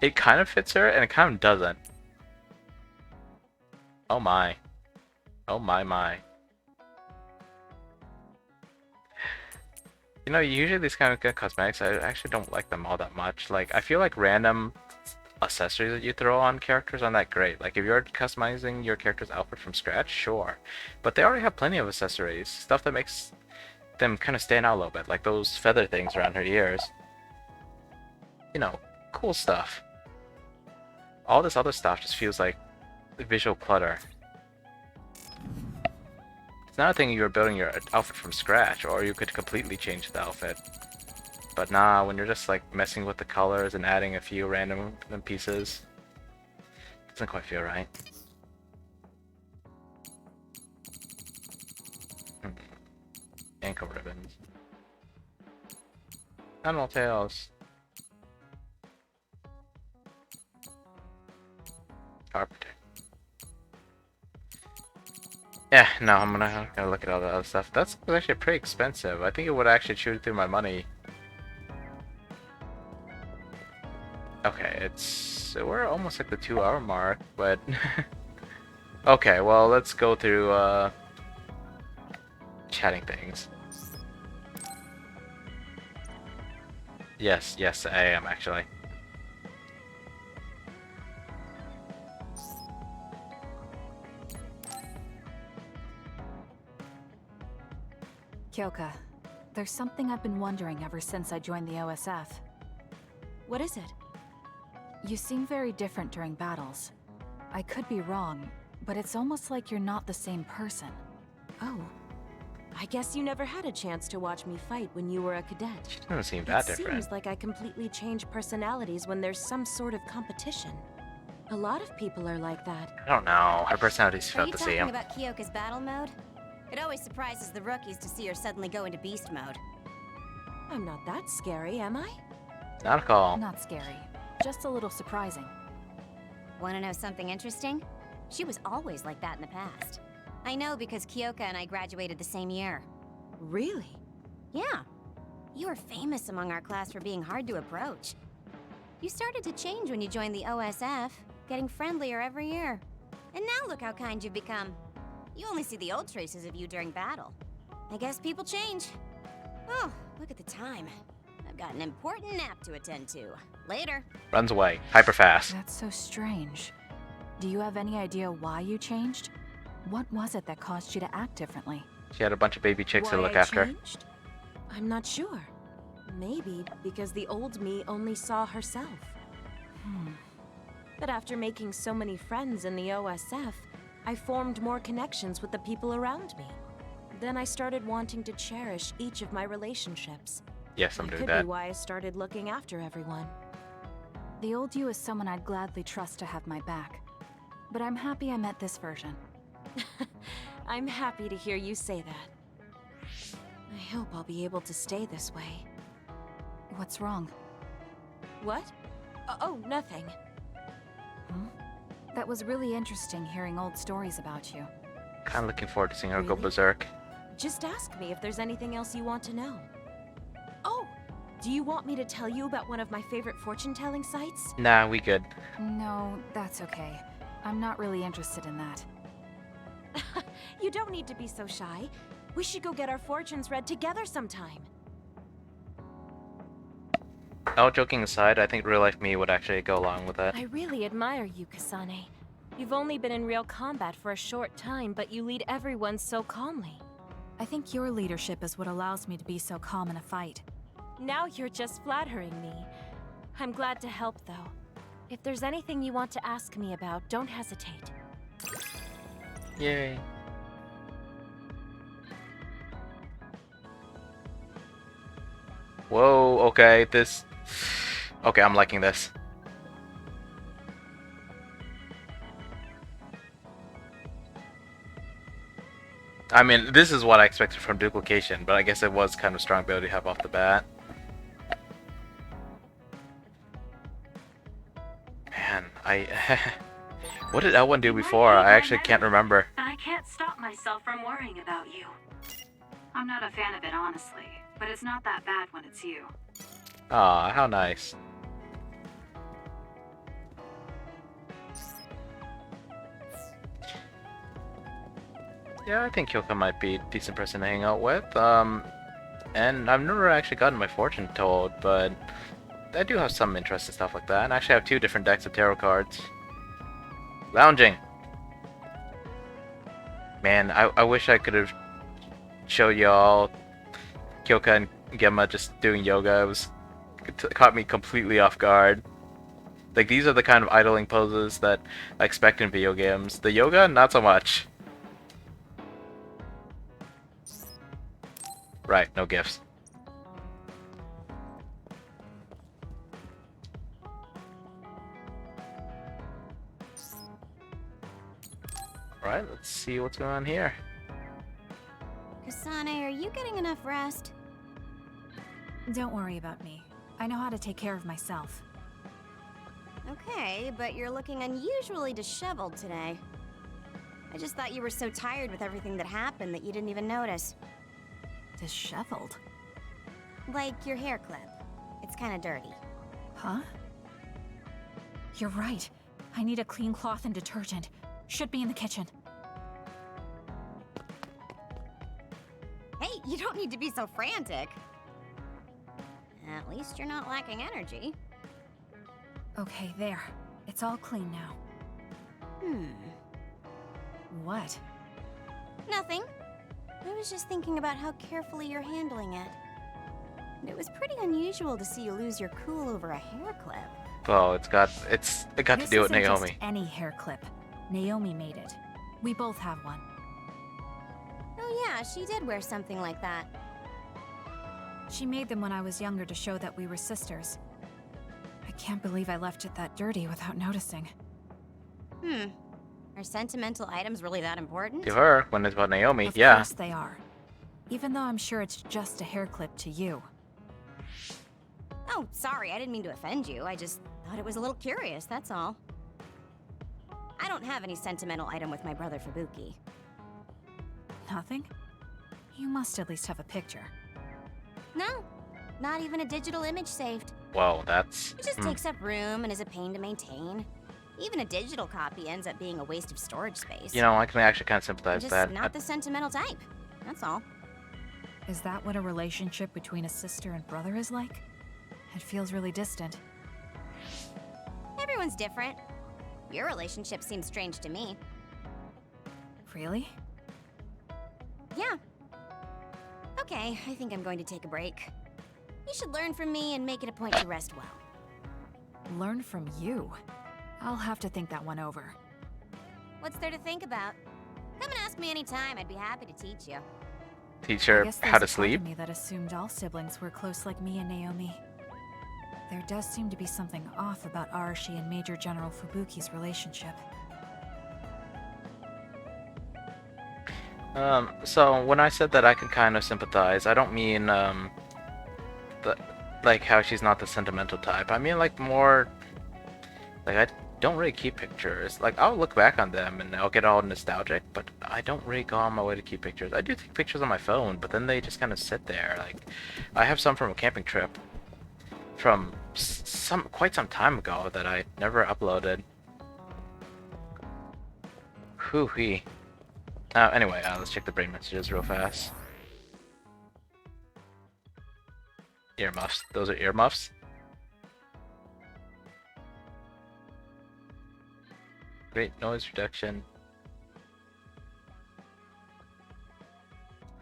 [SPEAKER 1] It kind of fits her, and it kind of doesn't. Oh my. Oh my. You know, usually these kind of good cosmetics, I actually don't like them all that much. Like, I feel like random accessories that you throw on characters aren't that great. Like, if you're customizing your character's outfit from scratch, sure. But they already have plenty of accessories. Stuff that makes them kind of stand out a little bit. Like those feather things around her ears. You know, cool stuff. All this other stuff just feels like visual clutter. It's not a thing you're building your outfit from scratch, or you could completely change the outfit. But nah, when you're just like messing with the colors and adding a few random pieces, it doesn't quite feel right. Ankle ribbons. Animal tails. Carpenter. Yeah, no, I'm gonna look at all the other stuff. That's actually pretty expensive. I think it would actually chew through my money. Okay, we're almost like the 2-hour mark, but okay, well, let's go through chatting things. Yes, I am actually.
[SPEAKER 11] Kyoka, there's something I've been wondering ever since I joined the OSF.
[SPEAKER 5] What is it?
[SPEAKER 11] You seem very different during battles. I could be wrong, but it's almost like you're not the same person.
[SPEAKER 5] Oh. I guess you never had a chance to watch me fight when you were a cadet.
[SPEAKER 1] She doesn't seem that different.
[SPEAKER 5] It seems like I completely change personalities when there's some sort of competition. A lot of people are like that.
[SPEAKER 1] I don't know. Her personality's
[SPEAKER 12] Are
[SPEAKER 1] felt
[SPEAKER 12] you
[SPEAKER 1] the
[SPEAKER 12] talking
[SPEAKER 1] same.
[SPEAKER 12] about Kyoka's battle mode? It always surprises the rookies to see her suddenly go into beast mode.
[SPEAKER 5] I'm not that scary, am I?
[SPEAKER 1] Not at all.
[SPEAKER 11] Not scary. Just a little surprising.
[SPEAKER 12] Want to know something interesting? She was always like that in the past. I know because Kyoka and I graduated the same year.
[SPEAKER 5] Really?
[SPEAKER 12] Yeah. You were famous among our class for being hard to approach. You started to change when you joined the OSF, getting friendlier every year. And now look how kind you've become. You only see the old traces of you during battle. I guess people change. Oh, look at the time. I've got an important nap to attend to. Later.
[SPEAKER 1] Runs away. Hyper fast.
[SPEAKER 11] That's so strange. Do you have any idea why you changed? What was it that caused you to act differently?
[SPEAKER 1] She had a bunch of baby chicks to
[SPEAKER 5] Why
[SPEAKER 1] look
[SPEAKER 5] I
[SPEAKER 1] after.
[SPEAKER 5] changed? I'm not sure. Maybe because the old me only saw herself. But after making so many friends in the OSF, I formed more connections with the people around me. Then I started wanting to cherish each of my relationships.
[SPEAKER 1] Yes, I'm
[SPEAKER 5] That
[SPEAKER 1] doing
[SPEAKER 5] could
[SPEAKER 1] that.
[SPEAKER 5] be why I started looking after everyone.
[SPEAKER 11] The old you is someone I'd gladly trust to have my back. But I'm happy I met this version.
[SPEAKER 5] I'm happy to hear you say that. I hope I'll be able to stay this way.
[SPEAKER 11] What's wrong?
[SPEAKER 5] What? Oh, nothing.
[SPEAKER 11] That was really interesting hearing old stories about you.
[SPEAKER 1] Kind of looking forward to seeing her go
[SPEAKER 5] Really?
[SPEAKER 1] berserk.
[SPEAKER 5] Just ask me if there's anything else you want to know. Oh, do you want me to tell you about one of my favorite fortune-telling sites?
[SPEAKER 1] Nah, we good.
[SPEAKER 11] No, that's okay. I'm not really interested in that.
[SPEAKER 5] You don't need to be so shy. We should go get our fortunes read together sometime.
[SPEAKER 1] All joking aside, I think real life me would actually go along with that.
[SPEAKER 5] I really admire you, Kasane. You've only been in real combat for a short time, but you lead everyone so calmly.
[SPEAKER 11] I think your leadership is what allows me to be so calm in a fight.
[SPEAKER 5] Now you're just flattering me. I'm glad to help, though. If there's anything you want to ask me about, don't hesitate.
[SPEAKER 1] Yay. Whoa, okay, this... Okay, I'm liking this. I mean, this is what I expected from duplication, but I guess it was kind of strong ability to have off the bat. Man, what did L1 do before? I actually can't remember.
[SPEAKER 13] But I can't stop myself from worrying about you. I'm not a fan of it, honestly, but it's not that bad when it's you.
[SPEAKER 1] Aw, how nice. Yeah, I think Kyoka might be a decent person to hang out with. And I've never actually gotten my fortune told, but I do have some interest in stuff like that. And I actually have 2 different decks of tarot cards. Lounging! Man, I wish I could have showed y'all Kyoka and Gemma just doing yoga. It caught me completely off guard. Like, these are the kind of idling poses that I expect in video games. The yoga, not so much. Right, no gifts. Alright, let's see what's going on here.
[SPEAKER 12] Kasane, are you getting enough rest?
[SPEAKER 11] Don't worry about me. I know how to take care of myself.
[SPEAKER 12] Okay, but you're looking unusually disheveled today. I just thought you were so tired with everything that happened that you didn't even notice.
[SPEAKER 11] Disheveled?
[SPEAKER 12] Like your hair clip. It's kind of dirty.
[SPEAKER 11] Huh? You're right. I need a clean cloth and detergent. Should be in the kitchen.
[SPEAKER 12] Hey, you don't need to be so frantic. At least you're not lacking energy.
[SPEAKER 11] Okay, there. It's all clean now. What?
[SPEAKER 12] Nothing. I was just thinking about how carefully you're handling it. It was pretty unusual to see you lose your cool over a hair clip.
[SPEAKER 1] Oh, it got to do with
[SPEAKER 11] This isn't
[SPEAKER 1] Naomi.
[SPEAKER 11] just any hair clip. Naomi made it. We both have one.
[SPEAKER 12] Oh yeah, she did wear something like that.
[SPEAKER 11] She made them when I was younger to show that we were sisters. I can't believe I left it that dirty without noticing.
[SPEAKER 12] Are sentimental items really that important?
[SPEAKER 1] To her, when it's about Naomi,
[SPEAKER 11] Of
[SPEAKER 1] yeah.
[SPEAKER 11] course they are. Even though I'm sure it's just a hair clip to you.
[SPEAKER 12] Oh, sorry, I didn't mean to offend you. I just thought it was a little curious, that's all. I don't have any sentimental item with my brother Fubuki.
[SPEAKER 11] Nothing? You must at least have a picture.
[SPEAKER 12] No, not even a digital image saved.
[SPEAKER 1] Whoa, that's...
[SPEAKER 12] It just takes up room and is a pain to maintain. Even a digital copy ends up being a waste of storage space.
[SPEAKER 1] You know, I can actually kind of sympathize with
[SPEAKER 12] Just
[SPEAKER 1] that.
[SPEAKER 12] not the sentimental type. That's all.
[SPEAKER 11] Is that what a relationship between a sister and brother is like? It feels really distant.
[SPEAKER 12] Everyone's different. Your relationship seems strange to me.
[SPEAKER 11] Really?
[SPEAKER 12] Yeah. Okay, I think I'm going to take a break. You should learn from me and make it a point to rest well.
[SPEAKER 11] Learn from you? I'll have to think that one over.
[SPEAKER 12] What's there to think about? Come and ask me anytime. I'd be happy to teach you.
[SPEAKER 1] Teach her
[SPEAKER 11] I guess
[SPEAKER 1] how to
[SPEAKER 11] there's a part
[SPEAKER 1] sleep?
[SPEAKER 11] of me that assumed all siblings were close like me and Naomi. There does seem to be something off about Arashi and Major General Fubuki's relationship.
[SPEAKER 1] So when I said that I can kind of sympathize, I don't mean, like how she's not the sentimental type. I mean like more, like I don't really keep pictures. Like I'll look back on them and I'll get all nostalgic, but I don't really go on my way to keep pictures. I do take pictures on my phone, but then they just kind of sit there. Like I have some from a camping trip from quite some time ago that I never uploaded. Hoo-hee. Anyway, let's check the brain messages real fast. Earmuffs. Those are earmuffs. Great noise reduction.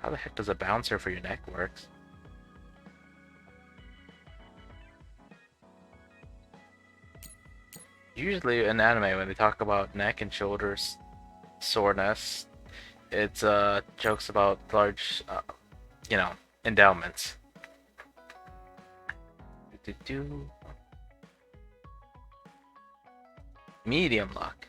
[SPEAKER 1] How the heck does a bouncer for your neck works? Usually in anime when they talk about neck and shoulders soreness, it's jokes about large, you know, endowments. Do. Medium luck.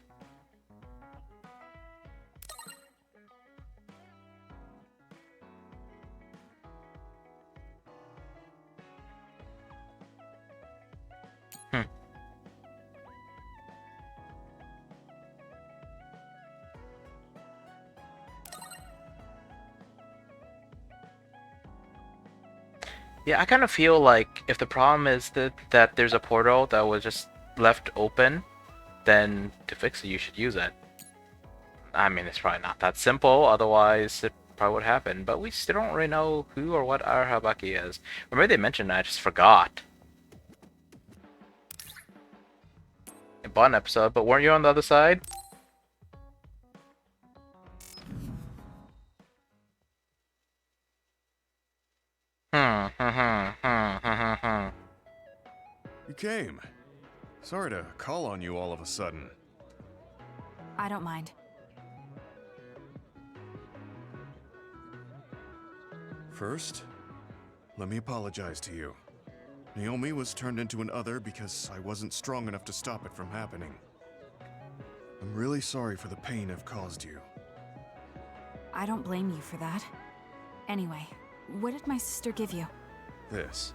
[SPEAKER 1] Yeah, I kind of feel like if the problem is that there's a portal that was just left open, then to fix it you should use it. I mean, it's probably not that simple, otherwise it probably would happen, but we still don't really know who or what our Habaki is. Or maybe they mentioned it, I just forgot. I bought an episode, but weren't you on the other side?
[SPEAKER 18] You came. Sorry to call on you all of a sudden.
[SPEAKER 11] I don't mind.
[SPEAKER 18] First, let me apologize to you. Naomi was turned into an other because I wasn't strong enough to stop it from happening. I'm really sorry for the pain I've caused you.
[SPEAKER 11] I don't blame you for that. Anyway, what did my sister give you?
[SPEAKER 18] This.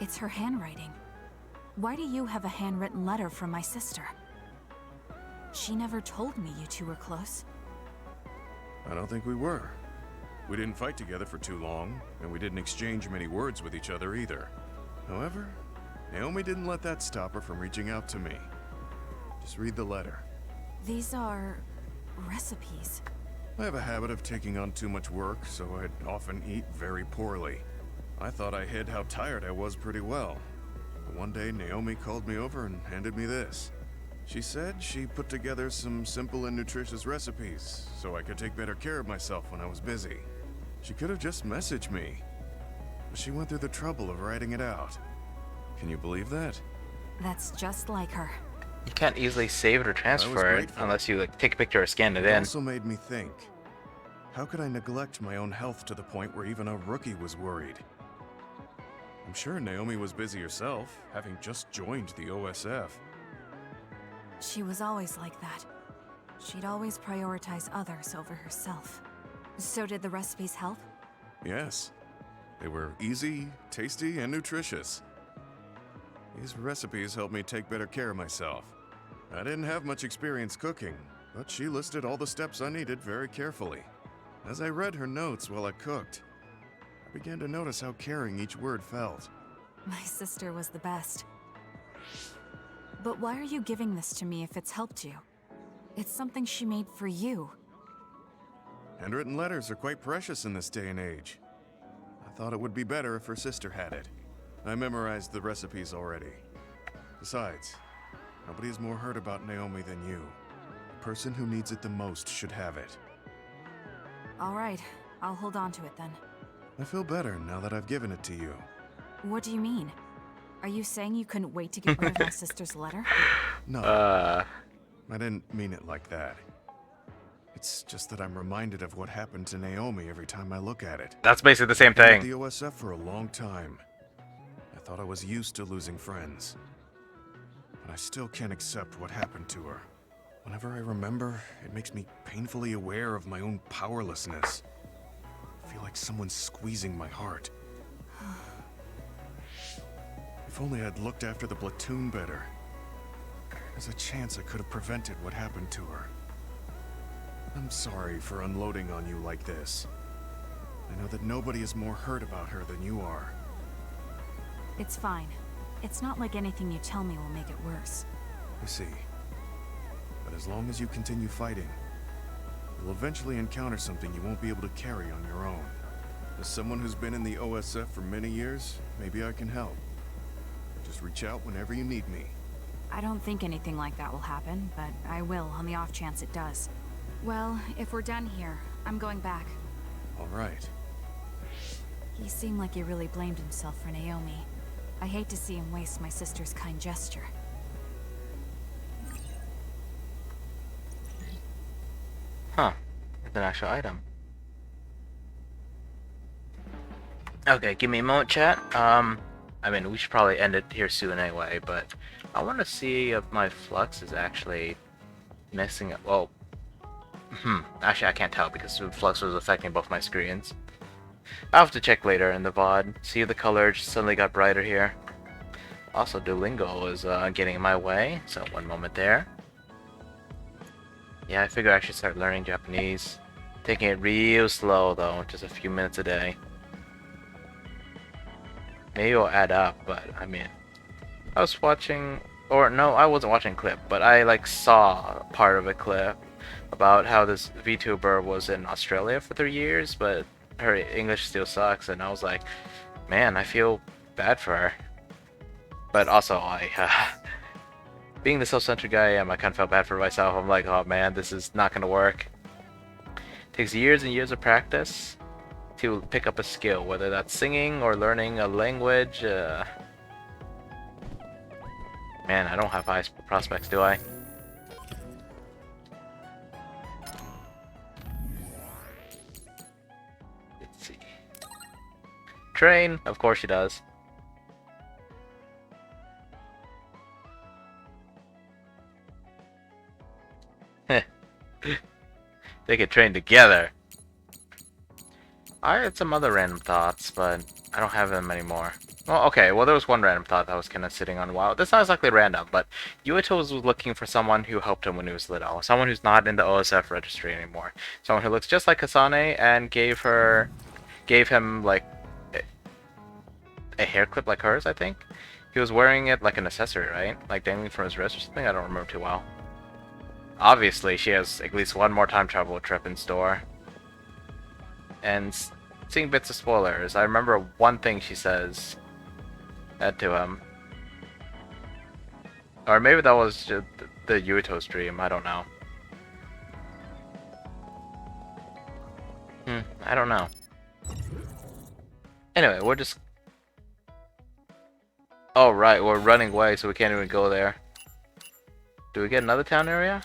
[SPEAKER 11] It's her handwriting. Why do you have a handwritten letter from my sister? She never told me you two were close.
[SPEAKER 18] I don't think we were. We didn't fight together for too long, and we didn't exchange many words with each other either. However, Naomi didn't let that stop her from reaching out to me. Just read the letter.
[SPEAKER 11] These are recipes.
[SPEAKER 18] I have a habit of taking on too much work, so I'd often eat very poorly. I thought I hid how tired I was pretty well. But one day, Naomi called me over and handed me this. She said she put together some simple and nutritious recipes, so I could take better care of myself when I was busy. She could have just messaged me, but she went through the trouble of writing it out. Can you believe that?
[SPEAKER 11] That's just like her.
[SPEAKER 1] You can't easily save it or transfer it unless you like take a picture or scan it in.
[SPEAKER 18] It also made me think, how could I neglect my own health to the point where even a rookie was worried? I'm sure Naomi was busy herself, having just joined the OSF.
[SPEAKER 11] She was always like that. She'd always prioritize others over herself. So did the recipes help?
[SPEAKER 18] Yes. They were easy, tasty, and nutritious. These recipes helped me take better care of myself. I didn't have much experience cooking, but she listed all the steps I needed very carefully. As I read her notes while I cooked, I began to notice how caring each word felt.
[SPEAKER 11] My sister was the best. But why are you giving this to me if it's helped you? It's something she made for you.
[SPEAKER 18] Handwritten letters are quite precious in this day and age. I thought it would be better if her sister had it. I memorized the recipes already. Besides, nobody has more heard about Naomi than you. The person who needs it the most should have it.
[SPEAKER 11] All right, I'll hold on to it then.
[SPEAKER 18] I feel better now that I've given it to you.
[SPEAKER 11] What do you mean? Are you saying you couldn't wait to get rid of my sister's letter?
[SPEAKER 18] No. I didn't mean it like that. It's just that I'm reminded of what happened to Naomi every time I look at it.
[SPEAKER 1] That's basically the same
[SPEAKER 18] I've been
[SPEAKER 1] thing.
[SPEAKER 18] at the OSF for a long time. I thought I was used to losing friends. But I still can't accept what happened to her. Whenever I remember, it makes me painfully aware of my own powerlessness. I feel like someone's squeezing my heart. If only I'd looked after the platoon better. There's a chance I could have prevented what happened to her. I'm sorry for unloading on you like this. I know that nobody is more hurt about her than you are.
[SPEAKER 11] It's fine. It's not like anything you tell me will make it worse.
[SPEAKER 18] I see. But as long as you continue fighting, you'll eventually encounter something you won't be able to carry on your own. As someone who's been in the OSF for many years, maybe I can help. Just reach out whenever you need me.
[SPEAKER 11] I don't think anything like that will happen, but I will on the off chance it does. Well, if we're done here, I'm going back.
[SPEAKER 18] All right.
[SPEAKER 11] He seemed like he really blamed himself for Naomi. I hate to see him waste my sister's kind gesture.
[SPEAKER 1] Huh. It's an actual item. Okay, give me a moment, chat. I mean, we should probably end it here soon anyway, but I want to see if my flux is actually missing it. Well, actually I can't tell because the flux was affecting both my screens. I'll have to check later in the VOD. See if the color suddenly got brighter here. Also, Duolingo is getting in my way, so one moment there. Yeah, I figure I should start learning Japanese. Taking it real slow though, just a few minutes a day. Maybe it'll add up, but I mean, I was watching, or no, I wasn't watching a clip, but I like saw part of a clip about how this VTuber was in Australia for 3 years, but her English still sucks, and I was like, man, I feel bad for her. But also, being the self-centered guy I am, I kind of felt bad for myself. I'm like, oh man, this is not gonna work. Takes years and years of practice to pick up a skill, whether that's singing or learning a language. Man, I don't have high prospects, do I? Let's see. Train, of course she does. They could train together. I had some other random thoughts, but I don't have them anymore. Well, okay, well there was one random thought that was kind of sitting on a while. That's not exactly random, but Yuito was looking for someone who helped him when he was little. Someone who's not in the OSF registry anymore. Someone who looks just like Kasane and gave him like a hair clip like hers, I think. He was wearing it like an accessory, right? Like dangling from his wrist or something? I don't remember too well. Obviously, she has at least one more time travel trip in store. And seeing bits of spoilers, I remember one thing she says to him. Or maybe that was just the Yuito stream, I don't know. I don't know. Anyway, we're just... Oh right, we're running away so we can't even go there. Do we get another town area?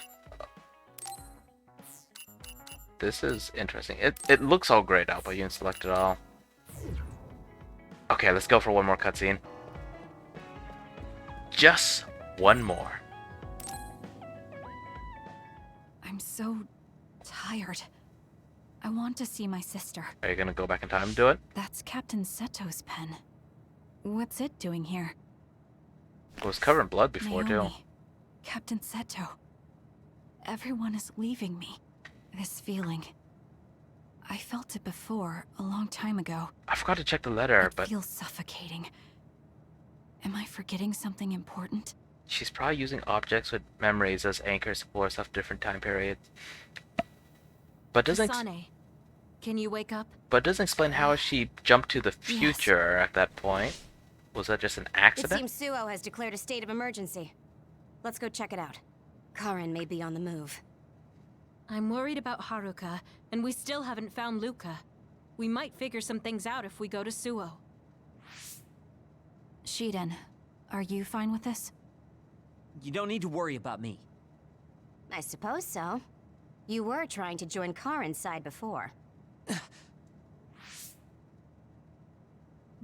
[SPEAKER 1] This is interesting. It looks all grayed out, but you didn't select it all. Okay, let's go for one more cutscene. Just one more.
[SPEAKER 11] I'm so tired. I want to see my sister.
[SPEAKER 1] Are you gonna go back in time and do it?
[SPEAKER 11] That's Captain Seto's pen. What's it doing here?
[SPEAKER 1] It was covered in blood before,
[SPEAKER 11] Naomi,
[SPEAKER 1] too.
[SPEAKER 11] Captain Seto. Everyone is leaving me. This feeling. I felt it before, a long time ago.
[SPEAKER 1] I forgot to check the letter, but...
[SPEAKER 11] It feels suffocating. Am I forgetting something important?
[SPEAKER 1] She's probably using objects with memories as anchors for stuff different time periods. But doesn't...
[SPEAKER 5] Kasane, can you wake up?
[SPEAKER 1] But doesn't explain how she jumped to the future at that point. Was that just an accident?
[SPEAKER 12] It seems Suo has declared a state of emergency. Let's go check it out. Karen may be on the move.
[SPEAKER 5] I'm worried about Haruka, and we still haven't found Luca. We might figure some things out if we go to Suo.
[SPEAKER 11] Shiden, are you fine with this?
[SPEAKER 2] You don't need to worry about me.
[SPEAKER 12] I suppose so. You were trying to join Karen's side before.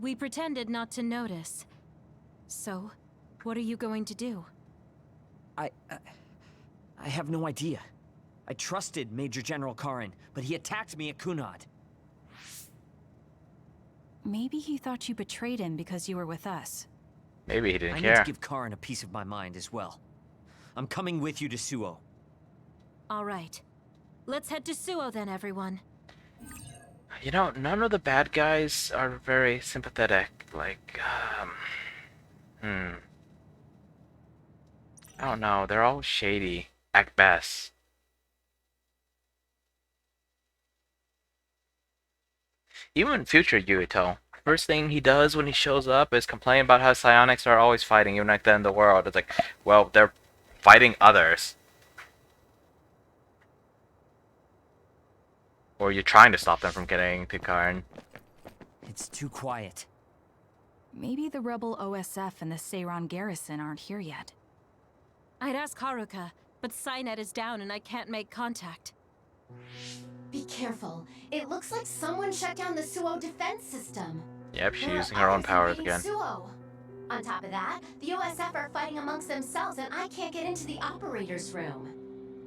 [SPEAKER 5] We pretended not to notice. So, what are you going to do?
[SPEAKER 2] I have no idea. I trusted Major General Karen, but he attacked me at Kunad.
[SPEAKER 11] Maybe he thought you betrayed him because you were with us.
[SPEAKER 1] Maybe he didn't
[SPEAKER 2] care. I need to give Karen a piece of my mind as well. I'm coming with you to Suo.
[SPEAKER 5] All right. Let's head to Suo then, everyone.
[SPEAKER 1] You know, none of the bad guys are very sympathetic. Like, I don't know. They're all shady, at best. Even future Yuito, first thing he does when he shows up is complain about how psionics are always fighting, even like that in the world. It's like, well, they're fighting others. Or you're trying to stop them from getting to Karn.
[SPEAKER 2] It's too quiet.
[SPEAKER 11] Maybe the rebel OSF and the Seiran garrison aren't here yet.
[SPEAKER 5] I'd ask Haruka, but Psynet is down and I can't make contact.
[SPEAKER 17] Be careful. It looks like someone shut down the Suo defense system.
[SPEAKER 1] Yep, she's using her own powers again.
[SPEAKER 17] Suo. On top of that, the OSF are fighting amongst themselves and I can't get into the operator's room.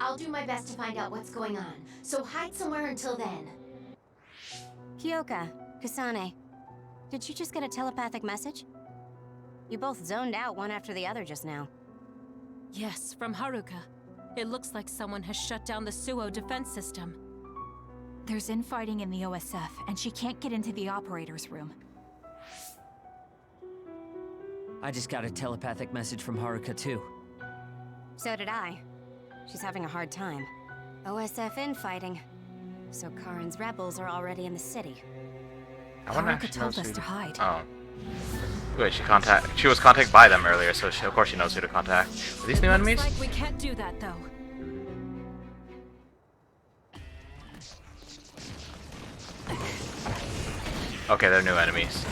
[SPEAKER 17] I'll do my best to find out what's going on, so hide somewhere until then.
[SPEAKER 12] Kyoka, Kasane, did you just get a telepathic message? You both zoned out one after the other just now.
[SPEAKER 5] Yes, from Haruka. It looks like someone has shut down the Suo defense system.
[SPEAKER 11] There's infighting in the OSF, and she can't get into the operator's room.
[SPEAKER 2] I just got a telepathic message from Haruka too.
[SPEAKER 12] So did I. She's having a hard time. OSF infighting. So Karin's rebels are already in the city.
[SPEAKER 11] Haruka told us to hide.
[SPEAKER 1] Oh. Wait, she was contacted by them earlier, so of course she knows who to contact. Are these new enemies?
[SPEAKER 5] Looks like we can't do that though.
[SPEAKER 1] Okay, they're new enemies.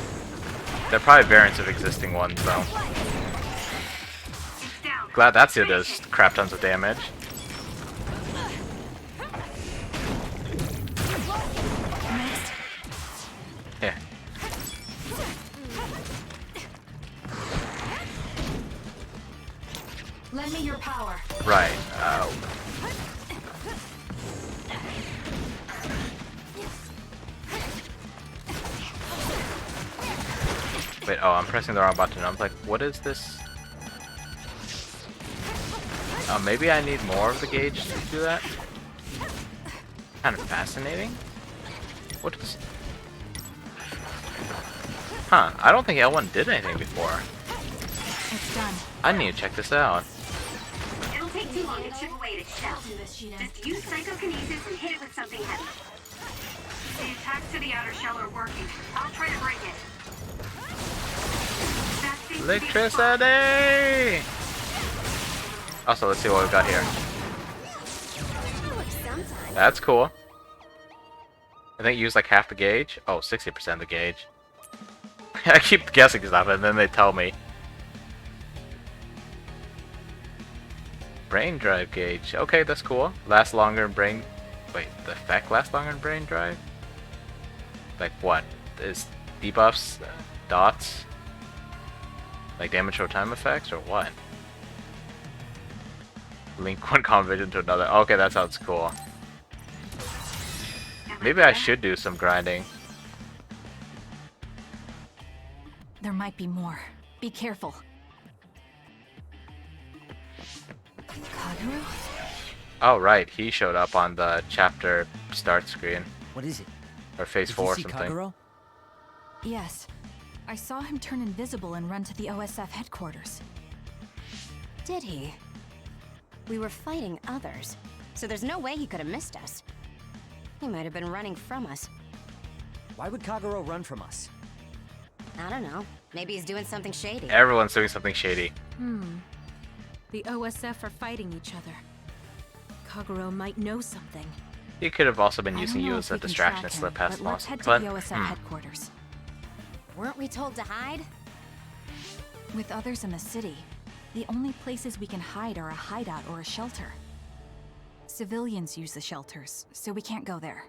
[SPEAKER 1] They're probably variants of existing ones, though. Glad that seal does crap tons of damage. Yeah.
[SPEAKER 11] Lend me your power.
[SPEAKER 1] Right. Wait, oh, I'm pressing the wrong button. I'm like, what is this? Maybe I need more of the gauge to do that? Kind of fascinating. What is... Huh, I don't think L1 did anything before.
[SPEAKER 11] It's done.
[SPEAKER 1] I need to check this out.
[SPEAKER 13] It'll take too long to chip away at its shell. Just use psychokinesis and hit it with something heavy. The attacks to the outer shell are working. I'll try to break it.
[SPEAKER 1] Electricity! Also, let's see what we've got here. That's cool. I think you use like half the gauge. Oh, 60% of the gauge. I keep guessing stuff and then they tell me. Brain drive gauge. Okay, that's cool. Lasts longer in brain... Wait, the effect lasts longer in brain drive? Like what? Is debuffs, dots? Like damage or time effects or what? Link one combat vision to another. Okay, that sounds cool. Maybe I should do some grinding.
[SPEAKER 11] There might be more. Be careful. Kagero?
[SPEAKER 1] Oh right, he showed up on the chapter start screen.
[SPEAKER 2] What is it?
[SPEAKER 1] Or phase 4 or something.
[SPEAKER 2] Kagero?
[SPEAKER 11] Yes. I saw him turn invisible and run to the OSF headquarters.
[SPEAKER 12] Did he? We were fighting others, so there's no way he could have missed us. He might have been running from us.
[SPEAKER 2] Why would Kagero run from us?
[SPEAKER 12] I don't know. Maybe he's doing something shady.
[SPEAKER 1] Everyone's doing something shady.
[SPEAKER 5] The OSF are fighting each other. Kagero might know something.
[SPEAKER 1] He could have also been using you as a distraction to slip past
[SPEAKER 11] Let's head to the OSF headquarters.
[SPEAKER 12] Weren't we told to hide?
[SPEAKER 11] With others in the city, the only places we can hide are a hideout or a shelter. Civilians use the shelters, so we can't go there.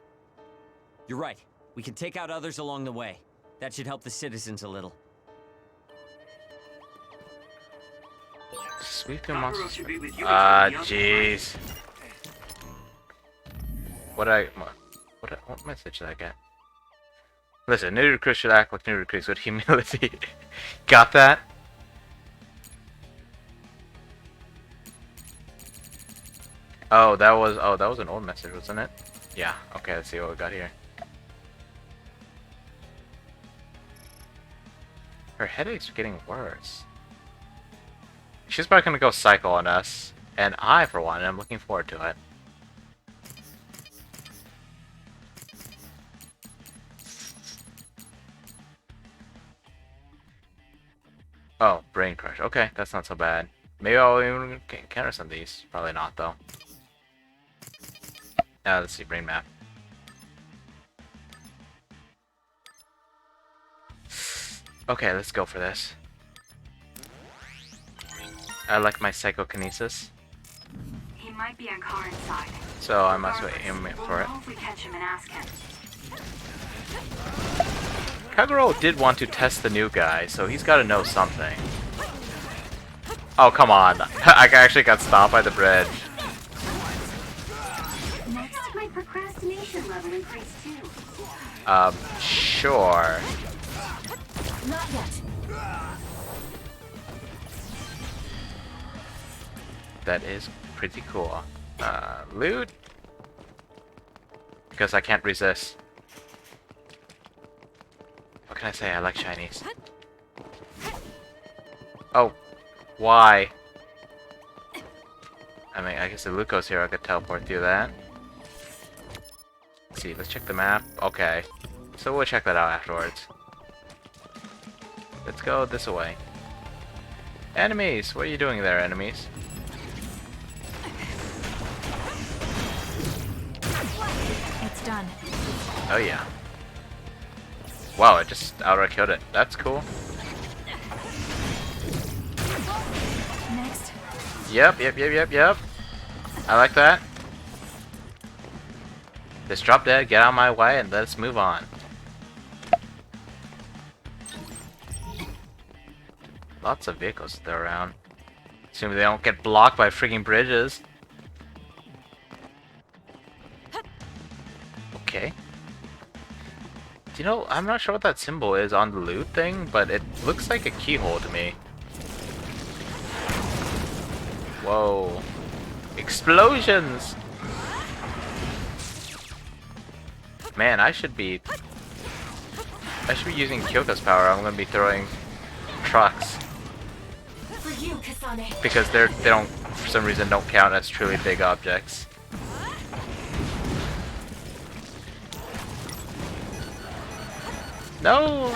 [SPEAKER 2] You're right. We can take out others along the way. That should help the citizens a little.
[SPEAKER 1] Sweep the monsters. Jeez. What message did I get? Listen, new recruits should act like new recruits with humility. Got that? Oh, that was an old message, wasn't it? Yeah. Okay, let's see what we got here. Her headaches are getting worse. She's probably gonna go psycho on us, and I, for one, am looking forward to it. Oh, brain crush. Okay, that's not so bad. Maybe I'll even encounter some of these. Probably not, though. Let's see, brain map. Okay, let's go for this. I like my psychokinesis.
[SPEAKER 13] He might be on Karin's side.
[SPEAKER 1] So I must aim for it.
[SPEAKER 13] We'll hopefully catch him and ask him.
[SPEAKER 1] Kagero did want to test the new guy, so he's got to know something. Oh, come on. I actually got stopped by the bridge.
[SPEAKER 13] Next, my procrastination level increased too.
[SPEAKER 1] Sure.
[SPEAKER 17] Not yet.
[SPEAKER 1] That is pretty cool. Loot? Because I can't resist. What can I say? I like shinies. Oh. Why? I mean, I guess if Luke goes here, I could teleport through that. Let's see, let's check the map. Okay. So we'll check that out afterwards. Let's go this way. Enemies! What are you doing there, enemies?
[SPEAKER 11] It's done.
[SPEAKER 1] Oh yeah. Wow, I just outright killed it. That's cool.
[SPEAKER 11] Next.
[SPEAKER 1] Yep. I like that. Just drop dead, get out of my way, and let's move on. Lots of vehicles still around. Assuming they don't get blocked by freaking bridges. Okay. Do you know, I'm not sure what that symbol is on the loot thing, but it looks like a keyhole to me. Whoa. Explosions! Man, I should be using Kyoko's power. I'm gonna be throwing trucks.
[SPEAKER 17] For you, Kasane.
[SPEAKER 1] Because they don't, for some reason, don't count as truly big objects. No,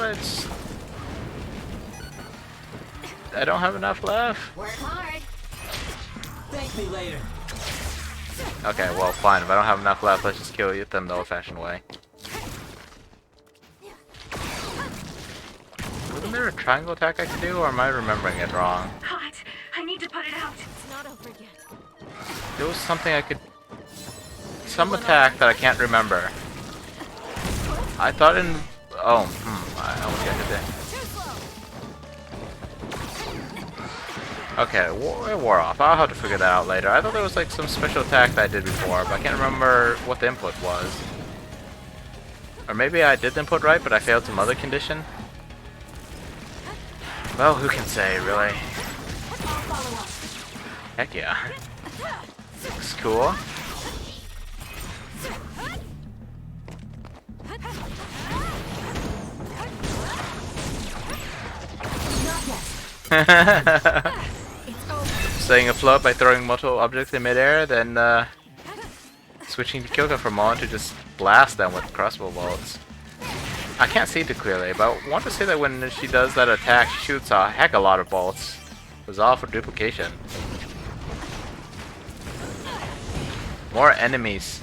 [SPEAKER 1] I don't have enough left.
[SPEAKER 17] Work hard.
[SPEAKER 10] Thank me later.
[SPEAKER 1] Okay, well, fine. If I don't have enough left, let's just kill them the old-fashioned way. Wasn't there a triangle attack I could do, or am I remembering it wrong?
[SPEAKER 13] Hot. I need to put it out.
[SPEAKER 17] It's not over yet.
[SPEAKER 1] There was something I could... Some attack that I can't remember. I thought in... Oh, I almost got hit there. Okay, it wore off. I'll have to figure that out later. I thought there was like some special attack that I did before, but I can't remember what the input was. Or maybe I did the input right, but I failed some other condition. Well, who can say, really? Heck yeah. Looks cool. Staying afloat by throwing multiple objects in midair, then switching to Kyoko for a moment to just blast them with crossbow bolts. I can't see too clearly, but I want to say that when she does that attack, she shoots a heck of a lot of bolts. It was all for duplication. More enemies.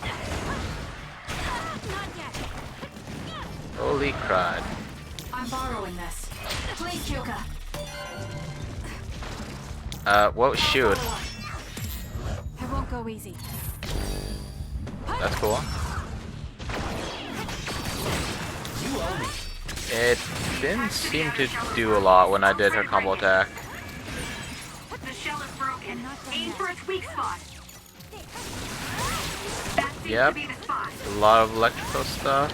[SPEAKER 1] Holy crud.
[SPEAKER 17] I'm borrowing this. Please, Kyoka.
[SPEAKER 1] Well, shoot.
[SPEAKER 11] I won't go easy.
[SPEAKER 1] That's cool. It didn't seem to do a lot when I did her combo attack.
[SPEAKER 13] The shell is broken. Aim for its weak spot. That seems
[SPEAKER 1] Yep.
[SPEAKER 13] to be the spot.
[SPEAKER 1] A lot of electrical stuff.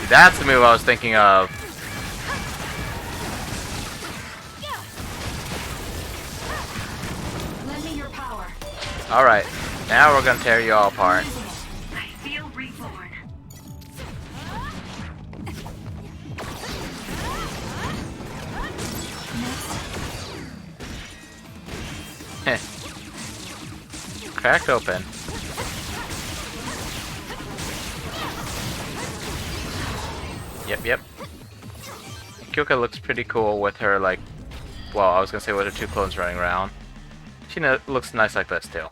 [SPEAKER 1] That's the move I was thinking of.
[SPEAKER 17] Lend me your power.
[SPEAKER 1] Alright, now we're gonna tear you all apart.
[SPEAKER 13] I feel reborn.
[SPEAKER 1] Cracked open. Yep. Kyoka looks pretty cool with her, like, well, I was gonna say with her two clones running around. She looks nice like this, too.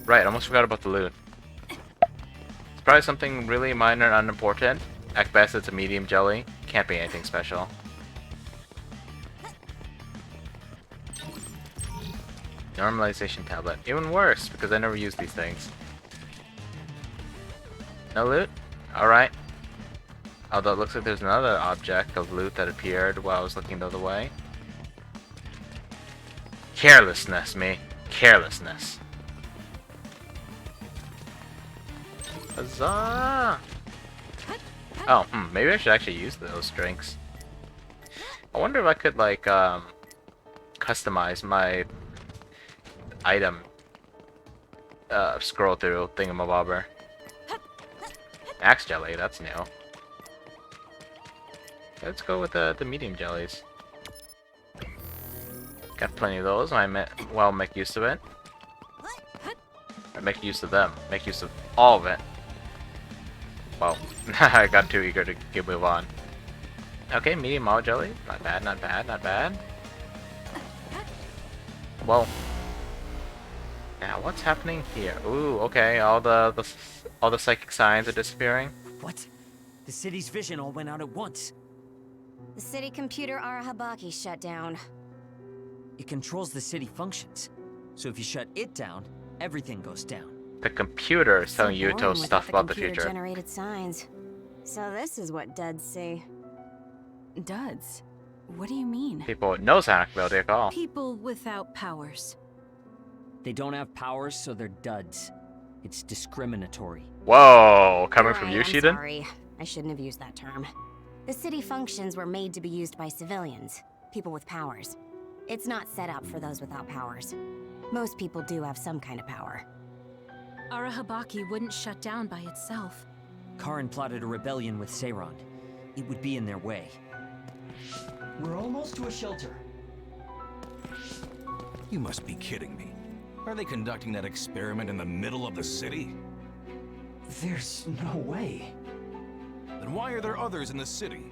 [SPEAKER 1] Right, almost forgot about the loot. It's probably something really minor and unimportant. At best, it's a medium jelly. Can't be anything special. Normalization tablet. Even worse, because I never use these things. No loot? Alright. Although it looks like there's another object of loot that appeared while I was looking the other way. Carelessness, me. Carelessness. Huzzah! Oh, maybe I should actually use those drinks. I wonder if I could, like, customize my item scroll through thingamabobber. Axe jelly, that's new. Let's go with the medium jellies. Got plenty of those, I make use of it. I make use of them. Make use of all of it. Well, I got too eager to move on. Okay, medium mild jelly. Not bad, not bad, not bad. Well, now what's happening here? Ooh, okay, all the psychic signs are disappearing.
[SPEAKER 2] What? The city's vision all went out at once.
[SPEAKER 12] The city computer Arahabaki shut down.
[SPEAKER 2] It controls the city functions. So if you shut it down, everything goes down.
[SPEAKER 1] The computer is telling Yuto stuff about the future.
[SPEAKER 12] Generated signs. So this is what duds see.
[SPEAKER 11] Duds? What do you mean?
[SPEAKER 1] People with no psionic ability at all.
[SPEAKER 5] People without powers.
[SPEAKER 2] They don't have powers, so they're duds. It's discriminatory.
[SPEAKER 1] Whoa, coming from you,
[SPEAKER 12] I'm
[SPEAKER 1] Shiden?
[SPEAKER 12] sorry. I shouldn't have used that term. The city functions were made to be used by civilians, people with powers. It's not set up for those without powers. Most people do have some kind of power.
[SPEAKER 5] Arahabaki wouldn't shut down by itself.
[SPEAKER 2] Karin plotted a rebellion with Seiron. It would be in their way.
[SPEAKER 19] We're almost to a shelter.
[SPEAKER 9] You must be kidding me. Are they conducting that experiment in the middle of the city?
[SPEAKER 19] There's no way.
[SPEAKER 9] Then why are there others in the city?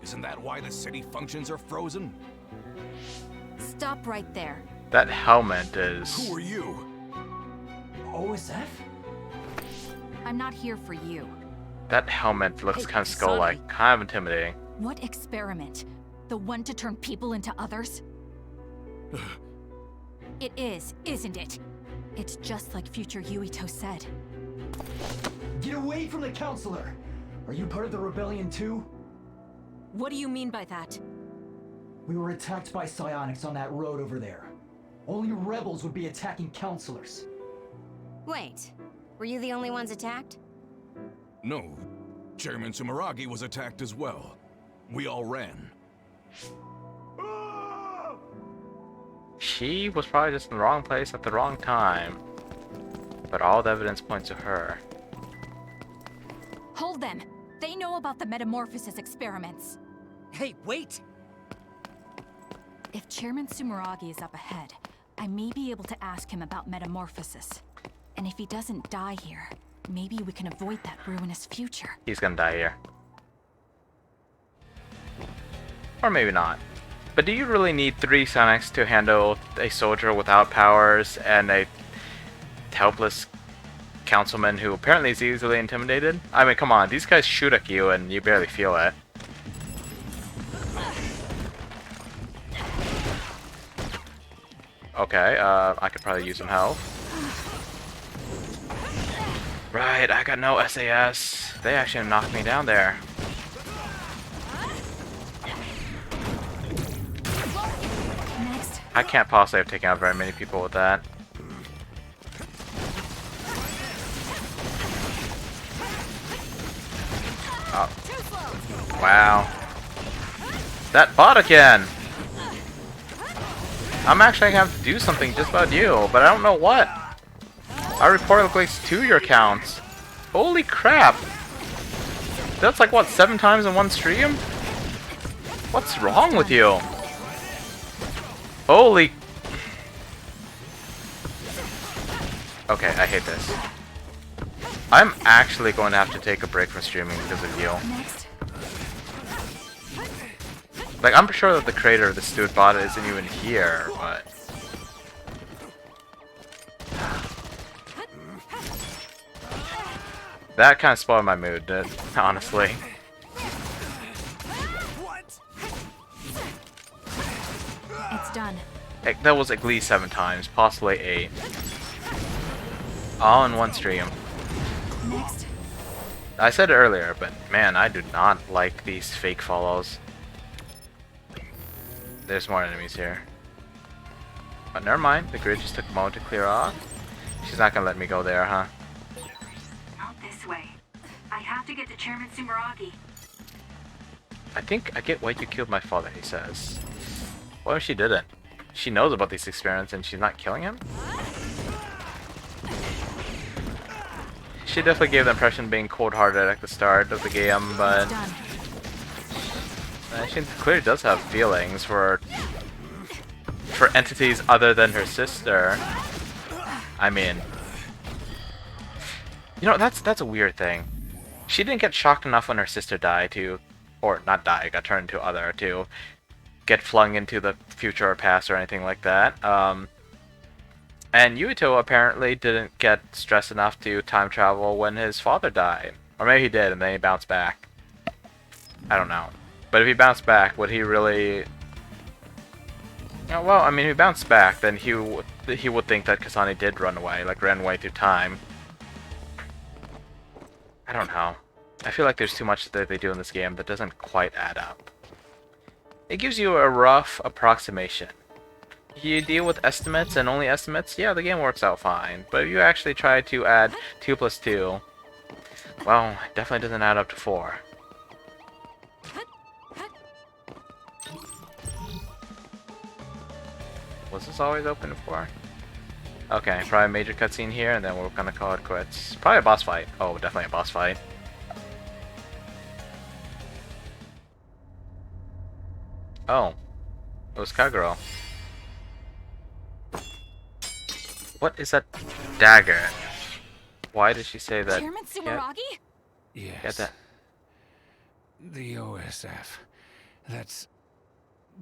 [SPEAKER 9] Isn't that why the city functions are frozen?
[SPEAKER 11] Stop right there.
[SPEAKER 1] That helmet is...
[SPEAKER 9] Who are you?
[SPEAKER 19] OSF?
[SPEAKER 11] I'm not here for you.
[SPEAKER 1] That helmet looks kind of skull-like, kind of intimidating.
[SPEAKER 11] What experiment? The one to turn people into others? It is, isn't it? It's just like future Yuito said.
[SPEAKER 19] Get away from the counselor! Are you part of the rebellion too?
[SPEAKER 5] What do you mean by that?
[SPEAKER 19] We were attacked by psionics on that road over there. Only rebels would be attacking counselors.
[SPEAKER 12] Wait, were you the only ones attacked?
[SPEAKER 9] No. Chairman Sumeragi was attacked as well. We all ran.
[SPEAKER 1] She was probably just in the wrong place at the wrong time. But all the evidence points to her.
[SPEAKER 11] Hold them! They know about the metamorphosis experiments.
[SPEAKER 2] Hey, wait!
[SPEAKER 11] If Chairman Sumeragi is up ahead, I may be able to ask him about metamorphosis. And if he doesn't die here, maybe we can avoid that ruinous future.
[SPEAKER 1] He's gonna die here. Or maybe not. But do you really need 3 psionics to handle a soldier without powers and a helpless councilman who apparently is easily intimidated? I mean, come on, these guys shoot at you and you barely feel it. Okay, I could probably use some help. Right, I got no SAS. They actually knocked me down there. I can't possibly have taken out very many people with that. Oh. Wow. That bot again! I'm actually gonna have to do something just about you, but I don't know what. I reported at least 2 your accounts. Holy crap! That's like, what, 7 times in one stream? What's wrong with you? Holy... Okay, I hate this. I'm actually going to have to take a break from streaming because of you. Like, I'm sure that the creator of the stupid bot isn't even here, but... That kind of spoiled my mood, honestly.
[SPEAKER 11] It's done.
[SPEAKER 1] Heck, that was at least 7 times, possibly 8. All in one stream.
[SPEAKER 11] Next.
[SPEAKER 1] I said it earlier, but man, I do not like these fake follows. There's more enemies here. But never mind, the grid just took a moment to clear off. She's not gonna let me go there, huh?
[SPEAKER 13] Not this way. I have to get to Chairman Sumeragi.
[SPEAKER 1] I think I get why you killed my father, he says. What if she didn't? She knows about these experiments and she's not killing him? She definitely gave the impression of being cold-hearted at the start of the game, but she clearly does have feelings for entities other than her sister. I mean, you know, that's a weird thing. She didn't get shocked enough when her sister died to, or not die, got turned into other, to get flung into the future or past or anything like that. And Yuito apparently didn't get stressed enough to time travel when his father died. Or maybe he did and then he bounced back. I don't know. But if he bounced back, would he really... Oh, well, I mean, if he bounced back, then he would think that Kasane did run away, like ran away through time. I don't know. I feel like there's too much that they do in this game that doesn't quite add up. It gives you a rough approximation. You deal with estimates and only estimates, yeah, the game works out fine. But if you actually try to add 2 plus 2, well, it definitely doesn't add up to 4. Was this always open before? Okay, probably a major cutscene here, and then we're gonna call it quits. Probably a boss fight. Oh, definitely a boss fight. Oh. It was Kagero. What is that dagger? Why did she say that?
[SPEAKER 11] Chairman Sumeragi?
[SPEAKER 20] Yes.
[SPEAKER 1] Get that.
[SPEAKER 20] The OSF. That's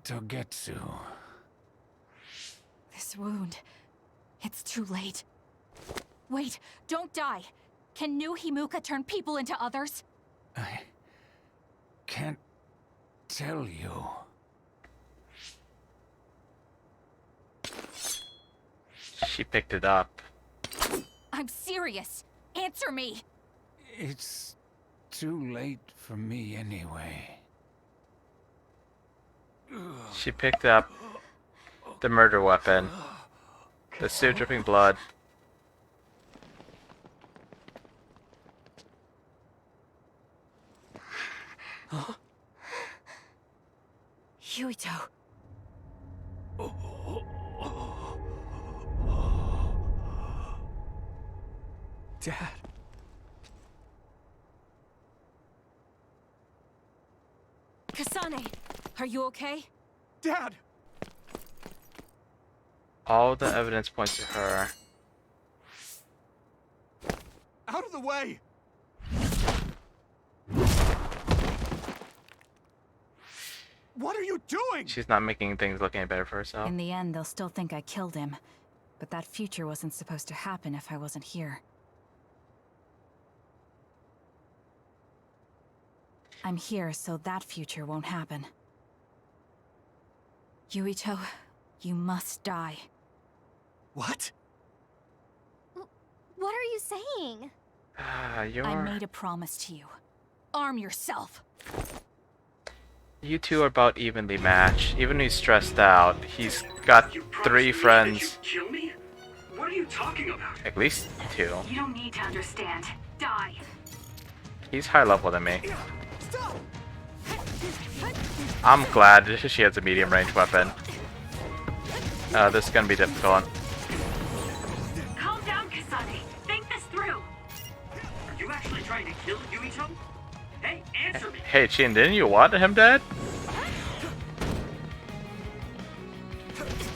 [SPEAKER 20] Togetsu.
[SPEAKER 11] This wound. It's too late. Wait, don't die. Can new Himuka turn people into others?
[SPEAKER 20] I can't tell you.
[SPEAKER 1] She picked it up.
[SPEAKER 11] I'm serious. Answer me.
[SPEAKER 20] It's too late for me anyway.
[SPEAKER 1] She picked up the murder weapon. The suit dripping blood.
[SPEAKER 11] Yuito.
[SPEAKER 6] Dad.
[SPEAKER 5] Kasane, are you okay?
[SPEAKER 6] Dad!
[SPEAKER 1] All the evidence points to her.
[SPEAKER 6] Out of the way! What are you doing?
[SPEAKER 1] She's not making things look any better for herself.
[SPEAKER 11] In the end, they'll still think I killed him. But that future wasn't supposed to happen if I wasn't here. I'm here so that future won't happen. Yuito, you must die.
[SPEAKER 6] What?
[SPEAKER 12] What are you saying?
[SPEAKER 11] I made a promise to you. Arm yourself.
[SPEAKER 1] You two are about evenly matched. Even when he's stressed out, he's got 3 friends.
[SPEAKER 4] Kill me? What are you talking about?
[SPEAKER 1] At least 2.
[SPEAKER 13] You don't need to understand. Die.
[SPEAKER 1] He's higher level than me. I'm glad she has a medium range weapon. This is gonna be difficult.
[SPEAKER 13] Calm down, Kasane. Think this through.
[SPEAKER 4] Are you actually trying to kill Yuito? Hey, answer me.
[SPEAKER 1] Hey, Chin, didn't you want him dead?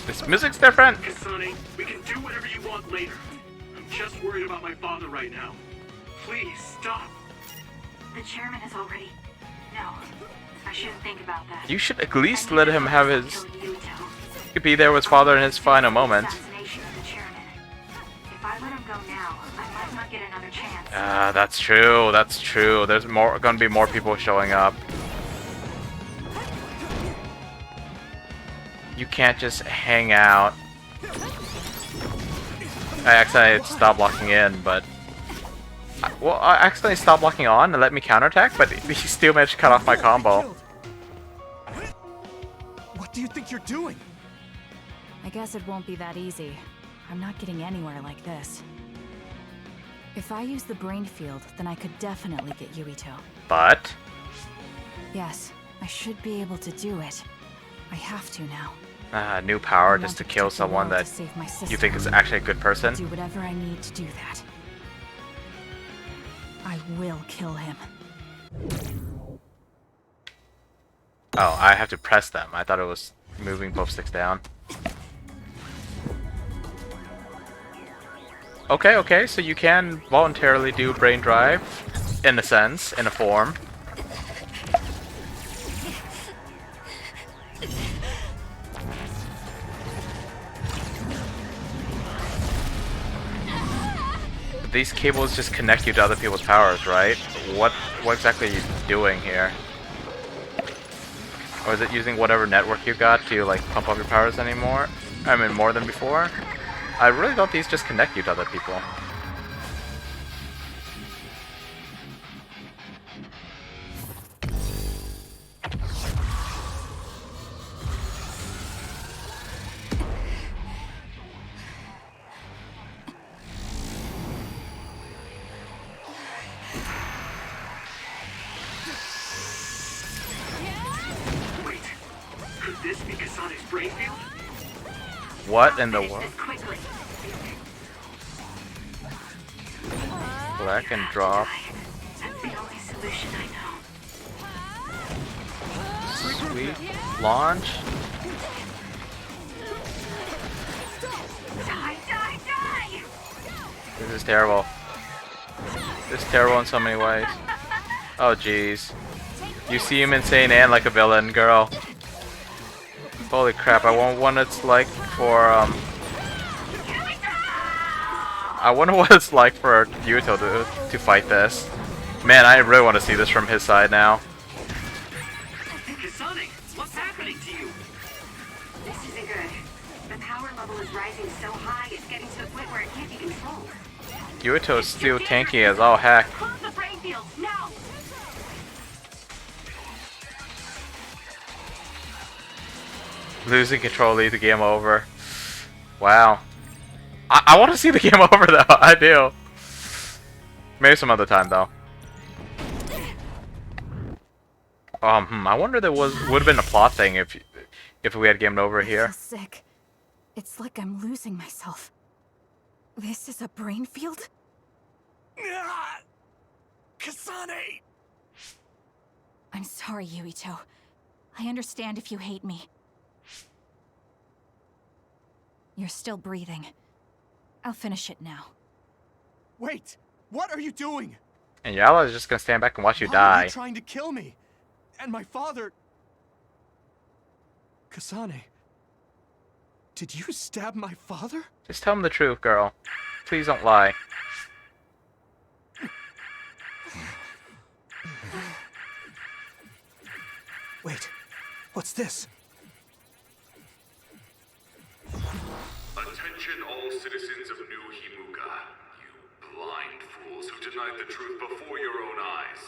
[SPEAKER 1] This music's different.
[SPEAKER 4] Kasane, we can do whatever you want later. I'm just worried about my father right now. Please, stop.
[SPEAKER 13] The chairman is already... No, I shouldn't think about that.
[SPEAKER 1] You should at least let him have his... He could be there with his father in his final moments.
[SPEAKER 13] If I let him go now, I might not get another chance.
[SPEAKER 1] That's true. That's true. There's gonna be more people showing up. You can't just hang out. I accidentally stopped locking in, but Well, I accidentally stopped locking on and let me counterattack, but he still managed to cut off my combo.
[SPEAKER 6] What do you think you're doing?
[SPEAKER 11] I guess it won't be that easy. I'm not getting anywhere like this. If I use the brain field, then I could definitely get Yuito.
[SPEAKER 1] But?
[SPEAKER 11] Yes, I should be able to do it. I have to now.
[SPEAKER 1] New power just to kill someone that you think is actually a good person?
[SPEAKER 11] Do whatever I need to do that. I will kill him.
[SPEAKER 1] Oh, I have to press them. I thought it was moving both sticks down. Okay, so you can voluntarily do brain drive, in a sense, in a form. These cables just connect you to other people's powers, right? What exactly are you doing here? Or is it using whatever network you got to like pump up your powers anymore? I mean, more than before? I really thought these just connect you to other people.
[SPEAKER 4] Wait, could this be Kasane's brain field?
[SPEAKER 1] What in the world? Black and drop.
[SPEAKER 13] That's the only solution I know.
[SPEAKER 1] Sweet. Launch.
[SPEAKER 13] Die!
[SPEAKER 1] This is terrible. This is terrible in so many ways. Oh jeez. You seem insane and like a villain, girl. Holy crap, I wonder what it's like for, I wonder what it's like for Yuito to fight this. Man, I really want to see this from his side now.
[SPEAKER 4] Kasane, what's happening to you?
[SPEAKER 13] This isn't good. The power level is rising so high, it's getting to the point where it can't be controlled.
[SPEAKER 1] Yuito's still tanky as all heck.
[SPEAKER 13] Close the brain field, now!
[SPEAKER 1] Losing control leads the game over. Wow. I want to see the game over though. I do. Maybe some other time though. I wonder there would have been a plot thing if we had game over here.
[SPEAKER 11] I feel sick. It's like I'm losing myself. This is a brain field?
[SPEAKER 6] Kasane!
[SPEAKER 11] I'm sorry, Yuito. I understand if you hate me. You're still breathing. I'll finish it now.
[SPEAKER 6] Wait! What are you doing?
[SPEAKER 1] And Yala is just gonna stand back and watch you
[SPEAKER 6] Why
[SPEAKER 1] die.
[SPEAKER 6] are you trying to kill me? And my father... Kasane... Did you stab my father?
[SPEAKER 1] Just tell him the truth, girl. Please don't lie.
[SPEAKER 6] Wait, what's this?
[SPEAKER 9] Attention all citizens of New Himuka, you blind fools who denied the truth before your own eyes.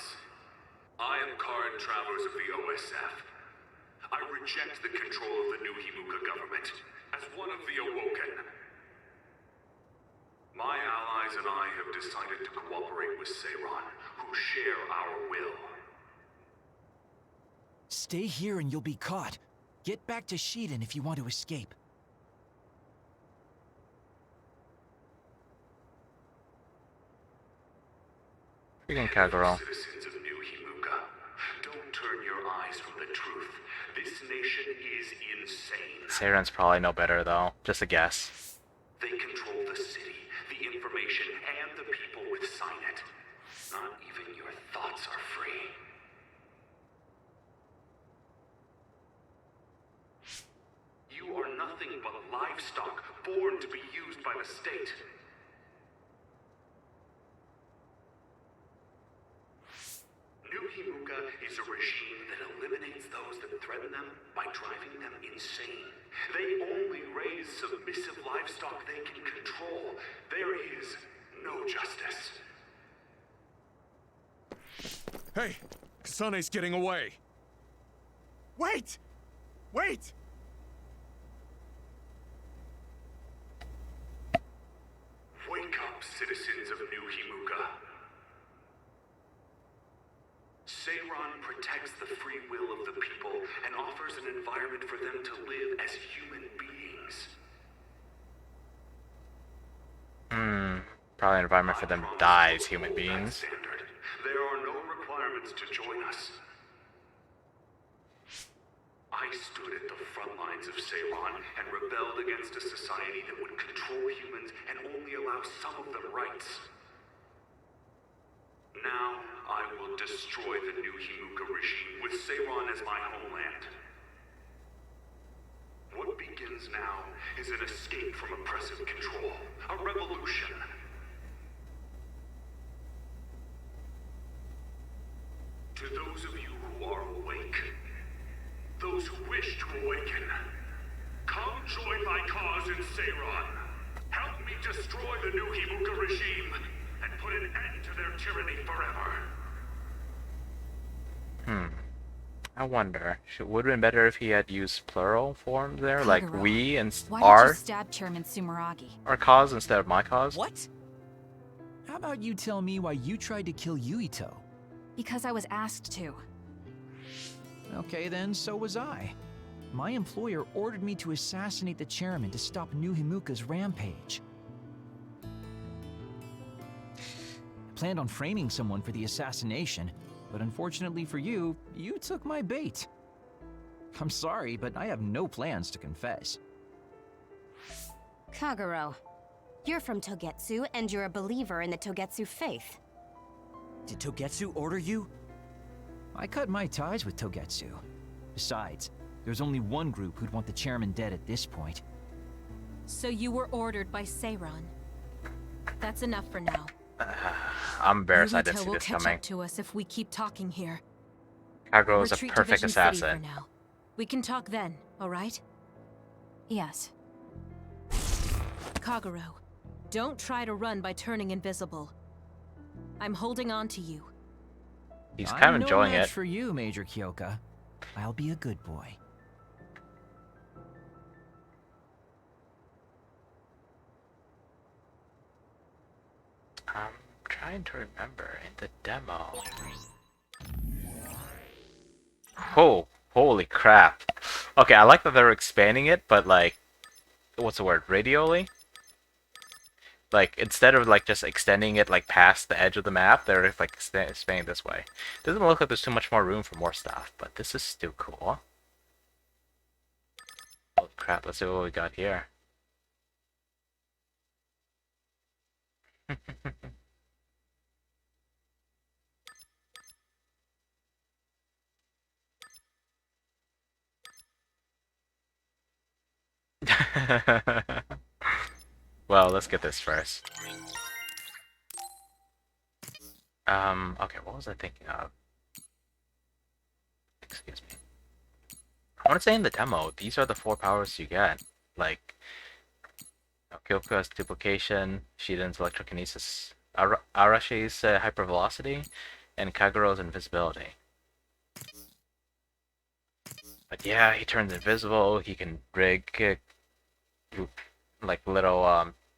[SPEAKER 9] I am Karin Travers of the OSF. I reject the control of the New Himuka government as one of the Awoken. My allies and I have decided to cooperate with Seiron, who share our will.
[SPEAKER 19] Stay here and you'll be caught. Get back to Shiden if you want to escape.
[SPEAKER 1] Freaking Kagero.
[SPEAKER 9] Citizens of New Himuka, don't turn your eyes from the truth. This nation is insane.
[SPEAKER 1] Seiron's probably no better though. Just a guess.
[SPEAKER 9] They control the city, the information, and the people with Signet. Not even your thoughts are free. You are nothing but livestock, born to be used by the state. New Himuka is a regime that eliminates those that threaten them by driving them insane. They only raise submissive livestock they can control. There is no justice.
[SPEAKER 18] Hey! Kasane's getting away! Wait! Wait!
[SPEAKER 9] Wake up, citizens of New Himuka. Seiron protects the free will of the people and offers an environment for them to live as human beings.
[SPEAKER 1] Probably an environment for them to die as human beings.
[SPEAKER 9] There are no requirements to join us. I stood at the front lines of Seiron and rebelled against a society that would control humans and only allow some of them rights. Now, I will destroy the New Himuka regime with Seiron as my homeland. What begins now is an escape from oppressive control, a revolution. To those of you who are awake, those who wish to awaken, come join my cause in Seiron. Help me destroy the New Himuka regime and put an end to their tyranny forever.
[SPEAKER 1] I wonder, would have been better if he had used plural form there, like
[SPEAKER 11] Kagero,
[SPEAKER 1] we and
[SPEAKER 11] why
[SPEAKER 1] our,
[SPEAKER 11] did you stab Chairman Sumeragi?
[SPEAKER 1] our cause instead of my cause.
[SPEAKER 6] What? How about you tell me why you tried to kill Yuito?
[SPEAKER 11] Because I was asked to.
[SPEAKER 19] Okay then, so was I. My employer ordered me to assassinate the chairman to stop New Himuka's rampage. I planned on framing someone for the assassination, but unfortunately for you, you took my bait. I'm sorry, but I have no plans to confess.
[SPEAKER 12] Kagero, you're from Togetsu, and you're a believer in the Togetsu faith.
[SPEAKER 10] Did Togetsu order you?
[SPEAKER 19] I cut my ties with Togetsu. Besides, there's only one group who'd want the chairman dead at this point.
[SPEAKER 5] So you were ordered by Seiron. That's enough for now.
[SPEAKER 1] I'm embarrassed I
[SPEAKER 5] Yuito
[SPEAKER 1] didn't see
[SPEAKER 5] will
[SPEAKER 1] this
[SPEAKER 5] catch
[SPEAKER 1] coming.
[SPEAKER 5] up to us if we keep talking here.
[SPEAKER 1] Kagero is a
[SPEAKER 5] Retreat to
[SPEAKER 1] perfect
[SPEAKER 5] Vision City
[SPEAKER 1] assassin.
[SPEAKER 5] for now. We can talk then, alright?
[SPEAKER 11] Yes.
[SPEAKER 5] Kagero, don't try to run by turning invisible. I'm holding on to you.
[SPEAKER 1] He's kind of enjoying
[SPEAKER 19] no match
[SPEAKER 1] it.
[SPEAKER 19] for you, Major Kyoka. I'll be a good boy.
[SPEAKER 1] I'm trying to remember in the demo. Oh, holy crap. Okay, I like that they're expanding it, but like, what's the word? Radially? Like, instead of like just extending it like past the edge of the map, they're like expanding this way. Doesn't look like there's too much more room for more stuff, but this is still cool. Holy crap, let's see what we got here. Well, let's get this first. Okay, what was I thinking of? Excuse me. I want to say in the demo, these are the 4 powers you get. Like, Kyoko's duplication, Shiden's electrokinesis, Arashi's hypervelocity, and Kagero's invisibility. But yeah, he turns invisible, he can rig, like little,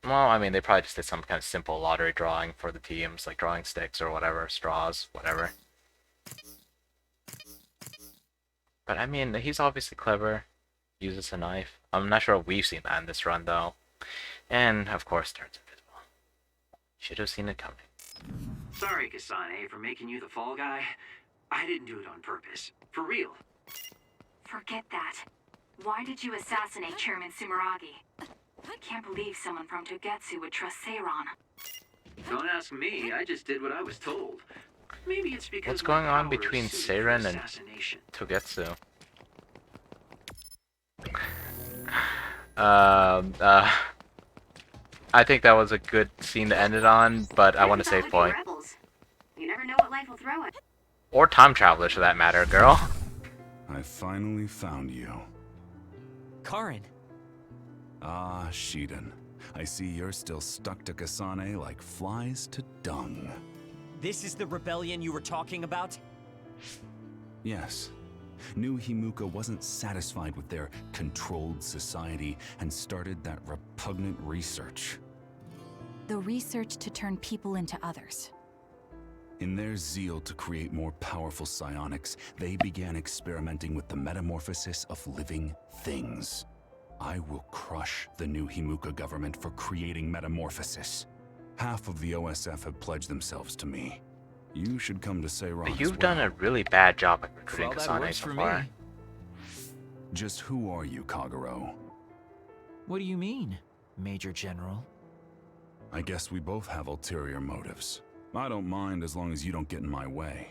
[SPEAKER 1] well, I mean, they probably just did some kind of simple lottery drawing for the teams, like drawing sticks or whatever, straws, whatever. But I mean, he's obviously clever, uses a knife. I'm not sure if we've seen that in this run, though. And, of course, turns invisible. Should have seen it coming.
[SPEAKER 4] Sorry, Kasane, for making you the fall guy. I didn't do it on purpose. For real.
[SPEAKER 13] Forget that. Why did you assassinate Chairman Sumeragi? I can't believe someone from Togetsu would trust Seiron.
[SPEAKER 4] Don't ask me, I just did what I was told. Maybe it's because
[SPEAKER 1] What's going on
[SPEAKER 4] my power
[SPEAKER 1] between
[SPEAKER 4] is suited for
[SPEAKER 1] Seiron and
[SPEAKER 4] assassination.
[SPEAKER 1] Togetsu? I think that was a good scene to end it on, but I want to save point.
[SPEAKER 13] Rebels. You never know what life will throw at.
[SPEAKER 1] Or time travelers, for that matter, girl.
[SPEAKER 18] I finally found you.
[SPEAKER 10] Karin.
[SPEAKER 18] Ah, Shiden. I see you're still stuck to Kasane like flies to dung.
[SPEAKER 2] This is the rebellion you were talking about?
[SPEAKER 14] Yes. New Himuka wasn't satisfied with their controlled society and started that repugnant research.
[SPEAKER 11] The research to turn people into others.
[SPEAKER 14] In their zeal to create more powerful psionics, they began experimenting with the metamorphosis of living things. I will crush the New Himuka government for creating metamorphosis. Half of the OSF have pledged themselves to me. You should come to Seiran as
[SPEAKER 1] You've
[SPEAKER 14] well.
[SPEAKER 1] done a really bad job at recruiting
[SPEAKER 19] Well, that
[SPEAKER 1] Kasane
[SPEAKER 19] works
[SPEAKER 1] so
[SPEAKER 19] for
[SPEAKER 1] far.
[SPEAKER 19] me.
[SPEAKER 14] Just who are you, Kagero?
[SPEAKER 19] What do you mean, Major General?
[SPEAKER 14] I guess we both have ulterior motives. I don't mind as long as you don't get in my way.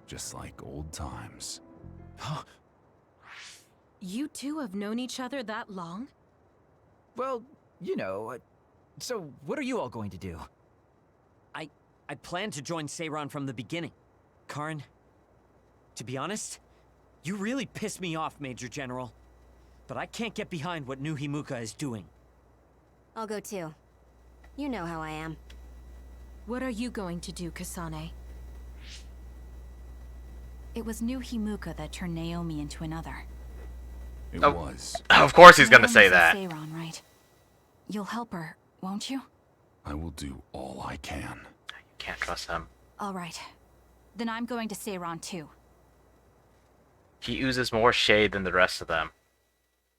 [SPEAKER 14] Just like old times.
[SPEAKER 5] You two have known each other that long?
[SPEAKER 19] Well, you know, so what are you all going to do?
[SPEAKER 2] I planned to join Seiran from the beginning. Karin, to be honest, you really pissed me off, Major General. But I can't get behind what New Himuka is doing.
[SPEAKER 12] I'll go too. You know how I am.
[SPEAKER 5] What are you going to do, Kasane?
[SPEAKER 11] It was New Himuka that turned Naomi into another.
[SPEAKER 14] It was.
[SPEAKER 1] Of course he's gonna say
[SPEAKER 11] Naomi's
[SPEAKER 1] that.
[SPEAKER 11] in Seiran, right? You'll help her, won't you?
[SPEAKER 14] I will do all I can.
[SPEAKER 1] Can't trust him.
[SPEAKER 11] All right. Then I'm going to Seiran too.
[SPEAKER 1] He uses more shade than the rest of them.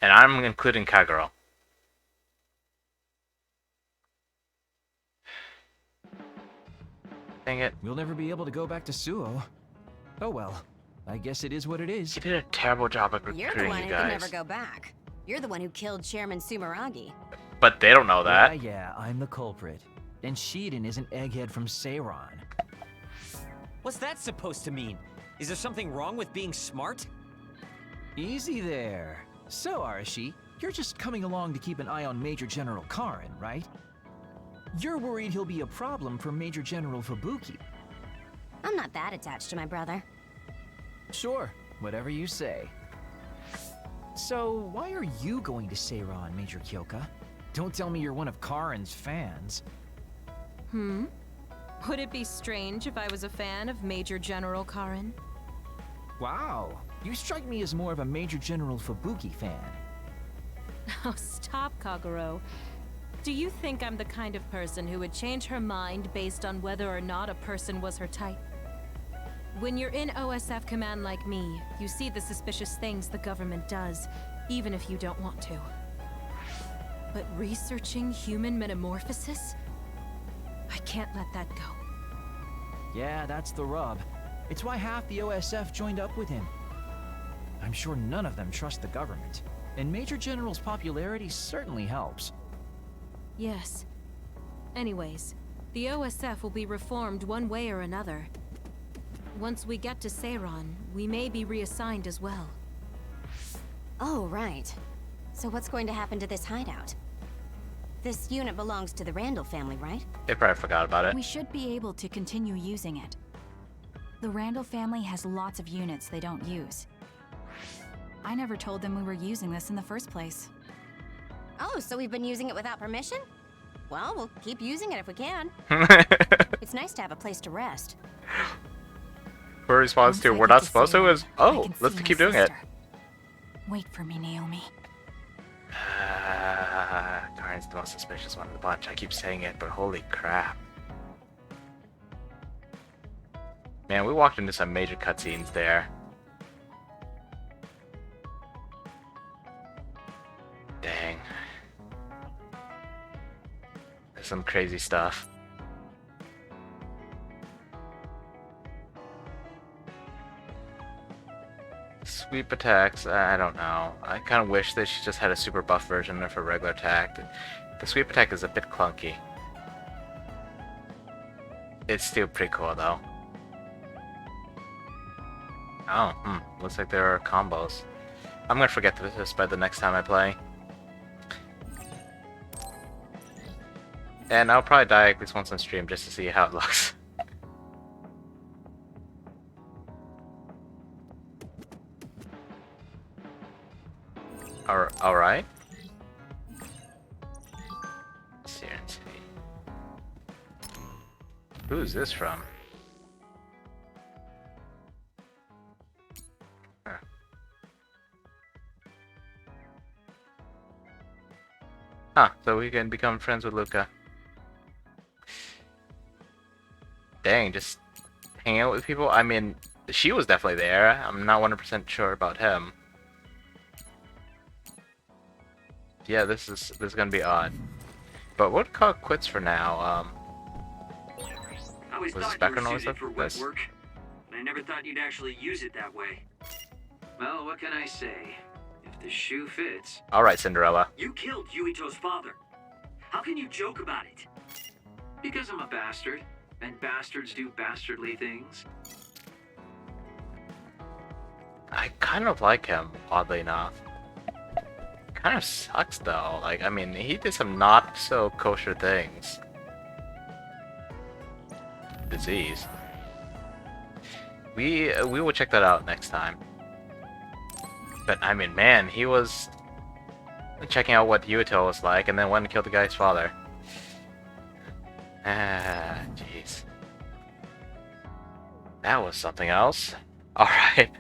[SPEAKER 1] And I'm including Kagero. Dang it.
[SPEAKER 19] We'll never be able to go back to Suo. Oh well. I guess it is what it is.
[SPEAKER 1] He did a terrible job at
[SPEAKER 12] You're the
[SPEAKER 1] recruiting
[SPEAKER 12] one
[SPEAKER 1] you
[SPEAKER 12] who can
[SPEAKER 1] guys.
[SPEAKER 12] never go back. You're the one who killed Chairman Sumeragi.
[SPEAKER 1] But they don't know that.
[SPEAKER 19] Yeah, I'm the culprit. And Shiden is an egghead from Seiran.
[SPEAKER 2] What's that supposed to mean? Is there something wrong with being smart?
[SPEAKER 19] Easy there. So, Arashi, you're just coming along to keep an eye on Major General Karin, right? You're worried he'll be a problem for Major General Fubuki.
[SPEAKER 12] I'm not that attached to my brother.
[SPEAKER 19] Sure, whatever you say. So, why are you going to Seiran, Major Kyoka? Don't tell me you're one of Karin's fans.
[SPEAKER 5] Would it be strange if I was a fan of Major General Karin?
[SPEAKER 19] Wow, you strike me as more of a Major General Fubuki fan.
[SPEAKER 5] Oh, stop, Kagero. Do you think I'm the kind of person who would change her mind based on whether or not a person was her type? When you're in OSF command like me, you see the suspicious things the government does, even if you don't want to. But researching human metamorphosis? I can't let that go.
[SPEAKER 19] Yeah, that's the rub. It's why half the OSF joined up with him. I'm sure none of them trust the government, and Major General's popularity certainly helps.
[SPEAKER 5] Yes. Anyways, the OSF will be reformed one way or another. Once we get to Seiran, we may be reassigned as well.
[SPEAKER 12] Oh, right. So what's going to happen to this hideout? This unit belongs to the Randall family, right?
[SPEAKER 1] They probably forgot about it.
[SPEAKER 11] We should be able to continue using it. The Randall family has lots of units they don't use. I never told them we were using this in the first place.
[SPEAKER 12] Oh, so we've been using it without permission? Well, we'll keep using it if we can. It's nice to have a place to rest.
[SPEAKER 1] Her response to "we're not supposed to" is, "Oh, let's keep doing it."
[SPEAKER 11] Wait for me, Naomi.
[SPEAKER 1] Karin's the most suspicious one of the bunch. I keep saying it, but holy crap. Man, we walked into some major cutscenes there. Dang. There's some crazy stuff. Sweep attacks, I don't know. I kind of wish that she just had a super buff version of her regular attack. The sweep attack is a bit clunky. It's still pretty cool though. Oh, looks like there are combos. I'm gonna forget this by the next time I play. And I'll probably die at least once on stream just to see how it looks. Alright. Seriously. Who is this from? Huh, so we can become friends with Luca. Dang, just hang out with people? I mean, she was definitely there. I'm not 100% sure about him. Yeah, this is gonna be odd. But we'll call it quits for now.
[SPEAKER 4] I always
[SPEAKER 1] Was this
[SPEAKER 4] thought you
[SPEAKER 1] background
[SPEAKER 4] were
[SPEAKER 1] noise
[SPEAKER 4] suited
[SPEAKER 1] like
[SPEAKER 4] for wet
[SPEAKER 1] this?
[SPEAKER 4] work, but I never thought you'd actually use it that way. Well, what can I say? If the shoe fits...
[SPEAKER 1] Alright, Cinderella.
[SPEAKER 4] You killed Yuito's father. How can you joke about it? Because I'm a bastard, and bastards do bastardly things.
[SPEAKER 1] I kind of like him, oddly enough. Kind of sucks though. Like, I mean, he did some not so kosher things. Disease. We will check that out next time. But I mean, man, he was checking out what Yuito was like, and then went and killed the guy's father. Ah, jeez. That was something else. Alright.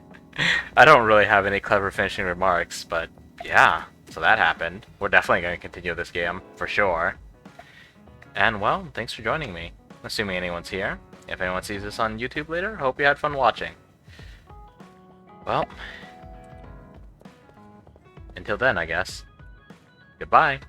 [SPEAKER 1] I don't really have any clever finishing remarks, but yeah, so that happened. We're definitely going to continue this game, for sure. And well, thanks for joining me. Assuming anyone's here. If anyone sees this on YouTube later, hope you had fun watching. Well, until then, I guess. Goodbye.